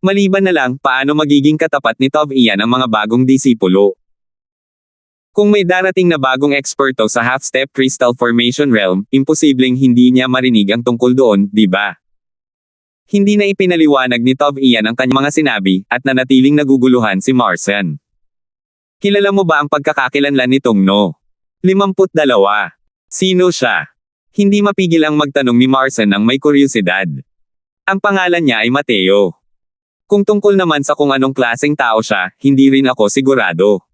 Maliban na lang, paano magiging katapat ni Tov Ian ang mga bagong disipulo? Kung may darating na bagong eksperto sa half-step crystal formation realm, imposibleng hindi niya marinig ang tungkol doon, di ba? Hindi na ipinaliwanag ni Tov Ian ang kanyang mga sinabi, at nanatiling naguguluhan si Marson. Kilala mo ba ang pagkakakilanlan nitong no? 52. Sino siya? Hindi mapigil ang magtanong ni Marson ng may kuryosidad. Ang pangalan niya ay Mateo. Kung tungkol naman sa kung anong klaseng tao siya, hindi rin ako sigurado.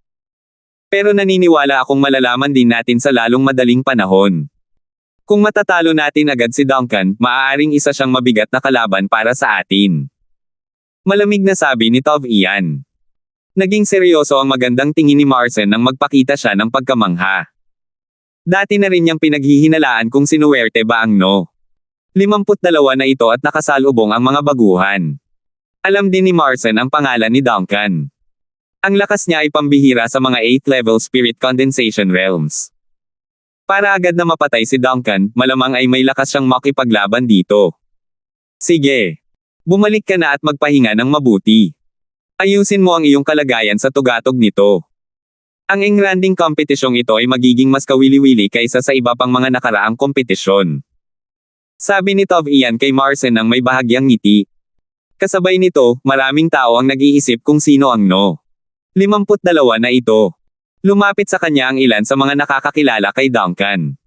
Pero naniniwala akong malalaman din natin sa lalong madaling panahon. Kung matatalo natin agad si Duncan, maaaring isa siyang mabigat na kalaban para sa atin. Malamig na sabi ni Tov Ian. Naging seryoso ang magandang tingin ni Marson nang magpakita siya ng pagkamangha. Dati na rin niyang pinaghihinalaan kung sinuwerte ba ang no. 52 na ito at nakasalubong ang mga baguhan. Alam din ni Marson ang pangalan ni Duncan. Ang lakas niya ay pambihira sa mga 8th level spirit condensation realms. Para agad na mapatay si Duncan, malamang ay may lakas siyang makipaglaban dito. Sige. Bumalik ka na at magpahinga ng mabuti. Ayusin mo ang iyong kalagayan sa tugatog nito. Ang engranding kompetisyong ito ay magiging mas kawili-wili kaysa sa iba pang mga nakaraang kompetisyon. Sabi ni Tov Ian kay Marcin nang may bahagyang ngiti. Kasabay nito, maraming tao ang nag-iisip kung sino ang no. 52 na ito. Lumapit sa kanya ang ilan sa mga nakakakilala kay Duncan.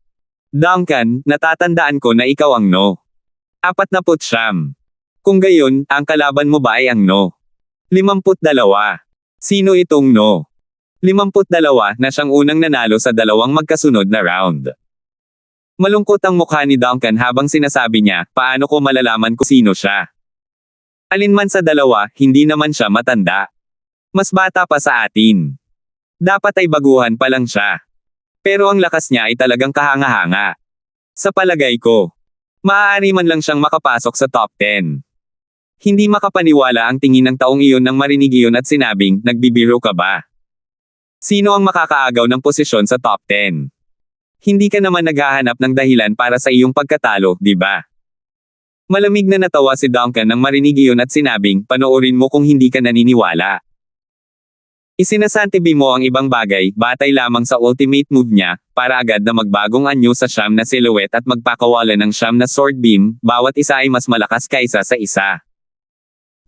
Duncan, natatandaan ko na ikaw ang no. 49. Kung gayon, ang kalaban mo ba ay ang no? 52. Sino itong no? 52 na siyang unang nanalo sa dalawang magkasunod na round. Malungkot ang mukha ni Duncan habang sinasabi niya, paano ko malalaman kung sino siya? Alinman sa dalawa, hindi naman siya matanda. Mas bata pa sa atin. Dapat ay baguhan pa lang siya. Pero ang lakas niya ay talagang kahanga-hanga. Sa palagay ko, maaari man lang siyang makapasok sa top 10. Hindi makapaniwala ang tingin ng taong iyon nang marinig iyon at sinabing, nagbibiro ka ba? Sino ang makakaagaw ng posisyon sa top 10? Hindi ka naman naghahanap ng dahilan para sa iyong pagkatalo, di ba? Malamig na natawa si Duncan nang marinig iyon at sinabing, panoorin mo kung hindi ka naniniwala. Isinasantabi mo ang ibang bagay, batay lamang sa ultimate move niya, para agad na magbagong anyo sa siyam na silhouette at magpakawala ng siyam na sword beam, bawat isa ay mas malakas kaysa sa isa.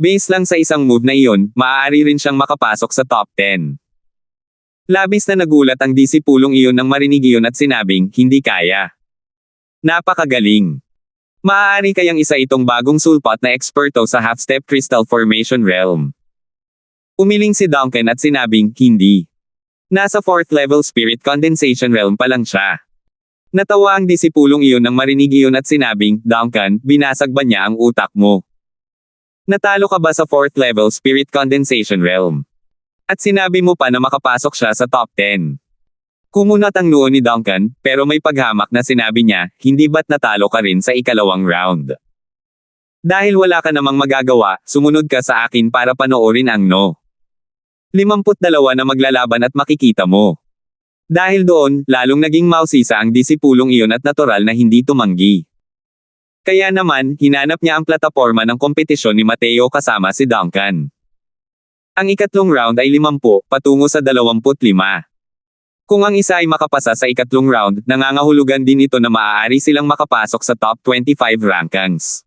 Base lang sa isang move na iyon, maaari rin siyang makapasok sa top 10. Labis na nagulat ang disipulong iyon nang marinig iyon at sinabing, hindi kaya. Napakagaling. Maaari kayang isa itong bagong sulpot na eksperto sa half-step crystal formation realm. Umiling si Duncan at sinabing, hindi. Nasa 4th level spirit condensation realm pa lang siya. Natawa ang disipulong iyon nang marinig iyon at sinabing, Duncan, binasag ba niya ang utak mo? Natalo ka ba sa 4th level spirit condensation realm? At sinabi mo pa na makapasok siya sa top 10. Kumunat ang noo ni Duncan, pero may paghamak na sinabi niya, hindi ba't natalo ka rin sa ikalawang round? Dahil wala ka namang magagawa, sumunod ka sa akin para panoorin ang no. 52 na maglalaban at makikita mo. Dahil doon, lalong naging mausisa ang disipulong iyon at natural na hindi tumanggi. Kaya naman, hinanap niya ang plataporma ng kompetisyon ni Mateo kasama si Duncan. Ang ikatlong round ay 50, patungo sa 25. Kung ang isa ay makapasa sa ikatlong round, nangangahulugan din ito na maaari silang makapasok sa top 25 rankings.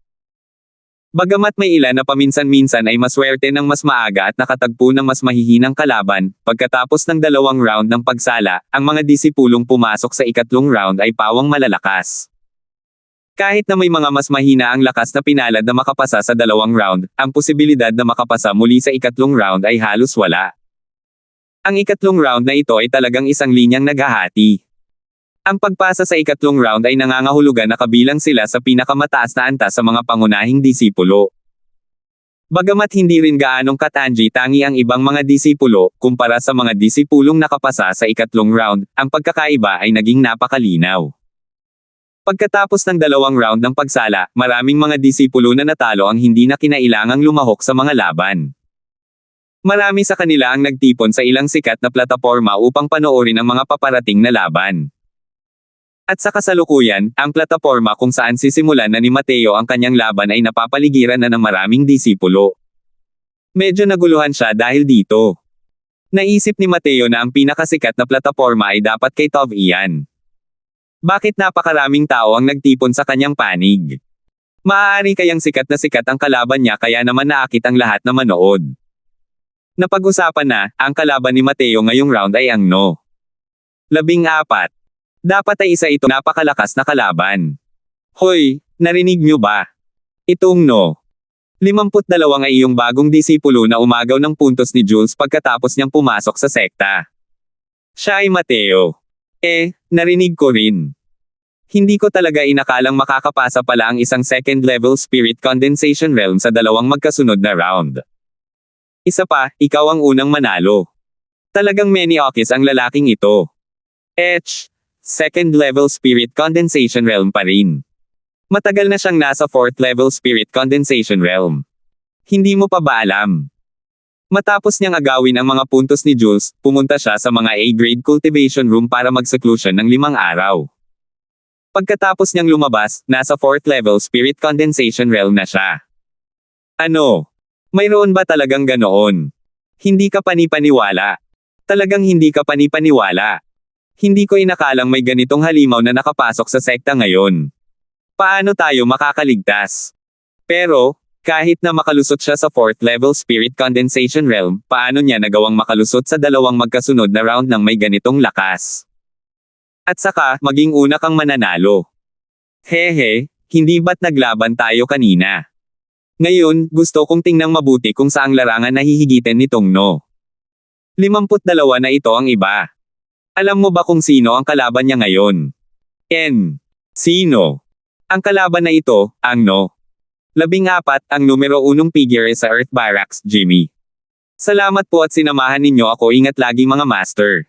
Bagamat may ilan na paminsan-minsan ay maswerte ng mas maaga at nakatagpo ng mas mahihinang kalaban, pagkatapos ng dalawang round ng pagsala, ang mga disipulong pumasok sa ikatlong round ay pawang malalakas. Kahit na may mga mas mahina ang lakas na pinalad na makapasa sa dalawang round, ang posibilidad na makapasa muli sa ikatlong round ay halos wala. Ang ikatlong round na ito ay talagang isang linyang naghahati. Ang pagpasa sa ikatlong round ay nangangahulugan na kabilang sila sa pinakamataas na antas sa mga pangunahing disipulo. Bagamat hindi rin gaanong katangi-tangi ang ibang mga disipulo, kumpara sa mga disipulong nakapasa sa ikatlong round, ang pagkakaiba ay naging napakalinaw. Pagkatapos ng dalawang round ng pagsala, maraming mga disipulo na natalo ang hindi na kinailangang lumahok sa mga laban. Marami sa kanila ang nagtipon sa ilang sikat na plataporma upang panoorin ang mga paparating na laban. At sa kasalukuyan, ang plataporma kung saan sisimulan na ni Mateo ang kanyang laban ay napapaligiran na ng maraming disipulo. Medyo naguluhan siya dahil dito. Naisip ni Mateo na ang pinakasikat na plataporma ay dapat kay Tov Ian. Bakit napakaraming tao ang nagtipon sa kanyang panig? Maaari kayang sikat ang kalaban niya kaya naman naakit ang lahat na manood. Napag-usapan na, ang kalaban ni Mateo ngayong round ay ang no. 14. Dapat ay isa ito napakalakas na kalaban. Hoy, narinig niyo ba? Itong no. 52 ay iyong bagong disipulo na umagaw ng puntos ni Jules pagkatapos niyang pumasok sa sekta. Siya ay Mateo. Narinig ko rin. Hindi ko talaga inakalang makakapasa pala ang isang second level spirit condensation realm sa dalawang magkasunod na round. Isa pa, ikaw ang unang manalo. Talagang Meniochis ang lalaking ito. Second level spirit condensation realm pa rin. Matagal na siyang nasa 4th level spirit condensation realm. Hindi mo pa ba alam? Matapos niyang agawin ang mga puntos ni Jules, pumunta siya sa mga A-grade cultivation room para mag-seclusion ng 5 araw. Pagkatapos niyang lumabas, nasa 4th level spirit condensation realm na siya. Ano? Mayroon ba talagang ganoon? Hindi ka panipaniwala? Talagang hindi ka panipaniwala. Hindi ko inakalang may ganitong halimaw na nakapasok sa sekta ngayon. Paano tayo makakaligtas? Pero, kahit na makalusot siya sa 4th level spirit condensation realm, paano niya nagawang makalusot sa dalawang magkasunod na round ng may ganitong lakas? At saka, maging una kang mananalo. Hehe, hindi ba't naglaban tayo kanina? Ngayon, gusto kong tingnan mabuti kung saang larangan nahihigitin nitong no. 52 na ito ang iba. Alam mo ba kung sino ang kalaban niya ngayon? Sino? Ang kalaban na ito, ang no. 14, ang numero 1 figure sa Earth Barracks, Jimmy. Salamat po at sinamahan ninyo ako, ingat lagi mga master.